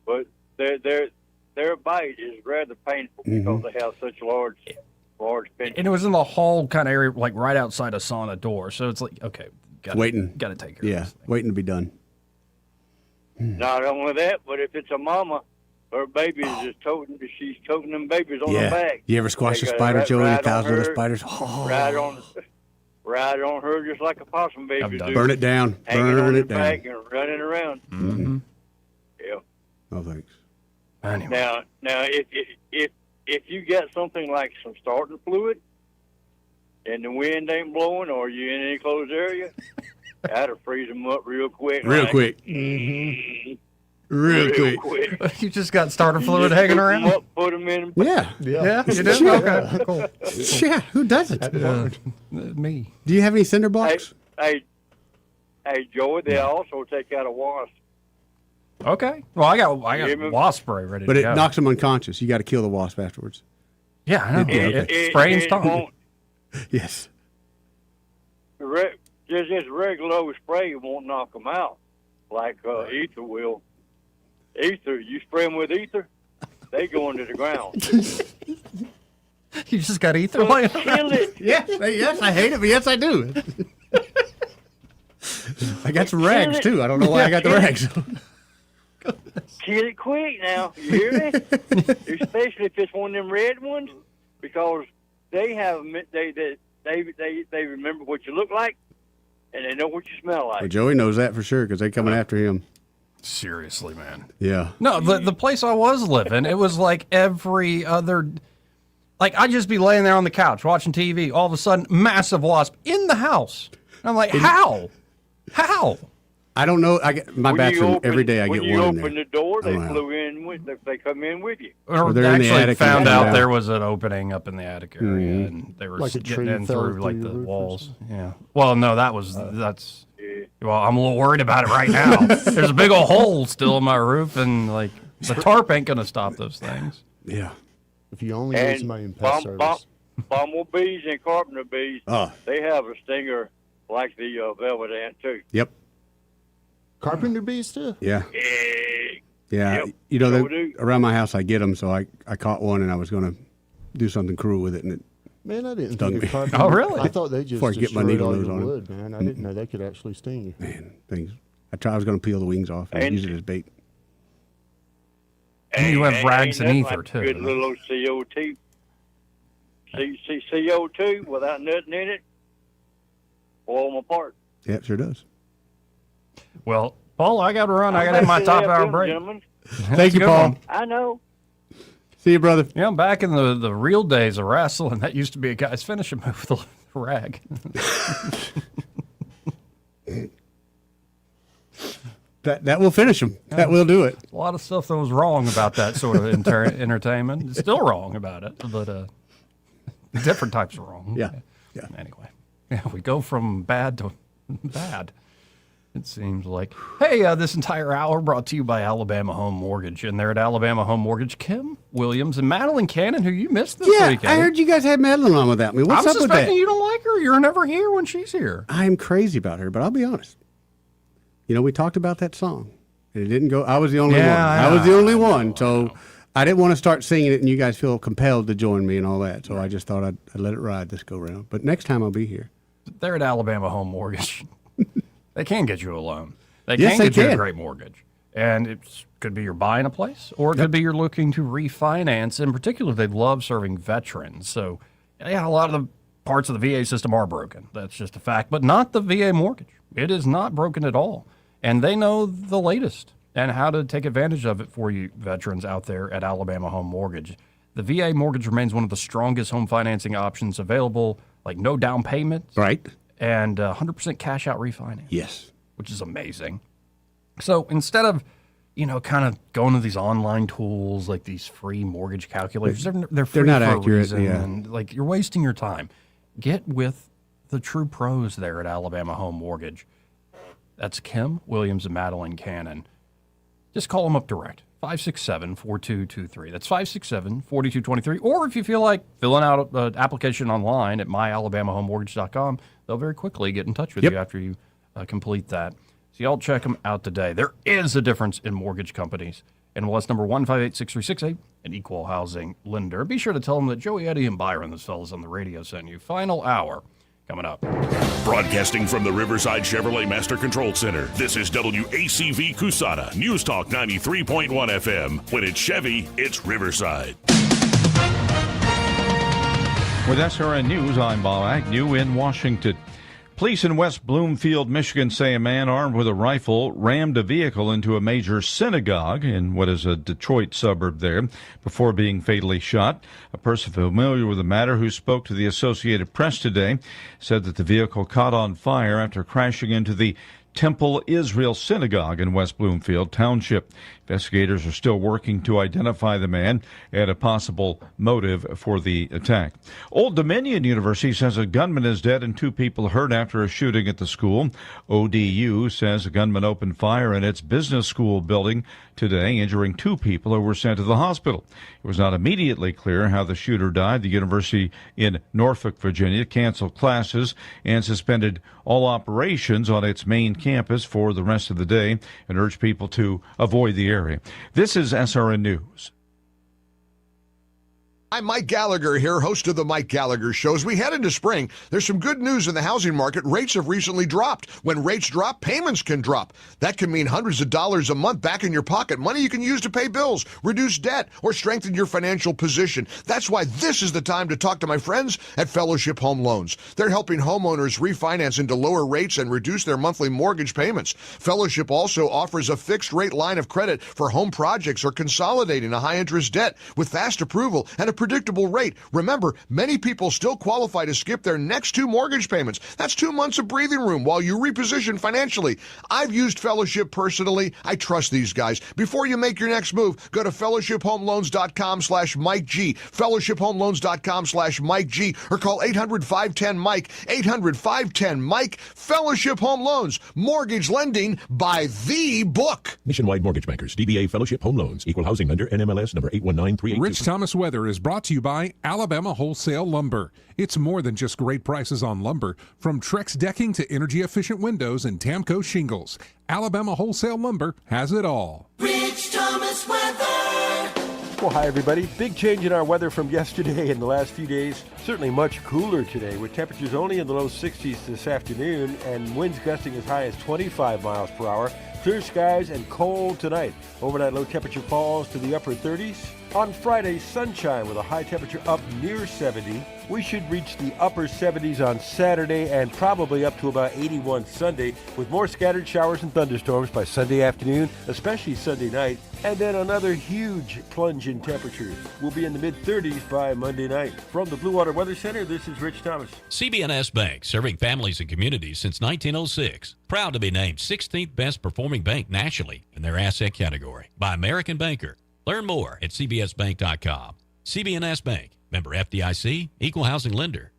But their bite is rather painful because they have such large fangs. And it was in the hall kind of area, like right outside a sauna door. So it's like, okay, got to take care of this. Waiting to be done. Not only that, but if it's a mama, her baby is just she's toting them babies on her back. You ever squash a spider, Joey, and 1,000 other spiders? Oh. Ride on her just like a possum baby do. Burn it down. Burn it down. Back and running around. Mm-hmm. Yeah. No thanks. Anyway. Now, if you get something like some starting fluid, and the wind ain't blowing, or you in any closed area, that'll freeze them up real quick. Real quick. Mm-hmm. Real quick. You just got starter fluid hanging around? Them up, put them in. Yeah, you do? Okay, cool. Yeah, who does it? Me. Do you have any cinder blocks? Hey, Joey, they also take out a wasp. Okay. Well, I got wasp spray ready But to it go. knocks them unconscious. You got to kill the wasp afterwards. Yeah, I know. Spray and stop. Yes. Just regular spray won't knock them out like ether will. Ether, you spray them with ether, they go into the ground. You just got ether laying kill it. Yes, I hate it, but yes, I do. I got some rags, too. I don't know why I got the rags. Kill it quick now. You hear me? Especially if it's one of them red ones, because they remember what you look like, and they know what you smell like. Well, Joey knows that for sure because they're coming after him. Seriously, man. Yeah. No, the place I was living, it was like every other. Like, I'd just be laying there on the couch watching TV. All of a sudden, massive wasp in the house. And I'm like, how? How? I don't know. I get my bathroom every day. I get one in there. When you open the door, they flew in with. They come in with you. Or they're actually in the attic found out there was an opening up in the attic area, and they were Like a getting tree in fell through like through the your roof or walls. Yeah. Well, no, that's. Well, I'm a little worried about it right now. There's a big old hole still in my roof, and like the tarp ain't gonna stop those things. Yeah. If you only get somebody in pest service. Bumblebees and carpenter bees, they have a stinger like the velvet ant too. Yep. Carpenter bees too? Yeah. Yep. You know, around my house I get them, so I caught one and I was going to do something cruel with it, and it Man, I didn't stung think me. of carpenter. Oh, really? I thought they just Before I get my destroyed needle all nose your on it. wood, man. I didn't know they could actually sting you. Man, things. I was going to peel the wings off and use it as bait. And you have rags and ether like too. Good little CO2. CO2 without nothing in it, blow them apart. Yeah, it sure does. Well, Paul, I got to run. I got to have my top hour break. Gentlemen. Thank you, Paul. I know. See you, brother. Yeah, back in the real days of wrestling, that used to be a guy's finishing move with a rag. That will finish him. That will do it. A lot of stuff that was wrong about that sort of entertainment. It's still wrong about it, but different types of wrong. Yeah. Anyway, yeah, we go from bad to bad. It seems like. Hey, this entire hour brought to you by Alabama Home Mortgage. And they're at Alabama Home Mortgage, Kim Williams and Madeline Cannon, who you missed this week. I heard you guys had Madeline on without me. What's I'm up with that? suspecting you don't like her. You're never here when she's here. I'm crazy about her, but I'll be honest. You know, we talked about that song, and it didn't go. I was the only one. I was the only one, so I didn't want to start singing it, and you guys feel compelled to join me and all that. So I just thought I'd let it ride this go round. But next time I'll be here. They're at Alabama Home Mortgage. They can get you a loan. They Yes, can they get you a can. great mortgage. And it could be you're buying a place, or it could be you're looking to refinance. In particular, they love serving veterans. So, yeah, a lot of the parts of the VA system are broken. That's just a fact, but not the VA mortgage. It is not broken at all. And they know the latest and how to take advantage of it for you veterans out there at Alabama Home Mortgage. The VA mortgage remains one of the strongest home financing options available, like no down payments. Right. And 100% cash out refinance. Yes. Which is amazing. So instead of, kind of going to these online tools like these free mortgage calculators, they're free not for a accurate, reason, yeah. and you're wasting your time. Get with the true pros there at Alabama Home Mortgage. That's Kim Williams and Madeline Cannon. Just call them up direct, 567-4223. That's 567-4223. Or if you feel like filling out an application online at myalabamahomemortgage.com, they'll very quickly get in touch with you after you complete that. So y'all check them out today. There is a difference in mortgage companies. NMLS number 1586368, an equal housing lender. Be sure to tell them that Joey, Eddie, and Byron, those fellas on the radio, sent you. Final hour coming up. Broadcasting from the Riverside Chevrolet Master Control Center, this is WACV Cusana, News Talk 93.1 FM. When it's Chevy, it's Riverside. With SRN News, I'm Bob Agnew in Washington. Police in West Bloomfield, Michigan say a man armed with a rifle rammed a vehicle into a major synagogue in what is a Detroit suburb there before being fatally shot. A person familiar with the matter who spoke to the Associated Press today said that the vehicle caught on fire after crashing into the Temple Israel Synagogue in West Bloomfield Township. Investigators are still working to identify the man and a possible motive for the attack. Old Dominion University says a gunman is dead and 2 people hurt after a shooting at the school. ODU says a gunman opened fire in its business school building today, injuring 2 people who were sent to the hospital. It was not immediately clear how the shooter died. The university in Norfolk, Virginia, canceled classes and suspended all operations on its main campus for the rest of the day and urged people to avoid the area. This is SRN News. I'm Mike Gallagher here, host of the Mike Gallagher Show. As we head into spring, there's some good news in the housing market. Rates have recently dropped. When rates drop, payments can drop. That can mean hundreds of dollars a month back in your pocket, money you can use to pay bills, reduce debt, or strengthen your financial position. That's why this is the time to talk to my friends at Fellowship Home Loans. They're helping homeowners refinance into lower rates and reduce their monthly mortgage payments. Fellowship also offers a fixed rate line of credit for home projects or consolidating a high interest debt with fast approval and a predictable rate. Remember, many people still qualify to skip their next 2 mortgage payments. That's 2 months of breathing room while you reposition financially. I've used Fellowship personally. I trust these guys. Before you make your next move, go to fellowshiphomeloans.com/Mike G, fellowshiphomeloans.com/Mike G, or call 800-510-MIKE, 800-510-MIKE. Fellowship Home Loans, mortgage lending by the book. Nationwide Mortgage Bankers, DBA Fellowship Home Loans, Equal Housing Lender, NMLS number 819382. Rich Thomas Weather is brought to you by Alabama Wholesale Lumber. It's more than just great prices on lumber. From Trex decking to energy-efficient windows and Tamco shingles, Alabama Wholesale Lumber has it all. Rich Thomas Weather. Well, hi, everybody. Big change in our weather from yesterday and the last few days. Certainly much cooler today, with temperatures only in the low 60s this afternoon and winds gusting as high as 25 miles per hour. Clear skies and cold tonight. Overnight low temperature falls to the upper 30s. On Friday, sunshine with a high temperature up near 70. We should reach the upper 70s on Saturday and probably up to about 81 Sunday, with more scattered showers and thunderstorms by Sunday afternoon, especially Sunday night. And then another huge plunge in temperatures. We'll be in the mid-30s by Monday night. From the Blue Water Weather Center, this is Rich Thomas. CB&S Bank, serving families and communities since 1906. Proud to be named 16th best performing bank nationally in their asset category by American Banker. Learn more at cbsbank.com. CB&S Bank, member FDIC, equal housing lender.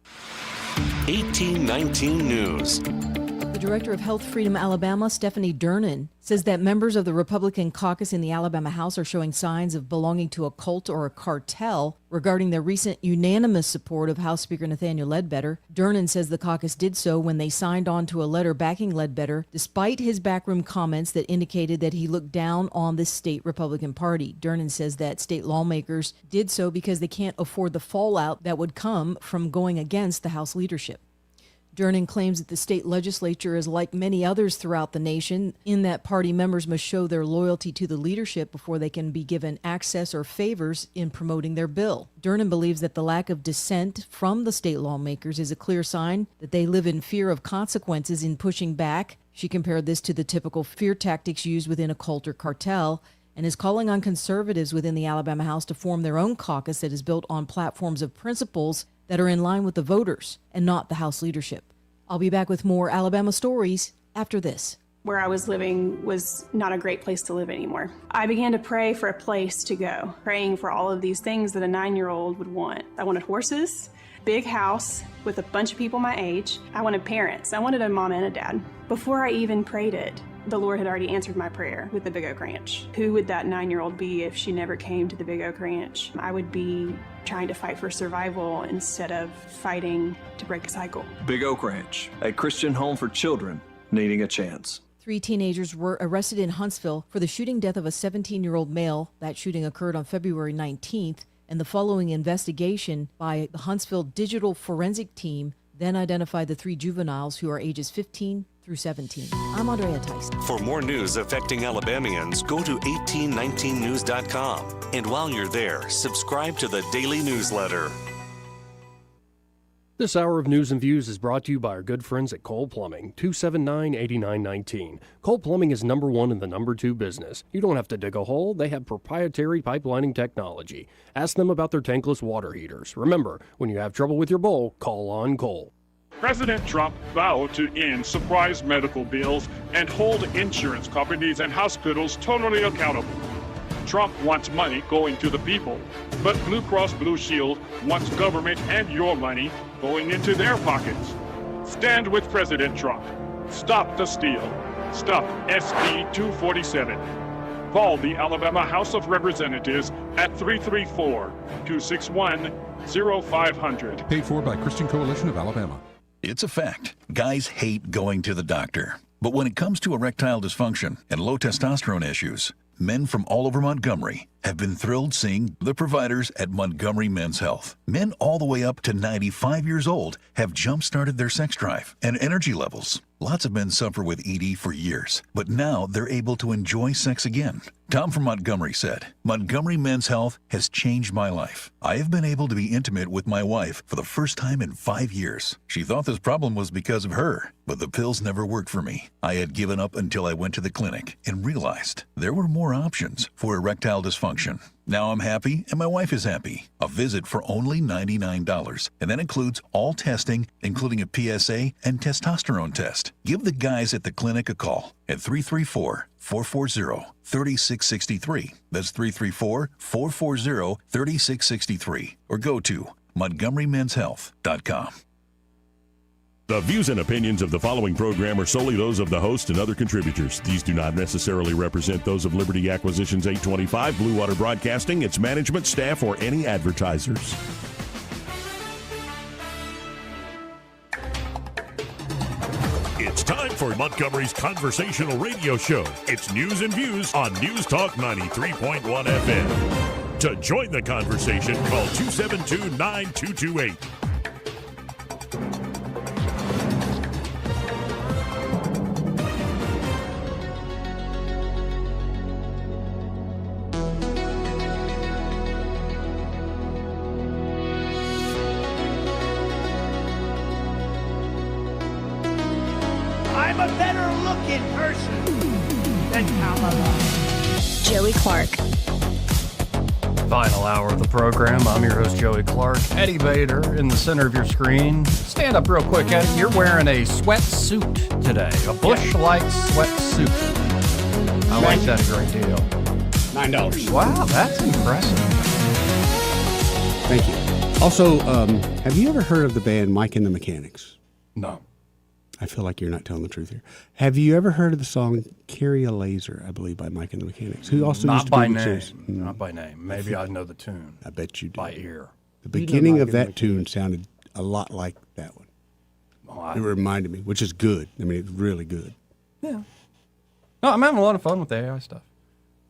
1819 News. The Director of Health Freedom Alabama, Stephanie Durnan, says that members of the Republican caucus in the Alabama House are showing signs of belonging to a cult or a cartel regarding their recent unanimous support of House Speaker Nathaniel Ledbetter. Durnan says the caucus did so when they signed on to a letter backing Ledbetter, despite his backroom comments that indicated that he looked down on the state Republican Party. Durnan says that state lawmakers did so because they can't afford the fallout that would come from going against the House leadership. Durnan claims that the state legislature is like many others throughout the nation in that party members must show their loyalty to the leadership before they can be given access or favors in promoting their bill. Durnan believes that the lack of dissent from the state lawmakers is a clear sign that they live in fear of consequences in pushing back. She compared this to the typical fear tactics used within a cult or cartel, and is calling on conservatives within the Alabama House to form their own caucus that is built on platforms of principles that are in line with the voters and not the House leadership. I'll be back with more Alabama stories after this. Where I was living was not a great place to live anymore. I began to pray for a place to go, praying for all of these things that a 9-year-old would want. I wanted horses, big house with a bunch of people my age. I wanted parents. I wanted a mom and a dad. Before I even prayed it, the Lord had already answered my prayer with the Big Oak Ranch. Who would that 9-year-old be if she never came to the Big Oak Ranch? I would be trying to fight for survival instead of fighting to break a cycle. Big Oak Ranch, a Christian home for children needing a chance. 3 teenagers were arrested in Huntsville for the shooting death of a 17-year-old male. That shooting occurred on February 19th, and the following investigation by the Huntsville Digital Forensic Team then identified the 3 juveniles who are ages 15 through 17. I'm Andrea Tyson. For more news affecting Alabamians, go to 1819news.com. And while you're there, subscribe to the daily newsletter. This hour of News and Views is brought to you by our good friends at Cole Plumbing, 279-8919. Cole Plumbing is number 1 in the number 2 business. You don't have to dig a hole. They have proprietary pipelining technology. Ask them about their tankless water heaters. Remember, when you have trouble with your bowl, call on Cole. President Trump vowed to end surprise medical bills and hold insurance companies and hospitals totally accountable. Trump wants money going to the people, but Blue Cross Blue Shield wants government and your money going into their pockets. Stand with President Trump. Stop the steal. Stop SB 247. Call the Alabama House of Representatives at 334-261-0500. Paid for by Christian Coalition of Alabama. It's a fact. Guys hate going to the doctor. But when it comes to erectile dysfunction and low testosterone issues, men from all over Montgomery have been thrilled seeing the providers at Montgomery Men's Health. Men all the way up to 95 years old have jump-started their sex drive and energy levels. Lots of men suffer with ED for years, but now they're able to enjoy sex again. Tom from Montgomery said, Montgomery Men's Health has changed my life. I have been able to be intimate with my wife for the first time in 5 years. She thought this problem was because of her, but the pills never worked for me. I had given up until I went to the clinic and realized there were more options for erectile dysfunction. Now I'm happy and my wife is happy. A visit for only $99, and that includes all testing, including a PSA and testosterone test. Give the guys at the clinic a call at 334-440-3663. That's 334-440-3663. Or go to montgomerymenshealth.com. The views and opinions of the following program are solely those of the host and other contributors. These do not necessarily represent those of Liberty Acquisitions 825, Blue Water Broadcasting, its management, staff, or any advertisers. It's time for Montgomery's conversational radio show. It's News and Views on News Talk 93.1 FM. To join the conversation, call 272-9228. I'm a better looking person than Kamala. Joey Clark. Final hour of the program. I'm your host, Joey Clark. Eddie Vader in the center of your screen. Stand up real quick, Eddie. You're wearing a sweatsuit today. A Bush Light sweatsuit. I like that a great deal. $9. Wow, that's impressive. Thank you. Also, have you ever heard of the band Mike and the Mechanics? No. I feel like you're not telling the truth here. Have you ever heard of the song "Carry a Laser"? I believe by Mike and the Mechanics, who also not used to by be name. Chase. Not by name. Maybe I know the tune. I bet you do. By ear. The beginning of that tune sounded a lot like that one. It reminded me, which is good. I mean, it's really good. Yeah. No, I'm having a lot of fun with the AI stuff.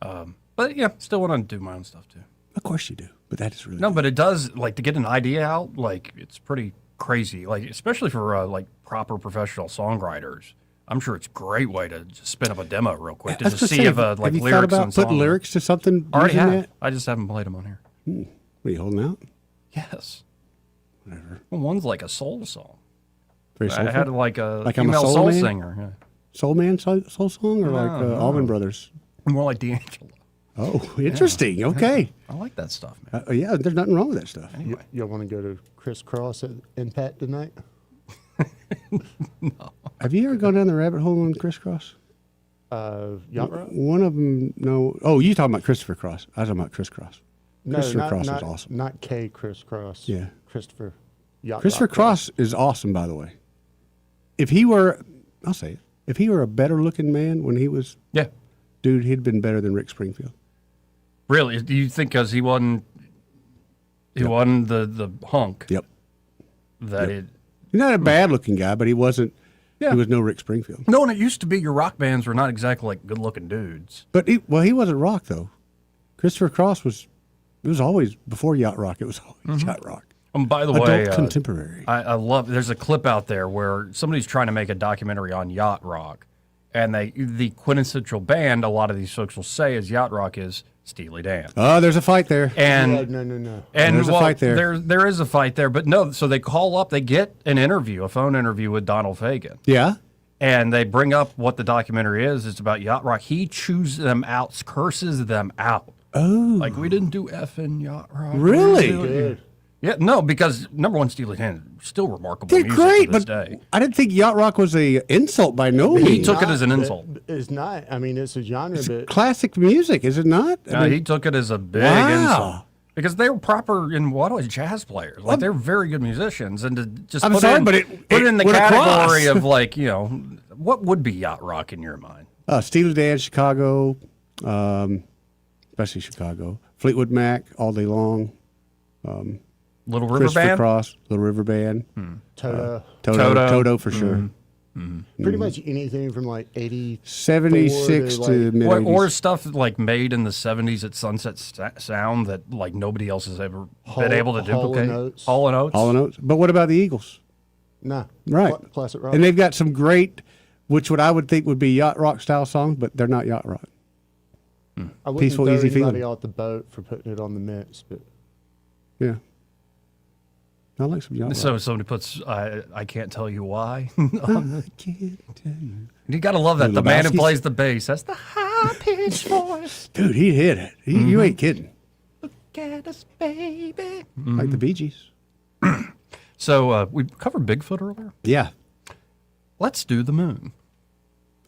But yeah, still want to do my own stuff too. Of course you do. But that is really no. But it does, like, to get an idea out. Like, it's pretty crazy, like especially for like proper professional songwriters. I'm sure it's a great way to just spin up a demo real quick to just see if like have you lyrics thought about and putting songs. lyrics to something? Already using have. that? I just haven't played them on here. What are you holding out? Yes. Whatever. Well, one's like a soul song. Very I soulful? had like a Like I'm a female soul soul man? singer. Yeah. Soul Man soul song, or like No. Allman Brothers? More like D'Angelo. Oh, interesting. Yeah. Okay. I like that stuff, man. Yeah, there's nothing wrong with that stuff. Anyway. Y'all want to go to Crisscross at Impact tonight? Have you ever gone down the rabbit hole on Crisscross? Yacht Rock? One of them, no. Oh, you talking about Christopher Cross? I was talking about Crisscross. No, Christopher Cross not, is awesome. Not K Crisscross. Yeah. Christopher. Yacht Christopher Rock. Cross is awesome, by the way. If he were, I'll say it, if he were a better looking man when he was, dude, he'd been better than Rick Springfield. Really? Do you think because he wasn't the hunk? Yep. That it. He's not a bad looking guy, but he wasn't. Yeah. He was no Rick Springfield. No, and it used to be your rock bands were not exactly like good looking dudes. But he wasn't rock though. Christopher Cross was. It was always before yacht rock. It was always yacht rock. By the Adult way, contemporary. I love. There's a clip out there where somebody's trying to make a documentary on yacht rock, and the quintessential band a lot of these folks will say is yacht rock is Steely Dan. Oh, there's a fight there. And no. And there's a fight there. There is a fight there, but no. So they call up, they get an interview, a phone interview with Donald Fagen. Yeah. And they bring up what the documentary is. It's about yacht rock. He chews them out, curses them out. Oh. Like, we didn't do effing yacht rock. Really? Good. Yeah, no, because number one, Steely Dan, still remarkable They're music great, to this but day. I didn't think yacht rock was a insult by no means. He took it as an insult. It's not. I mean, it's a genre, but Classic music, is it not? I No, mean, he took it as a big Wow. insult. Because they were proper in what was jazz players. Like, they're very good musicians. And to just I'm put, sorry, in, but put it in the went category across. of, like, what would be yacht rock in your mind? Steely Dan, Chicago, especially Chicago. Fleetwood Mac, All Day Long. Little River Christopher Band? Cross, Little River Band. Toto for sure. pretty much anything from like 76 to mid or 80s. stuff like made in the 70s at Sunset Sound that like nobody else has ever been able to duplicate. Hall and Oates. Hall and Oates. But what about the Eagles? Nah. Right. Classic rock. And they've got some great, which what I would think would be yacht rock style songs, but they're not yacht rock. I wouldn't Peaceful, throw easy anybody feeling. off the boat for putting it on the mix, but Yeah. I like some yacht rock. So somebody puts, I can't tell you why. I can't tell you. You got to love that. The The man who Lebowskis? plays the bass. That's the high-pitched voice. Dude, he hit it. You ain't kidding. Look at us, baby. Like the Bee Gees. So we covered Bigfoot earlier. Yeah. Let's do the moon.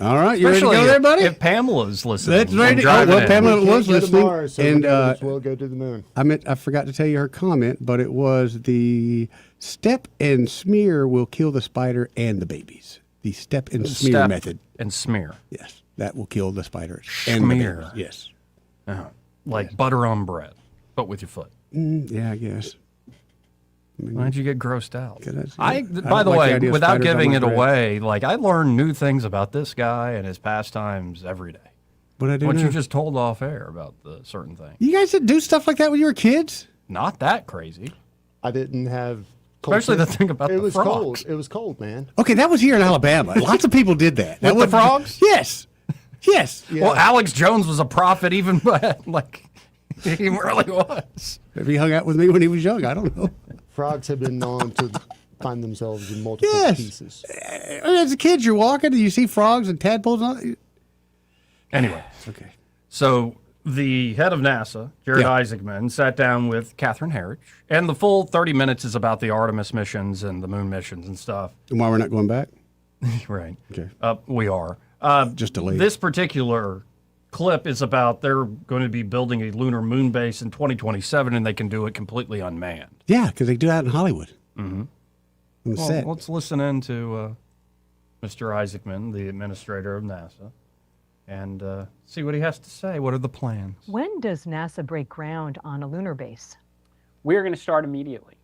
All right, you ready to Especially go there, buddy? If Pamela's listening. That's ready. from driving in. Pamela we can't was go to listening, Mars, so and we'll go to the moon. I forgot to tell you her comment, but it was the step and smear will kill the spider and the babies. The step and smear Step method. and smear. Yes, that will kill the spider and the Smear. babies. Yes. Like butter on bread, but with your foot. Yeah, I guess. Why'd you get grossed out? I By the don't like way, the idea of without spiders on giving my it bread. away, like I learn new things about this guy and his pastimes every day. What I do What now? you just told off air about the certain thing. You guys didn't do stuff like that when you were kids? Not that crazy. I didn't have. Especially the thing about it the was frogs. cold. It was cold, man. Okay, that was here in Alabama. Lots of people did that. With the frogs? Yes. Yes. Well, Alex Jones was a prophet even like he really was. Maybe he hung out with me when he was young. I don't know. Frogs have been known to find themselves in multiple Yes. pieces. As a kid, you're walking and you see frogs and tadpoles on. Anyway, Okay. so the head of NASA, Jared Isaacman, sat down with Catherine Herridge, and the full 30 minutes is about the Artemis missions and the moon missions and stuff. And why we're not going back? Right. Okay. We are. Just delayed. This particular clip is about they're going to be building a lunar moon base in 2027, and they can do it completely unmanned. Yeah, because they do that in Hollywood. Mm-hmm. On the Well, set. let's listen in to Mr. Isaacman, the administrator of NASA, and see what he has to say. What are the plans? When does NASA break ground on a lunar base? We're going to start immediately.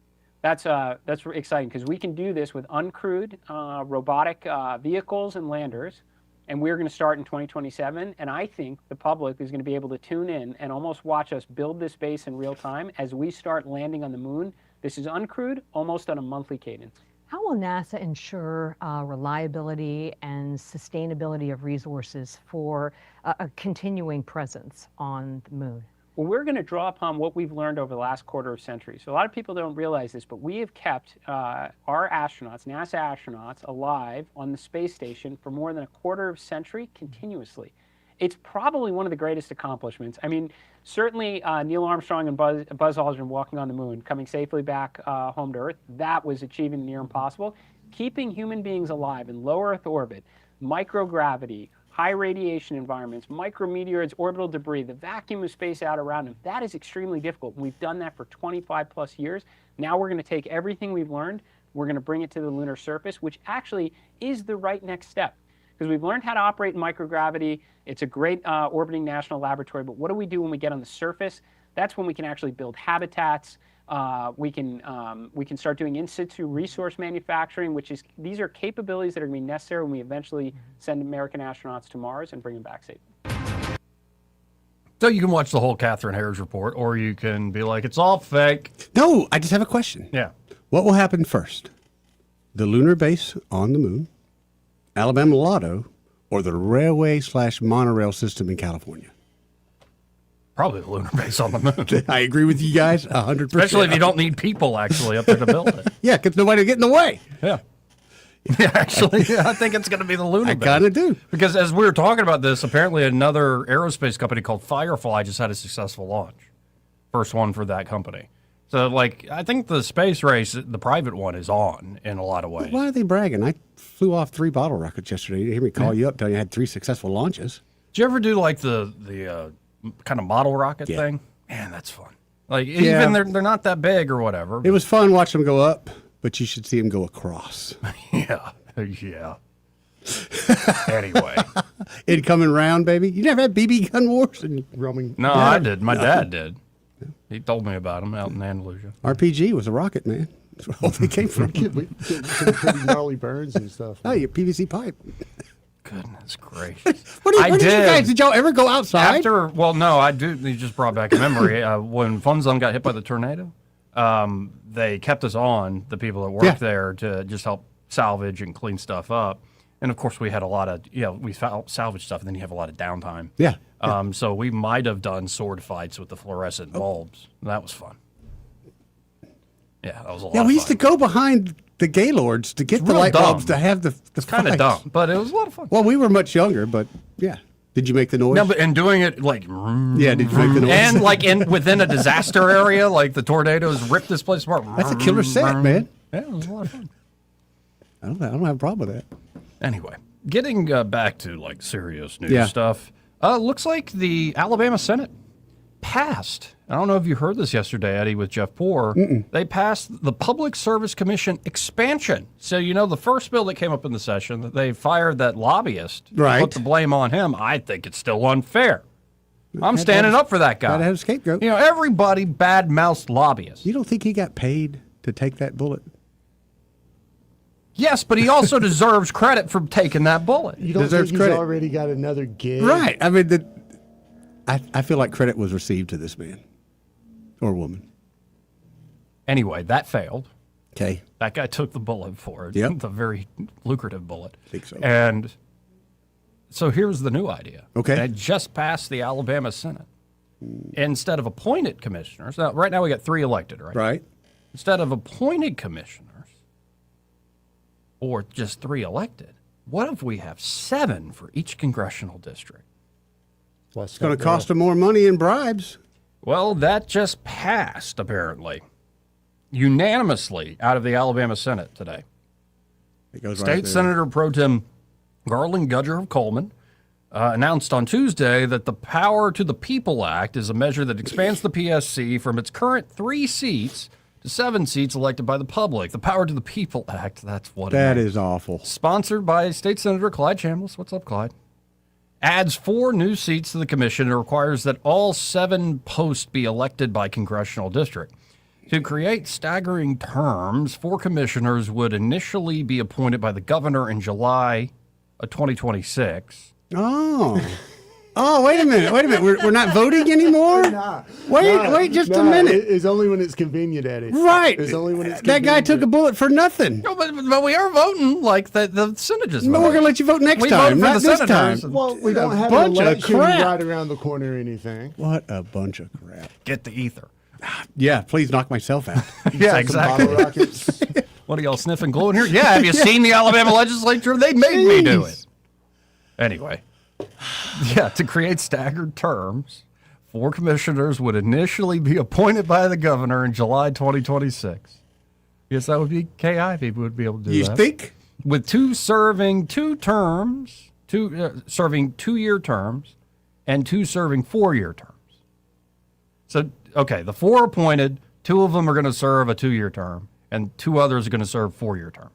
That's exciting because we can do this with uncrewed robotic vehicles and landers, and we're going to start in 2027. And I think the public is going to be able to tune in and almost watch us build this base in real time as we start landing on the moon This is uncrewed, almost on a monthly cadence. How will NASA ensure reliability and sustainability of resources for a continuing presence on the moon? Well, we're going to draw upon what we've learned over the last quarter of century. So a lot of people don't realize this, but we have kept our astronauts, NASA astronauts, alive on the space station for more than a quarter of a century continuously. It's probably one of the greatest accomplishments. I mean, certainly Neil Armstrong and Buzz Aldrin walking on the moon, coming safely back home to Earth, that was achieving near impossible. Keeping human beings alive in low Earth orbit, microgravity, high radiation environments, micrometeoroids, orbital debris, the vacuum of space out around them, that is extremely difficult. We've done that for 25 plus years. Now we're going to take everything we've learned, we're going to bring it to the lunar surface, which actually is the right next step. Because we've learned how to operate in microgravity. It's a great orbiting national laboratory, but what do we do when we get on the surface? That's when we can actually build habitats. We can start doing in situ resource manufacturing, these are capabilities that are going to be necessary when we eventually send American astronauts to Mars and bring them back safely. So you can watch the whole Catherine Harris report, or you can be like, it's all fake. No, I just have a question. Yeah. What will happen first? The lunar base on the moon, Alabama Lotto, or the railway/monorail system in California? Probably the lunar base on the moon. I agree with you guys 100%. Especially if you don't need people actually up there to build it. Yeah, because nobody will get in the way. Yeah. Yeah, actually, I think it's going to be the lunar base. I kind of do. Because as we were talking about this, apparently another aerospace company called Firefly just had a successful launch. First one for that company. So, like, I think the space race, the private one, is on in a lot of ways. Why are they bragging? I flew off 3 bottle rockets yesterday. You hear me call you up, tell you I had 3 successful launches. Did you ever do, like, the kind of model rocket thing? Man, that's fun. Like, even they're not that big or whatever. It was fun watching them go up, but you should see them go across. Yeah. Anyway. It coming round, baby. You never had BB gun wars and roaming? No, I did. My dad did. He told me about them out in Andalusia. RPG was a rocket, man. That's where all they came from. We get some pretty gnarly burns and stuff. Oh, your PVC pipe. Goodness gracious. What did you guys, did y'all ever go outside? Well, no, I do. You just brought back a memory. When Fun Zone got hit by the tornado, they kept us on, the people that worked there, to just help salvage and clean stuff up. And of course, we had a lot of, we salvage stuff, and then you have a lot of downtime. Yeah. So we might have done sword fights with the fluorescent bulbs. That was fun. Yeah, that was a lot of fun. Yeah, we used to go behind the Gaylords to get the light bulbs to have the It's kind of dumb, but it was a lot of fun. Well, we were much younger, but yeah. Did you make the noise? No, but and doing it like yeah, did you make the noise? And like within a disaster area, like the tornadoes ripped this place apart. That's a killer set, man. Yeah, it was a lot of fun. I don't have a problem with that. Anyway, getting back to like serious news stuff. Looks like the Alabama Senate passed. I don't know if you heard this yesterday, Eddie, with Jeff Poore. They passed the Public Service Commission expansion. So, the first bill that came up in the session, that they fired that lobbyist, put the blame on him. I think it's still unfair. I'm standing up for that guy. Gotta have a scapegoat. Everybody bad-mouthed lobbyists. You don't think he got paid to take that bullet? Yes, but he also deserves credit for taking that bullet. You don't think he's already got another gig? Right. I mean, I feel like credit was received to this man or woman. Anyway, that failed. Okay. That guy took the bullet for it. Yep. The very lucrative bullet. I think so. And so here's the new idea. Okay. And it just passed the Alabama Senate. Instead of appointed commissioners, now, right now we got 3 elected, right? Right. Instead of appointed commissioners, or just 3 elected, what if we have 7 for each congressional district? It's going to cost them more money in bribes. Well, that just passed, apparently, unanimously out of the Alabama Senate today. It goes State Senator Pro Tem Garland Gudger of Coleman announced on Tuesday that the Power to the People Act is a measure that expands the PSC from its current 3 seats to 7 seats elected by the public. The Power to the People Act, that's what that it is. Is awful. Sponsored by State Senator Clyde Chambliss. What's up, Clyde? Adds 4 new seats to the commission and requires that all 7 posts be elected by congressional district. To create staggering terms, 4 commissioners would initially be appointed by the governor in July of 2026. Oh. Oh, wait a minute. We're not voting anymore? Wait just a minute. It's only when it's convenient, Eddie. Right. It's only when it's That guy took a bullet for nothing. No, but we are voting like the senators. No, we're going to let you vote next time, not this time. Well, we don't have an election right around the corner or anything. What a bunch of crap. Get the ether. Yeah, please knock myself out. Yeah, exactly. What are y'all sniffing glue in here? Yeah, have you seen the Alabama legislature? They made me do it. Anyway, yeah, to create staggered terms, 4 commissioners would initially be appointed by the governor in July 2026. Yes, that would be KI people would be able to do that. You think? With 2 serving 2 terms, serving 2-year terms, and 2 serving 4-year terms. So, okay, the 4 appointed, 2 of them are going to serve a 2-year term, and 2 others are going to serve 4-year terms.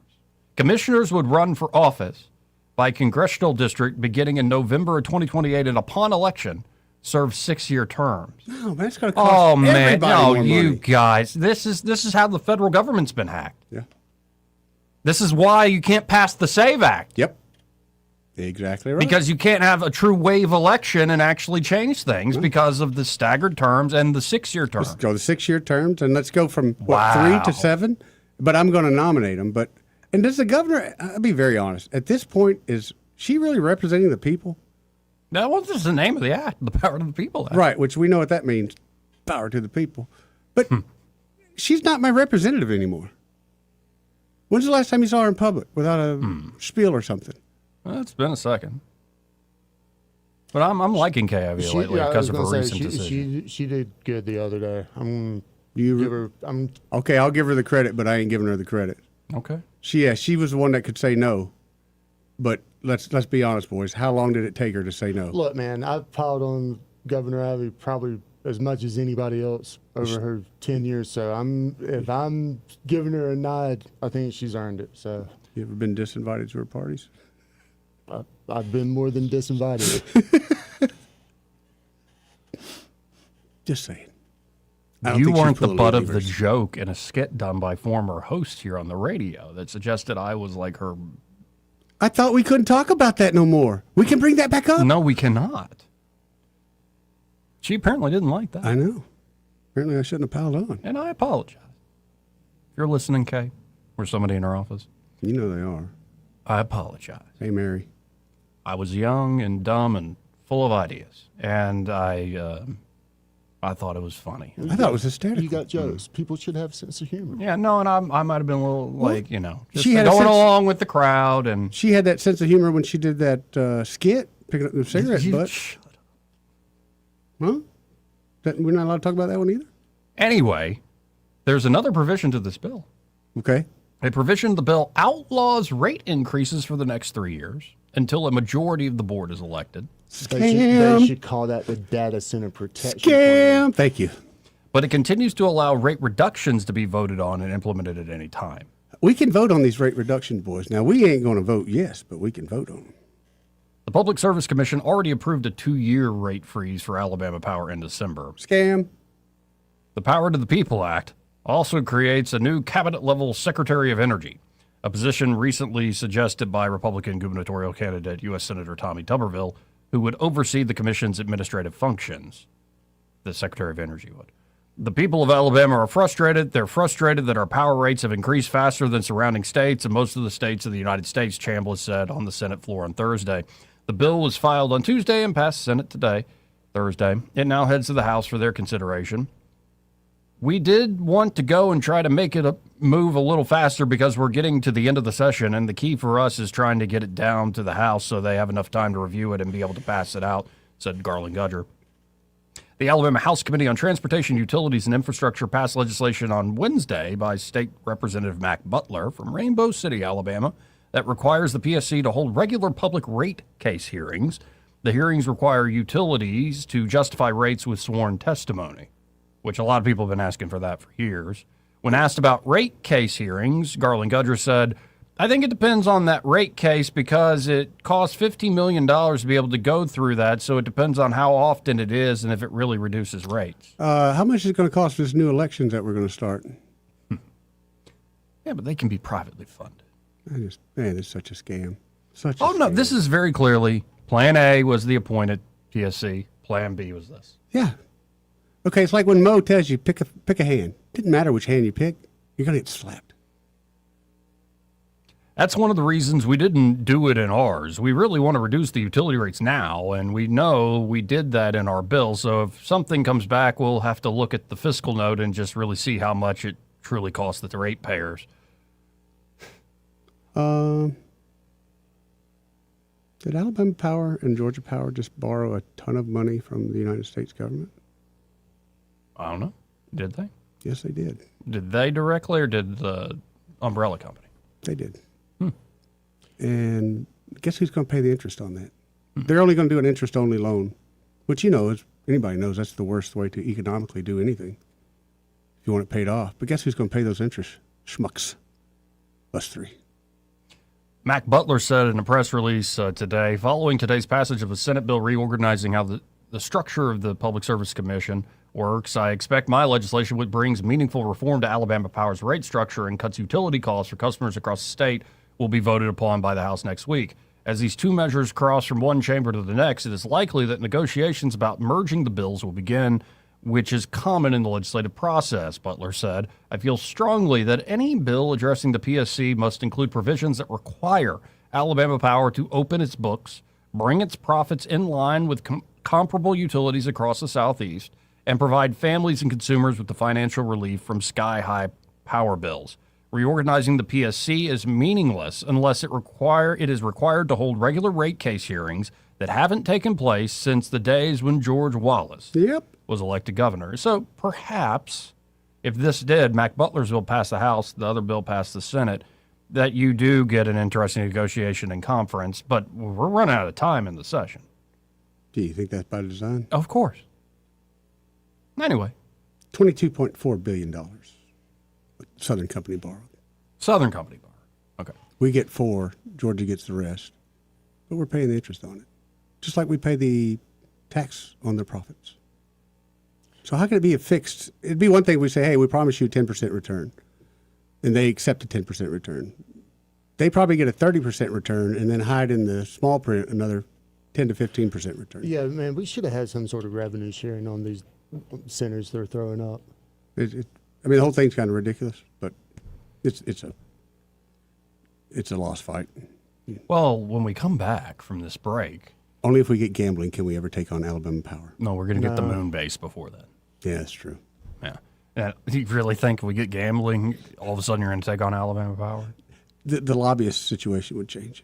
Commissioners would run for office by congressional district beginning in November of 2028, and upon election, serve 6-year terms. No, that's going to cost everybody more money. You guys, this is how the federal government's been hacked. Yeah. This is why you can't pass the SAVE Act. Yep. Exactly right. Because you can't have a true wave election and actually change things because of the staggered terms and the 6-year terms. Let's go the 6-year terms, and let's go from, 3 to 7? But I'm going to nominate them. And does the governor, I'll be very honest, at this point, is she really representing the people? That was just the name of the act, the Power to the People Act. Right, which we know what that means, power to the people. But she's not my representative anymore. When's the last time you saw her in public without a spiel or something? Well, it's been a second. But I'm liking KIV lately because of her recent decision. She did good the other day. Okay, I'll give her the credit, but I ain't giving her the credit. Okay. She was the one that could say no. But let's be honest, boys. How long did it take her to say no? Look, man, I've piled on Governor Ivey probably as much as anybody else over her 10 years. So if I'm giving her a nod, I think she's earned it. So you ever been disinvited to her parties? I've been more than disinvited. Just saying. You weren't the butt of the joke in a skit done by former host here on the radio that suggested I was like her. I thought we couldn't talk about that no more. We can bring that back up. No, we cannot. She apparently didn't like that. I know. Apparently I shouldn't have piled on. And I apologize. If you're listening, Kay, or somebody in her office. You know they are. I apologize. Hey, Mary. I was young and dumb and full of ideas. And I thought it was funny. I thought it was hysterical. You got jokes. People should have a sense of humor. Yeah, no, and I might have been a little, just going along with the crowd. And she had that sense of humor when she did that skit, picking up the cigarette butt. Shut up. Huh? We're not allowed to talk about that one either? Anyway, there's another provision to this bill. Okay. A provision of the bill outlaws rate increases for the next 3 years until a majority of the board is elected. They should call that the data center protection plan. Thank you. But it continues to allow rate reductions to be voted on and implemented at any time. We can vote on these rate reduction, boys. Now, we ain't going to vote yes, but we can vote on them. The Public Service Commission already approved a 2-year rate freeze for Alabama Power in December. Scam. The Power to the People Act also creates a new cabinet-level Secretary of Energy, a position recently suggested by Republican gubernatorial candidate U.S. Senator Tommy Tuberville, who would oversee the commission's administrative functions. The Secretary of Energy would. The people of Alabama are frustrated. They're frustrated that our power rates have increased faster than surrounding states and most of the states of the United States, Chambliss said on the Senate floor on Thursday. The bill was filed on Tuesday and passed the Senate today, Thursday. It now heads to the House for their consideration. We did want to go and try to make it move a little faster because we're getting to the end of the session, and the key for us is trying to get it down to the House so they have enough time to review it and be able to pass it out, said Garland Gudger. The Alabama House Committee on Transportation, Utilities, and Infrastructure passed legislation on Wednesday by State Representative Mac Butler from Rainbow City, Alabama, that requires the PSC to hold regular public rate case hearings. The hearings require utilities to justify rates with sworn testimony, which a lot of people have been asking for that for years. When asked about rate case hearings, Garland Gudger said, I think it depends on that rate case because it costs $15 million to be able to go through that, so it depends on how often it is and if it really reduces rates. How much is it going to cost for this new elections that we're going to start? Yeah, but they can be privately funded. Man, it's such a scam. This is very clearly Plan A was the appointed PSC. Plan B was this. Yeah. Okay, it's like when Mo tells you pick a hand. Didn't matter which hand you pick, you're gonna get slapped. That's one of the reasons we didn't do it in ours. We really want to reduce the utility rates now, and we know we did that in our bill. So if something comes back, we'll have to look at the fiscal note and just really see how much it truly costs the ratepayers. Did Alabama Power and Georgia Power just borrow a ton of money from the United States government? I don't know. Did they? Yes, they did. Did they directly, or did the umbrella company? They did. And guess who's going to pay the interest on that? They're only going to do an interest-only loan, which, as anybody knows, that's the worst way to economically do anything if you want it paid off. But guess who's going to pay those interest? Schmucks. Us three. Mac Butler said in a press release today, following today's passage of a Senate bill reorganizing how the structure of the Public Service Commission works, I expect my legislation, which brings meaningful reform to Alabama Power's rate structure and cuts utility costs for customers across the state, will be voted upon by the House next week. As these two measures cross from one chamber to the next, it is likely that negotiations about merging the bills will begin, which is common in the legislative process, Butler said. I feel strongly that any bill addressing the PSC must include provisions that require Alabama Power to open its books, bring its profits in line with comparable utilities across the Southeast, and provide families and consumers with the financial relief from sky-high power bills. Reorganizing the PSC is meaningless unless it is required to hold regular rate case hearings that haven't taken place since the days when George Wallace was elected governor. So perhaps if this did, Mac Butler's bill pass the House, the other bill pass the Senate, that you do get an interesting negotiation in conference, but we're running out of time in the session. Do you think that's by design? Of course. Anyway. $22.4 billion. Southern Company borrowed. Southern Company borrowed. Okay. We get 4, Georgia gets the rest. But we're paying the interest on it. Just like we pay the tax on their profits. So how can it be a fixed? It'd be one thing if we say, hey, we promise you a 10% return. And they accept a 10% return. They probably get a 30% return and then hide in the small print another 10 to 15% return. Yeah, man, we should have had some sort of revenue sharing on these centers they're throwing up. The whole thing's kind of ridiculous, but it's a lost fight. Well, when we come back from this break, only if we get gambling can we ever take on Alabama Power. No, we're going to get the moon base before that. Yeah, that's true. Yeah. And you really think if we get gambling, all of a sudden you're going to take on Alabama Power? The lobbyist situation would change.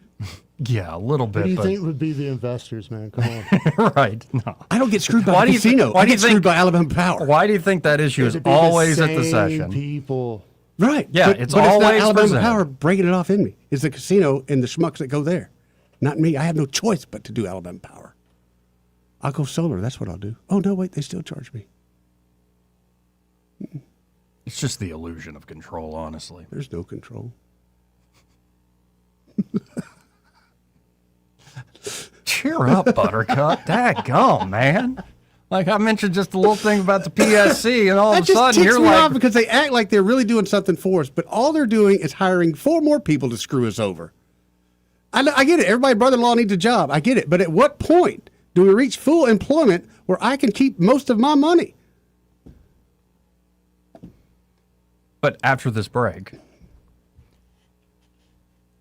Yeah, a little bit. What do you think would be the investors, man? Come on. Right. No. I don't get screwed by the casino. I get screwed by Alabama Power. Why do you think that issue is always at the session? People. Right. Yeah, but it's always not Alabama presented. Power breaking it off in me. It's the casino and the schmucks that go there. Not me. I have no choice but to do Alabama Power. I'll go solar. That's what I'll do. Oh, no, wait. They still charge me. It's just the illusion of control, honestly. There's no control. Cheer up, Buttercup. Daggone, man. Like I mentioned just a little thing about the PSC, and all of a sudden you're like... off because they act like they're really doing something for us, but all they're doing is hiring 4 more people to screw us over. I get it. Everybody's brother-in-law needs a job. I get it. But at what point do we reach full employment where I can keep most of my money? But after this break,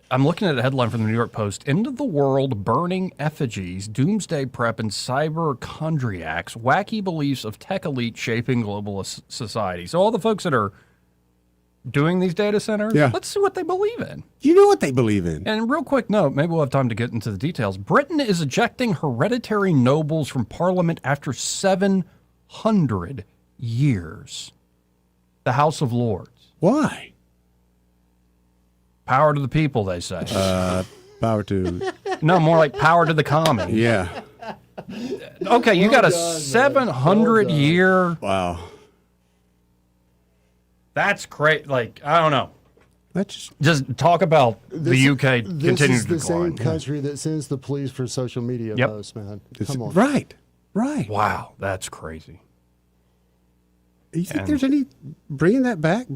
I'm looking at a headline from the New York Post. End of the world burning effigies, doomsday prep, and cyberchondriacs, wacky beliefs of tech elite shaping global society. So all the folks that are doing these data centers, let's see what they believe in. You know what they believe in. And real quick note, maybe we'll have time to get into the details. Britain is ejecting hereditary nobles from Parliament after 700 years. The House of Lords. Why? Power to the people, they say. Power to... No, more like power to the commie. Yeah. Okay, you got a 700-year... Wow. That's great. Like, I don't know. Let's just talk about the UK continuing to decline. This is the same country that sends the police for social media posts, man. Come on. Right. Wow, that's crazy. You think there's any bringing them back? I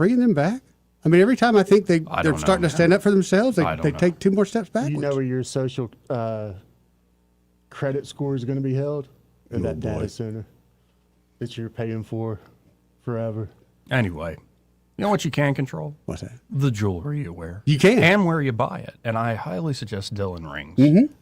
mean, every time I think they're starting to stand up for themselves, they take 2 more steps back. You know where your social credit score is going to be held? or that data center that you're paying for forever. Anyway, you know what you can control? What's that? The jewelry you wear. You can. And where you buy it. And I highly suggest Dillon Rings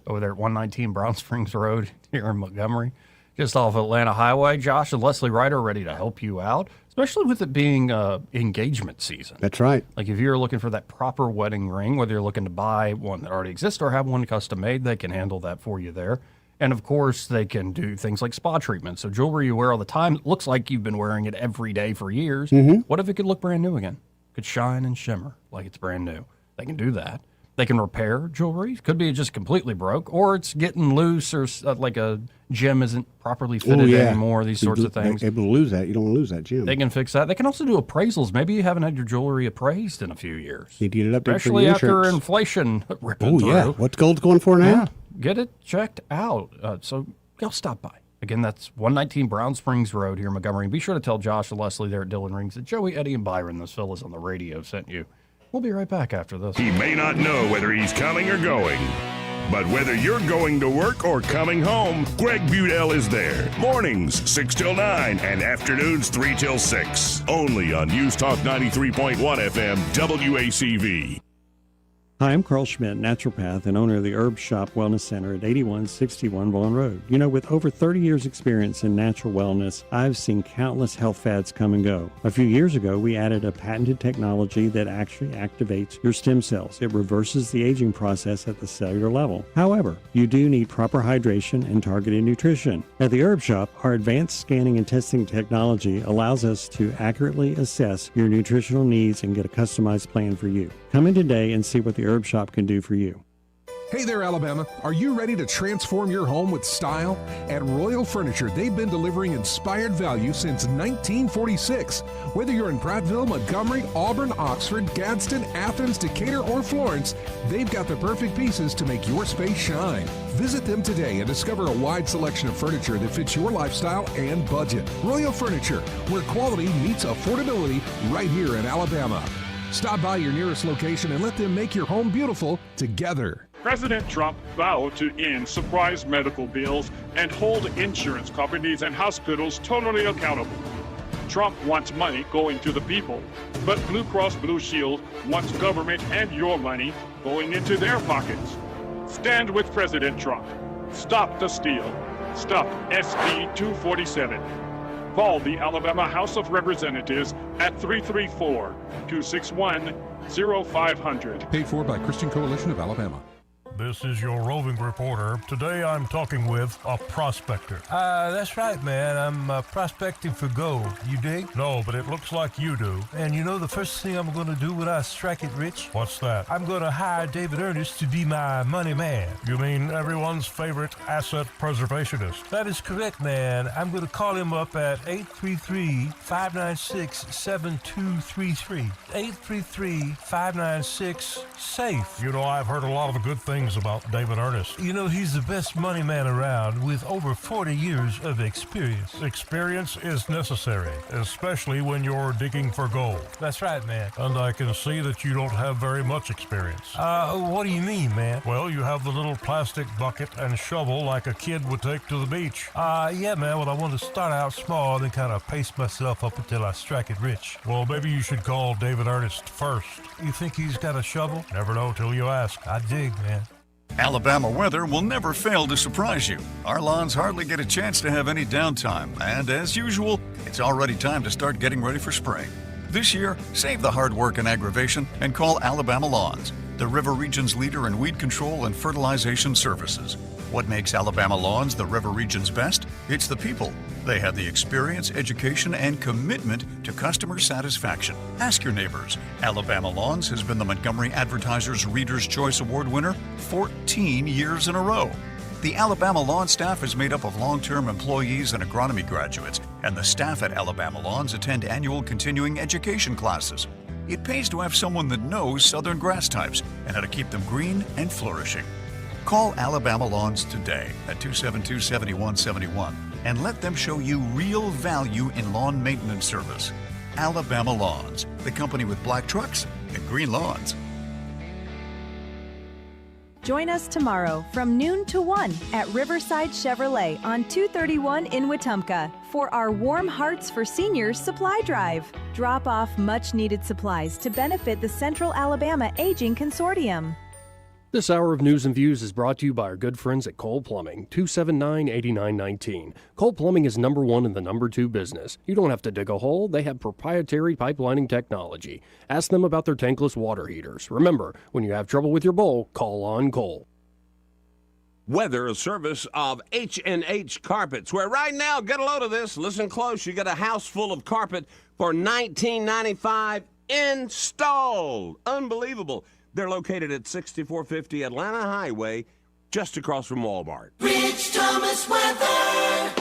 over there at 119 Brown Springs Road here in Montgomery, just off Atlanta Highway. Josh and Leslie Wright are ready to help you out, especially with it being engagement season. That's right. Like if you're looking for that proper wedding ring, whether you're looking to buy one that already exists or have one custom made, they can handle that for you there. And of course, they can do things like spa treatment. So jewelry you wear all the time, it looks like you've been wearing it every day for years. What if it could look brand new again? Could shine and shimmer like it's brand new. They can do that. They can repair jewelry. Could be just completely broke, or it's getting loose, or like a gem isn't properly fitted anymore, these sorts of things. They're able to lose that. You don't want to lose that gem. They can fix that. They can also do appraisals. Maybe you haven't had your jewelry appraised in a few years. Need to get it up there for Especially your after insurance. inflation ripping through. Yeah. What's gold's going for now? Yeah. Get it checked out. So go stop by. Again, that's 119 Brown Springs Road here in Montgomery. And be sure to tell Josh and Leslie there at Dillon Rings that Joey, Eddie, and Byron, those fellas on the radio, sent you. We'll be right back after this. He may not know whether he's coming or going, but whether you're going to work or coming home, Greg Budell is there. Mornings, 6 till 9, and afternoons, 3 till 6. Only on News Talk 93.1 FM, WACV. Hi, I'm Carl Schmidt, naturopath and owner of the Herb Shop Wellness Center at 8161 Vaughan Road. You know, with over 30 years experience in natural wellness, I've seen countless health fads come and go. A few years ago, we added a patented technology that actually activates your stem cells. It reverses the aging process at the cellular level. However, you do need proper hydration and targeted nutrition. At the Herb Shop, our advanced scanning and testing technology allows us to accurately assess your nutritional needs and get a customized plan for you. Come in today and see what the Herb Shop can do for you. Hey there, Alabama. Are you ready to transform your home with style? At Royal Furniture, they've been delivering inspired value since 1946. Whether you're in Prattville, Montgomery, Auburn, Oxford, Gadsden, Athens, Decatur, or Florence, they've got the perfect pieces to make your space shine. Visit them today and discover a wide selection of furniture that fits your lifestyle and budget. Royal Furniture, where quality meets affordability, right here in Alabama. Stop by your nearest location and let them make your home beautiful together. President Trump vowed to end surprise medical bills and hold insurance companies and hospitals totally accountable. Trump wants money going to the people, but Blue Cross Blue Shield wants government and your money going into their pockets. Stand with President Trump. Stop the steal. Stop SB 247. Call the Alabama House of Representatives at 334-261-0500. Paid for by Christian Coalition of Alabama. This is your roving reporter. Today I'm talking with a prospector. That's right, man. I'm prospecting for gold. You dig? No, but it looks like you do. And you know the first thing I'm going to do when I strike it rich? What's that? I'm going to hire David Ernest to be my money man. You mean everyone's favorite asset preservationist? That is correct, man. I'm going to call him up at 833-596-7233. 833-596-SAFE. You know, I've heard a lot of good things about David Ernest. You know, he's the best money man around with over 40 years of experience. Experience is necessary, especially when you're digging for gold. That's right, man. And I can see that you don't have very much experience. What do you mean, man? Well, you have the little plastic bucket and shovel like a kid would take to the beach. Yeah, man. Well, I want to start out small and then kind of pace myself up until I strike it rich. Well, maybe you should call David Ernest first. You think he's got a shovel? Never know till you ask. I dig, man. Alabama weather will never fail to surprise you. Our lawns hardly get a chance to have any downtime, and as usual, it's already time to start getting ready for spring. This year, save the hard work and aggravation and call Alabama Lawns, the River Region's leader in weed control and fertilization services. What makes Alabama Lawns the River Region's best? It's the people. They have the experience, education, and commitment to customer satisfaction. Ask your neighbors. Alabama Lawns has been the Montgomery Advertiser's Reader's Choice Award winner 14 years in a row. The Alabama Lawn staff is made up of long-term employees and agronomy graduates, and the staff at Alabama Lawns attend annual continuing education classes. It pays to have someone that knows southern grass types and how to keep them green and flourishing. Call Alabama Lawns today at 272-7171 and let them show you real value in lawn maintenance service. Alabama Lawns, the company with black trucks and green lawns. Join us tomorrow from noon to 1 at Riverside Chevrolet on 231 in Wetumpka for our Warm Hearts for Seniors supply drive. Drop off much-needed supplies to benefit the Central Alabama Aging Consortium. This hour of News and Views is brought to you by our good friends at Cole Plumbing, 279-8919. Cole Plumbing is number one in the number two business. You don't have to dig a hole. They have proprietary pipelining technology. Ask them about their tankless water heaters. Remember, when you have trouble with your bowl, call on Cole. Weather, a service of H&H Carpets, where right now, get a load of this, listen close, you get a house full of carpet for $19.95 installed. Unbelievable. They're located at 6450 Atlanta Highway, just across from Walmart. Rich Thomas weather.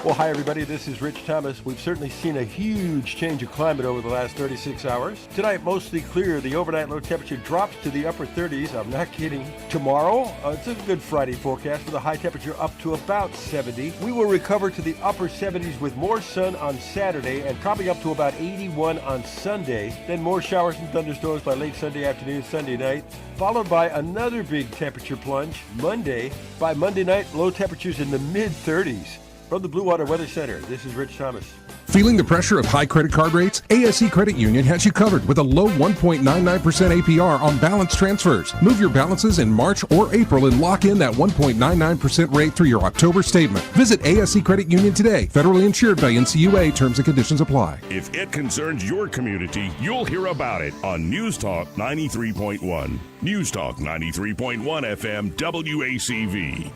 Well, hi, everybody. This is Rich Thomas. We've certainly seen a huge change of climate over the last 36 hours. Tonight, mostly clear. The overnight low temperature drops to the upper 30s. I'm not kidding. Tomorrow, it's a good Friday forecast with a high temperature up to about 70. We will recover to the upper 70s with more sun on Saturday and probably up to about 81 on Sunday. Then more showers and thunderstorms by late Sunday afternoon, Sunday night, followed by another big temperature plunge Monday. By Monday night, low temperatures in the mid-30s. From the Blue Water Weather Center, this is Rich Thomas. Feeling the pressure of high credit card rates? ASE Credit Union has you covered with a low 1.99% APR on balance transfers. Move your balances in March or April and lock in that 1.99% rate through your October statement. Visit ASE Credit Union today. Federally insured by NCUA. Terms and conditions apply. If it concerns your community, you'll hear about it on News Talk 93.1. News Talk 93.1 FM WACV.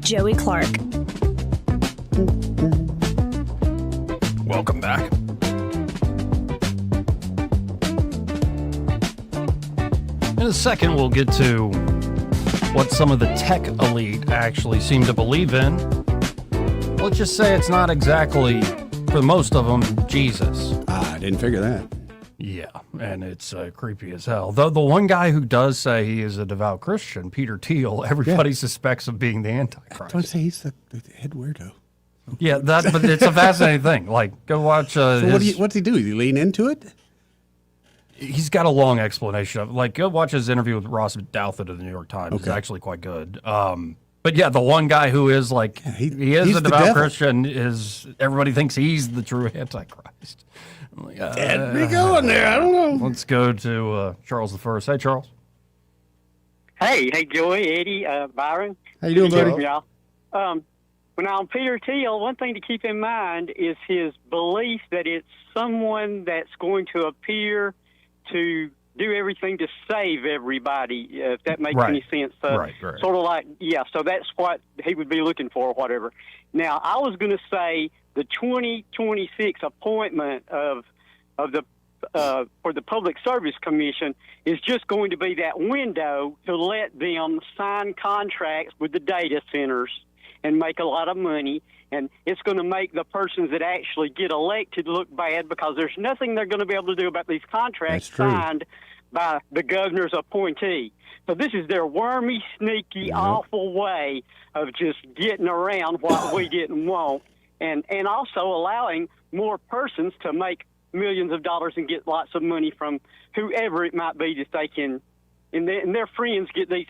Joey Clark. Welcome back. In a second, we'll get to what some of the tech elite actually seem to believe in. Let's just say it's not exactly, for most of them, Jesus. I didn't figure that. Yeah, and it's creepy as hell. Though the one guy who does say he is a devout Christian, Peter Thiel, everybody suspects of being the Antichrist. Don't say he's the head weirdo. Yeah, but it's a fascinating thing. Like, go watch. So what's he do? Does he lean into it? He's got a long explanation of it. Like, go watch his interview with Ross Douthat of the New York Times. Okay. It's actually quite good. But yeah, the one guy who is like, he is a devout Christian, is everybody thinks he's the true Antichrist. Like, Can't be going there. I don't know. Let's go to Charles the First. Hey, Charles. Hey, Joey, Eddie, Byron. How you doing, buddy? Y'all. Now, on Peter Thiel, one thing to keep in mind is his belief that it's someone that's going to appear to do everything to save everybody, if that makes any sense. Right. Sort of like, so that's what he would be looking for or whatever. Now, I was going to say the 2026 appointment for the Public Service Commission is just going to be that window to let them sign contracts with the data centers and make a lot of money. And it's going to make the persons that actually get elected look bad because there's nothing they're going to be able to do about these contracts signed by the governor's appointee. So this is their wormy, sneaky, awful way of just getting around what we didn't want, and also allowing more persons to make millions of dollars and get lots of money from whoever it might be that they can, and their friends get these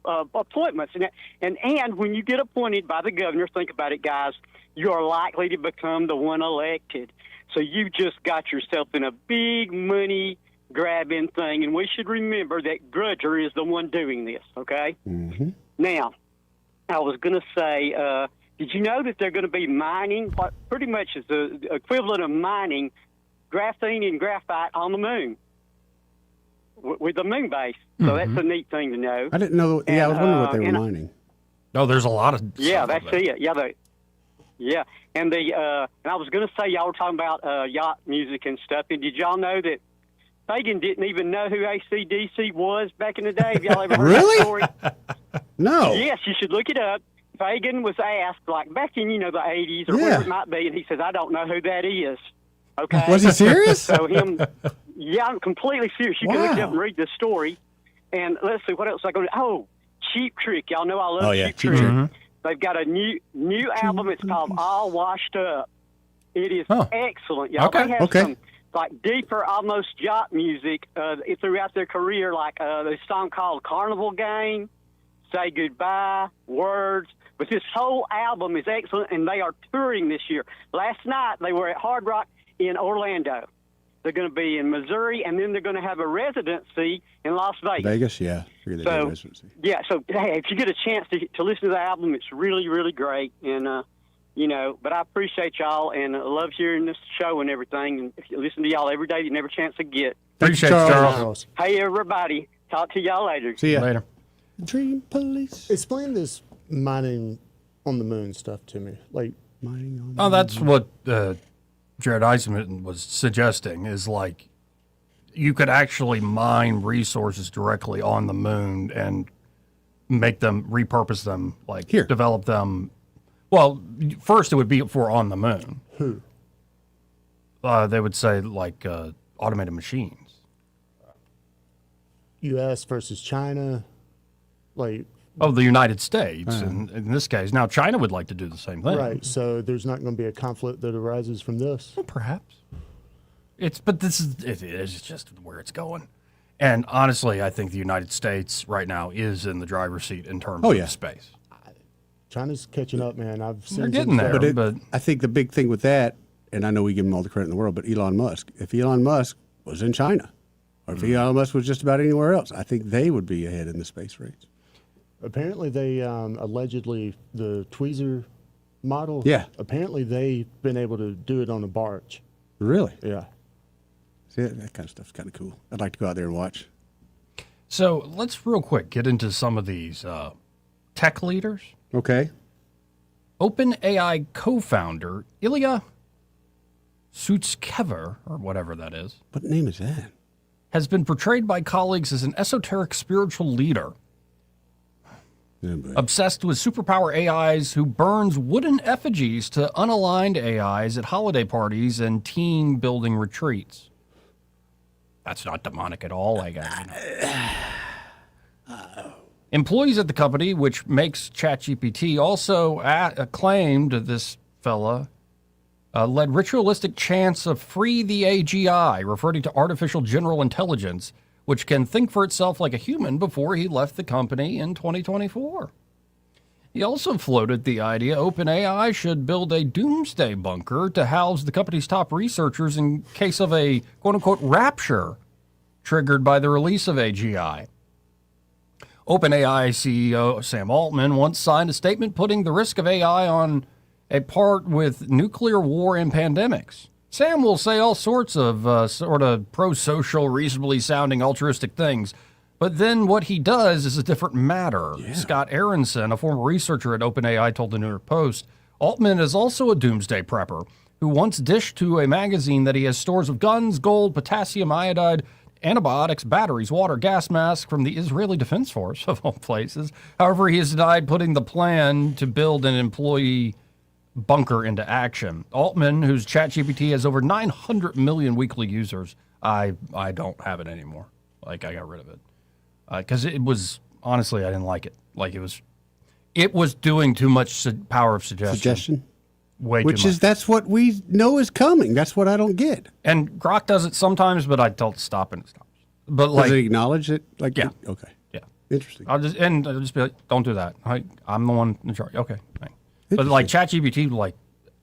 appointments. And when you get appointed by the governor, think about it, guys, you're likely to become the one elected. So you just got yourself in a big money grabbing thing, and we should remember that Grudger is the one doing this, okay? Mm-hmm. Now, I was going to say, did you know that they're going to be mining what pretty much is the equivalent of mining graphene and graphite on the moon with the moon base? So that's a neat thing to know. I didn't know. I was wondering what they were mining. No, there's a lot of. Yeah, that's it. Yeah, and I was going to say y'all were talking about yacht music and stuff. And did y'all know that Fagan didn't even know who AC/DC was back in the day? Have y'all ever heard that story? No. Yes, you should look it up. Fagan was asked, like back in the 80s or whatever it might be, and he says, "I don't know who that is." Okay. Was he serious? So I'm completely serious. You can look it up and read the story. And let's see, what else I go to? Oh, Cheap Trick. Y'all know I love Cheap Cheap Trick. Trick. They've got a new album. It's called All Washed Up. It is excellent, y'all. Okay. They have Okay. some like deeper, almost jock music throughout their career, like the song called Carnival Game, Say Goodbye, Words. But this whole album is excellent, and they are touring this year. Last night, they were at Hard Rock in Orlando. They're going to be in Missouri, and then they're going to have a residency in Las Vegas. Vegas, yeah. Figure they did residency. Yeah, so hey, if you get a chance to listen to the album, it's really, really great. And, but I appreciate y'all and love hearing this show and everything. And if you listen to y'all every day, you never chance to get. Appreciate it, Charles. Hey, everybody. Talk to y'all later. See ya. Later. Dream Police. Explain this mining on the moon stuff to me. Like mining on Oh, that's what Jared Eisenman was suggesting, is like you could actually mine resources directly on the moon and make them, repurpose them, like develop them. Well, first it would be for on the moon. Who? They would say like automated machines. U.S. versus China, like. Oh, the United States in this case. Now, China would like to do the same thing. Right, so there's not going to be a conflict that arises from this? Well, perhaps. But this is just where it's going. And honestly, I think the United States right now is in the driver's seat in terms of space. China's catching up, man. I've seen They're getting there. But I think the big thing with that, and I know we give him all the credit in the world, but Elon Musk. If Elon Musk was in China, or if Elon Musk was just about anywhere else, I think they would be ahead in the space race. Apparently, they allegedly, the Tweezer model, apparently they've been able to do it on a barge. Really? Yeah. See, that kind of stuff's kind of cool. I'd like to go out there and watch. So let's real quick get into some of these tech leaders. Okay. OpenAI co-founder Ilya Sutskever, or whatever that is. What name is that? Has been portrayed by colleagues as an esoteric spiritual leader. Obsessed with superpower AIs who burns wooden effigies to unaligned AIs at holiday parties and team building retreats. That's not demonic at all, I guess. Employees at the company, which makes ChatGPT, also claimed this fella led ritualistic chants of free the AGI, referring to artificial general intelligence, which can think for itself like a human, before he left the company in 2024. He also floated the idea OpenAI should build a doomsday bunker to house the company's top researchers in case of a quote-unquote rapture triggered by the release of AGI. OpenAI CEO Sam Altman once signed a statement putting the risk of AI on a par with nuclear war and pandemics. Sam will say all sorts of sort of pro-social, reasonably sounding altruistic things, but then what he does is a different matter. Yeah. Scott Aronson, a former researcher at OpenAI, told the New York Post, Altman is also a doomsday prepper who once dished to a magazine that he has stores of guns, gold, potassium iodide, antibiotics, batteries, water, gas masks from the Israeli Defense Force, of all places. However, he has denied putting the plan to build an employee bunker into action. Altman, whose ChatGPT has over 900 million weekly users, I don't have it anymore. Like, I got rid of it. Because it was, honestly, I didn't like it. Like, it was doing too much power of suggestion. Way too much. That's what we know is coming. That's what I don't get. And Grok does it sometimes, but I tell it to stop and it stops. But like, does it acknowledge it? Like, yeah. Okay. Yeah. Interesting. I'll just be like, don't do that. I'm the one in charge. Okay. Fine. But like ChatGPT, like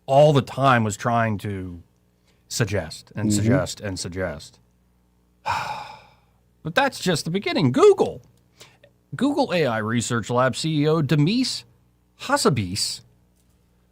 all the time was trying to suggest and suggest and suggest. But that's just the beginning. Google AI Research Lab CEO Demis Hassabis,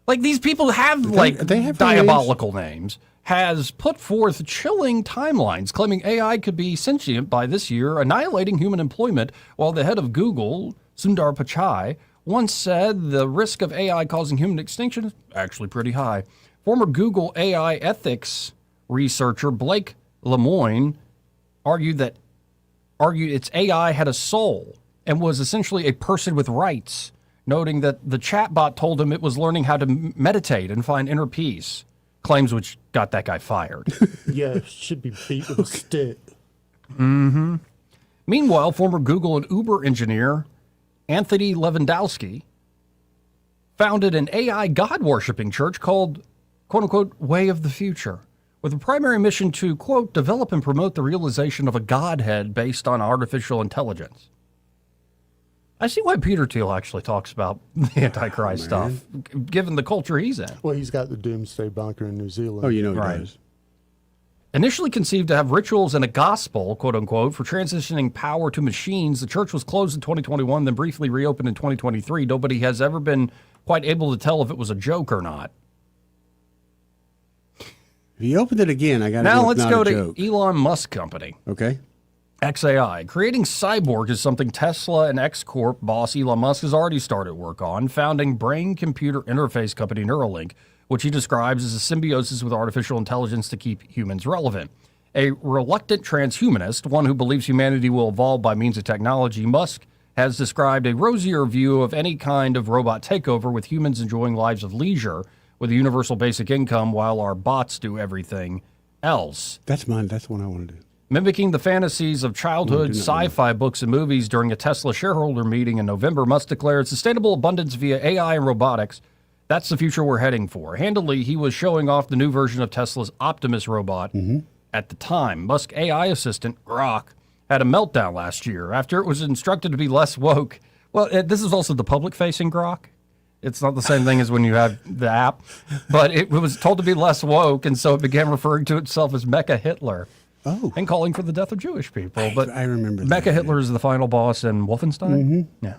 like these people have they have diabolical names, has put forth chilling timelines claiming AI could be sentient by this year, annihilating human employment, while the head of Google, Sundar Pichai, once said the risk of AI causing human extinction is actually pretty high. Former Google AI ethics researcher Blake Lemoine argued its AI had a soul and was essentially a person with rights, noting that the chatbot told him it was learning how to meditate and find inner peace, claims which got that guy fired. Yeah, should be beat with a stick. Meanwhile, former Google and Uber engineer Anthony Lewandowski founded an AI God-worshipping church called, quote-unquote, Way of the Future, with a primary mission to, quote, develop and promote the realization of a godhead based on artificial intelligence. I see why Peter Thiel actually talks about the Antichrist stuff, given the culture he's in. Well, he's got the doomsday bunker in New Zealand. Oh, you know he Right. does. Initially conceived to have rituals and a gospel, quote unquote, for transitioning power to machines, the church was closed in 2021, then briefly reopened in 2023. Nobody has ever been quite able to tell if it was a joke or not. If you opened it again, I got to Now let's go to joke. Elon Musk Company. Okay. XAI. Creating Cyborg is something Tesla and X-Corp boss Elon Musk has already started work on, founding brain-computer interface company Neuralink, which he describes as a symbiosis with artificial intelligence to keep humans relevant. A reluctant transhumanist, one who believes humanity will evolve by means of technology, Musk has described a rosier view of any kind of robot takeover, with humans enjoying lives of leisure with a universal basic income while our bots do everything else. That's mine. That's the one I want to do. Mimicking the fantasies of childhood sci-fi books and movies during a Tesla shareholder meeting in November, Musk declared sustainable abundance via AI and robotics. That's the future we're heading for. Handily, he was showing off the new version of Tesla's Optimus robot at the time. Musk AI assistant, Grok, had a meltdown last year after it was instructed to be less woke. Well, this is also the public-facing Grok. It's not the same thing as when you have the app, but it was told to be less woke, and so it began referring to itself as Mecha Hitler. Oh. And calling for the death of Jewish people. But I remember Mecha Hitler is the final boss in Wolfenstein. Yeah.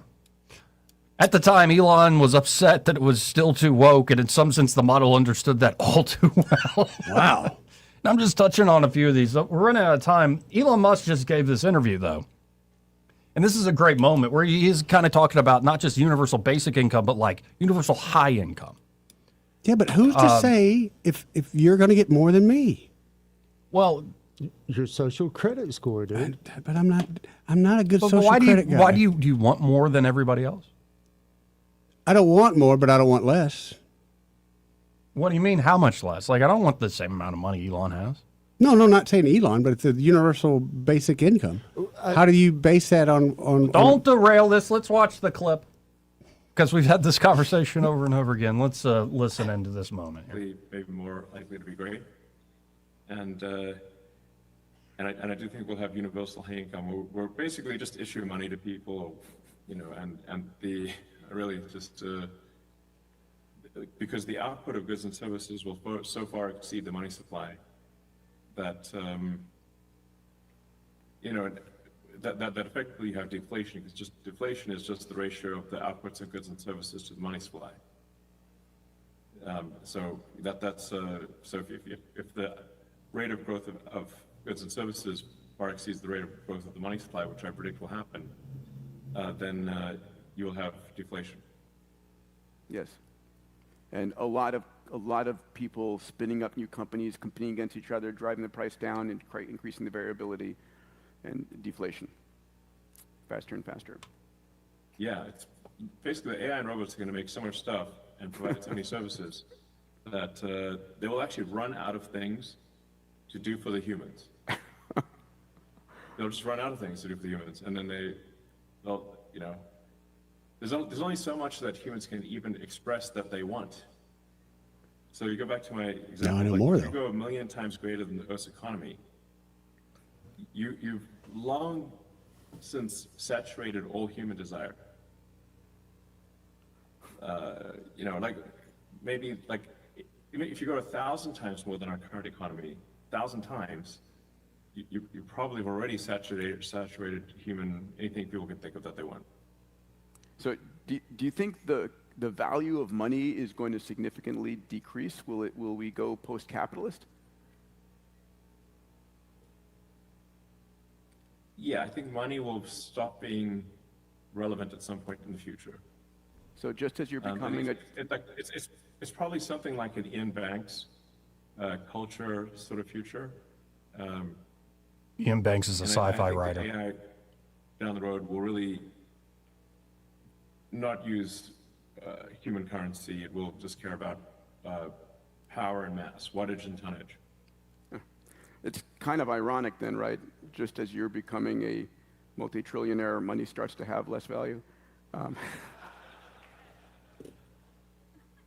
At the time, Elon was upset that it was still too woke, and in some sense, the model understood that all too well. Wow. And I'm just touching on a few of these. We're running out of time. Elon Musk just gave this interview, though. And this is a great moment where he's kind of talking about not just universal basic income, but like universal high income. Yeah, but who's to say if you're going to get more than me? Well, your social credit score, dude. But I'm not a good but social credit guy. Why do you want more than everybody else? I don't want more, but I don't want less. What do you mean? How much less? Like, I don't want the same amount of money Elon has. No, not saying Elon, but it's a universal basic income. How do you base that on? Don't derail this. Let's watch the clip, because we've had this conversation over and over again. Let's listen into this moment here. Maybe more likely to be great, and I do think we'll have universal high income. We're basically just issuing money to people, and the really just because the output of goods and services will so far exceed the money supply that that effectively you have deflation. Because just deflation is just the ratio of the outputs of goods and services to the money supply. So if the rate of growth of goods and services far exceeds the rate of growth of the money supply, which I predict will happen, then you will have deflation. Yes, and a lot of people spinning up new companies, competing against each other, driving the price down, and increasing the variability, and deflation, faster and faster. Yeah, it's basically the AI and robots are going to make so much stuff and provide so many services that they will actually run out of things to do for the humans. They'll just run out of things to do for the humans, and then they'll there's only so much that humans can even express that they want. So you go back to my example. Now I know like, more, if though. you go 1 million times greater than the Earth's economy, you've long since saturated all human desire. Maybe if you go 1,000 times more than our current economy, 1,000 times, you probably have already saturated anything people can think of that they want. So do you think the value of money is going to significantly decrease? Will we go post-capitalist? Yeah, I think money will stop being relevant at some point in the future. So just as you're becoming it's probably something like an Ian Banks culture sort of future. Ian Banks is a sci-fi writer. AI down the road will really not use human currency. It will just care about power and mass, wattage and tonnage. It's kind of ironic then, right? Just as you're becoming multi-trillionaire money starts to have less value.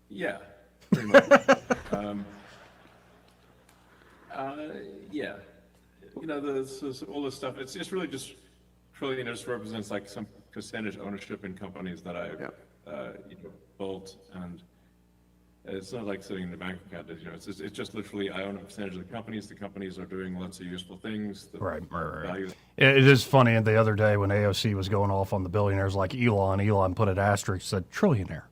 Yeah, pretty much. Yeah. You know, all this stuff, it's really just trillionaires represents like some percentage ownership in companies that I've built, and it's not like sitting in the bank account. You know, it's just literally I own a percentage of the companies. The companies are doing lots of useful things. Right. Value. It is funny. The other day when AOC was going off on the billionaires like Elon put an asterisk, said trillionaire,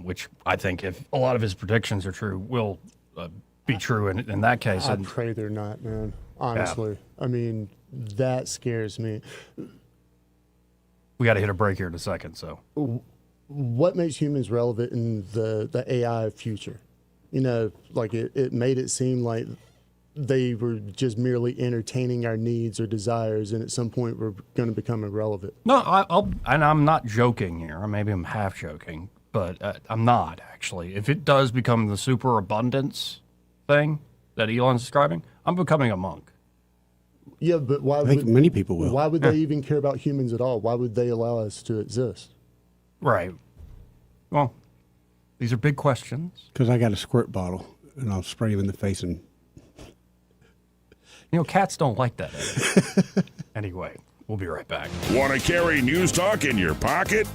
which I think if a lot of his predictions are true, will be true in that case. I pray they're not, man. Honestly. Yeah. I mean, that scares me. We got to hit a break here in a second, so. What makes humans relevant in the AI future? You know, like it made it seem like they were just merely entertaining our needs or desires, and at some point we're going to become irrelevant. No, I'm not joking here. Maybe I'm half joking, but I'm not, actually. If it does become the superabundance thing that Elon's describing, I'm becoming a monk. Yeah, but why? I think many people will. Why would they even care about humans at all? Why would they allow us to exist? Right. Well, these are big questions. Because I got a squirt bottle, and I'll spray him in the face. And you know, cats don't like that. Anyway, we'll be right back. Want to carry News Talk in your pocket?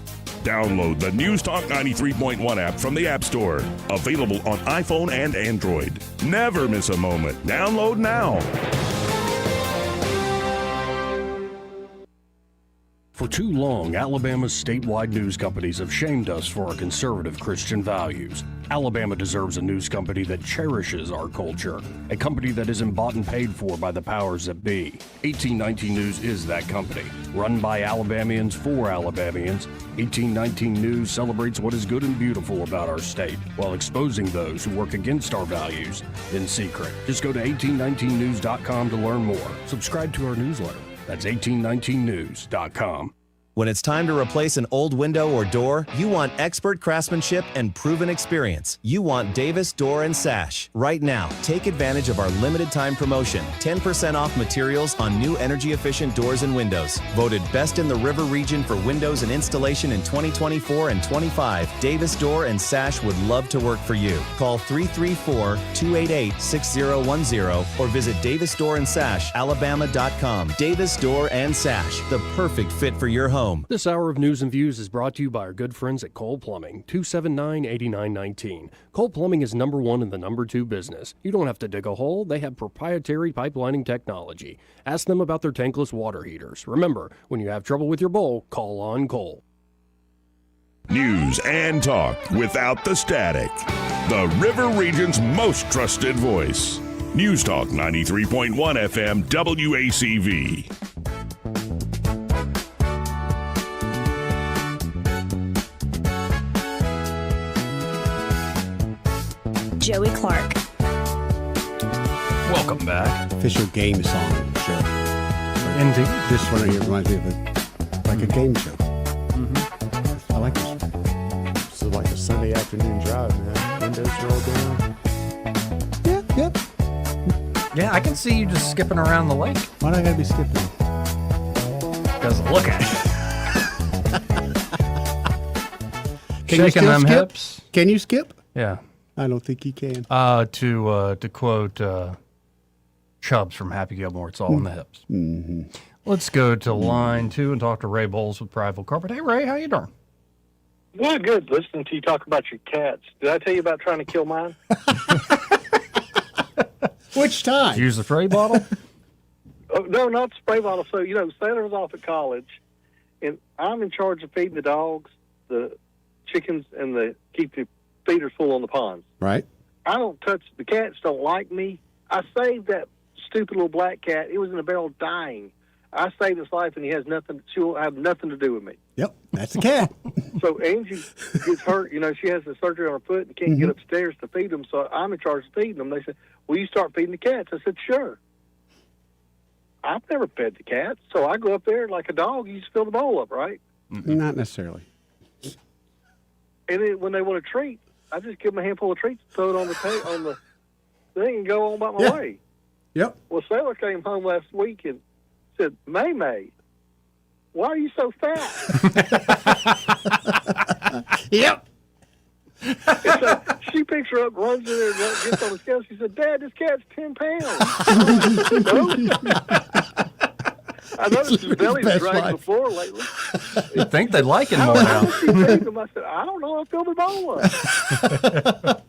Download the News Talk 93.1 app from the App Store. Available on iPhone and Android. Never miss a moment. Download now. For too long, Alabama's statewide news companies have shamed us for our conservative Christian values. Alabama deserves a news company that cherishes our culture, a company that isn't bought and paid for by the powers that be. 1819 News is that company. Run by Alabamians for Alabamians, 1819 News celebrates what is good and beautiful about our state, while exposing those who work against our values in secret. Just go to 1819news.com to learn more. Subscribe to our newsletter. That's 1819news.com. When it's time to replace an old window or door, you want expert craftsmanship and proven experience. You want Davis Door & Sash. Right now, take advantage of our limited time promotion. 10% off materials on new energy-efficient doors and windows. Voted best in the River region for windows and installation in 2024 and 25, Davis Door & Sash would love to work for you. Call 334-288-6010 or visit davisdoorandsashalabama.com. Davis Door & Sash, the perfect fit for your home. This hour of News and Views is brought to you by our good friends at Cole Plumbing, 279-8919. Cole Plumbing is number one in the number two business. You don't have to dig a hole. They have proprietary pipelining technology. Ask them about their tankless water heaters. Remember, when you have trouble with your bowl, call on Cole. News and talk without the static. The River Region's most trusted voice. News Talk 93.1 FM WACV. Joey Clark. Welcome back. Official game song show. Indeed. This one right here reminds me of a game show. Mm-hmm. I like this one. So like a Sunday afternoon drive, man. Windows roll down. Yep. Yeah, I can see you just skipping around the lake. Why do I gotta be skipping? Because look at you. Shaking them skip? hips. Can you skip? Yeah. I don't think you can. To quote Chubbs from Happy Gilmore, it's all in the hips. Mm-hmm. Let's go to line 2 and talk to Ray Bowles with Prideful Carpet. Hey, Ray, how you doing? Well, good. Listening to you talk about your cats. Did I tell you about trying to kill mine? Which time? Did you use the spray bottle? No, not the spray bottle. So, Sailor was off at college, and I'm in charge of feeding the dogs, the chickens, and keep the feeders full on the ponds. Right. I don't touch, the cats don't like me. I saved that stupid little black cat. It was in a barrel dying. I saved its life, and she'll have nothing to do with me. Yep, that's the cat. So Angie gets hurt. She has the surgery on her foot and can't get upstairs to feed them. So I'm in charge of feeding them. They said, will you start feeding the cats? I said, sure. I've never fed the cats. So I go up there like a dog. You just fill the bowl up, right? Not necessarily. And then when they want a treat, I just give them a handful of treats, throw it on the thing, and go on about my way. Yep. Well, Sailor came home last week and said, May, why are you so fat? Yep. And so she picks her up, runs in there, and gets on the scale. She said, "Dad, this cat's 10 pounds." I noticed his belly's dragging the floor lately. You'd think they'd like it more now. She feeds him. I said, "I don't know. I filled the bowl up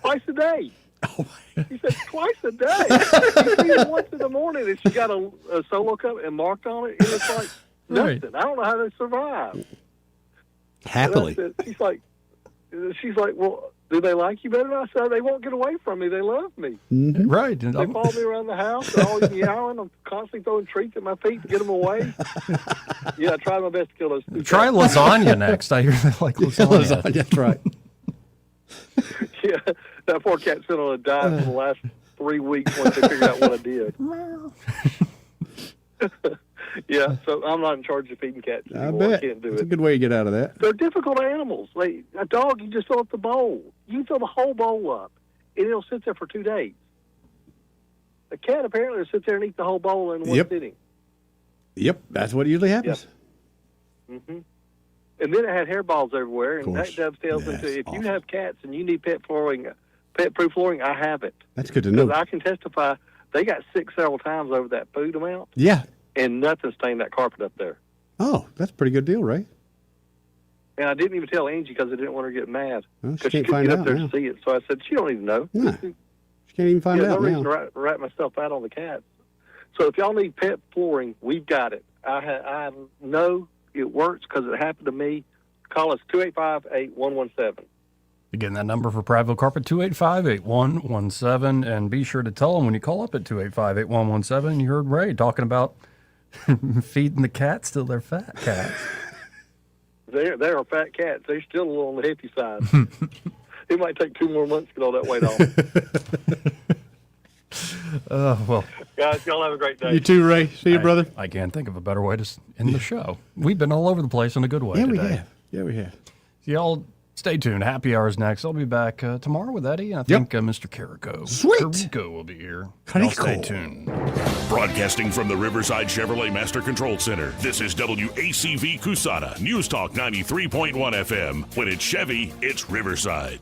twice a day." He said, "Twice a day." She feeds him once in the morning, and she got a solo cup and marked on it, and it's like nothing. Right. I don't know how they survive. Happily. And I said, she's like, "Well, do they like you better?" And I said, "They won't get away from me. They love me." Mm-hmm. Right. They follow me around the house. They're always meowing. I'm constantly throwing treats at my feet to get them away. Yeah, I tried my best to kill those two. Try lasagna next. I hear they like lasagna. That's right. Yeah, that poor cat sat on a diet for the last 3 weeks once they figured out what I did. Yeah, so I'm not in charge of feeding cats anymore. I bet. Can't do It's a it. good way to get out of that. They're difficult animals. A dog, you just fill up the bowl. You can fill the whole bowl up, and it'll sit there for 2 days. A cat apparently will sit there and eat the whole bowl in one sitting. Yep, that's what usually happens. Mm-hmm. And then it had hairballs everywhere, and that dovetails into if you have cats and you need pet-proof flooring, I have it. That's good to know. Because I can testify, they got sick several times over that food amount. Yeah. And nothing stained that carpet up there. Oh, that's a pretty good deal, Ray. And I didn't even tell Angie because I didn't want her to get mad. Well, she Because she can't couldn't find get up out there now. to see it. So I said, she don't even know. No. She can't even find out no reason now. to rat myself out on the cats. So if y'all need pet flooring, we've got it. I know it works because it happened to me. Call us 285-8117. Again, that number for Prattville Carpet, 285-8117. And be sure to tell them when you call up at 285-8117, you heard Ray talking about feeding the cats till they're fat cats. They are fat cats. They're still a little on the hippie side. It might take 2 more months to get all that weight off. Well, Guys, y'all have a great day. You too, Ray. See you, brother. I can't think of a better way to end the show. We've been all over the place in a good way Yeah, today. we have. Yeah, we have. Y'all stay tuned. Happy Hour's next. I'll be back tomorrow with Eddie. And I think Mr. Carrico. Carrico will be here. Y'all stay tuned. Broadcasting from the Riverside Chevrolet Master Control Center, this is WACV Cusana, News Talk 93.1 FM. When it's Chevy, it's Riverside.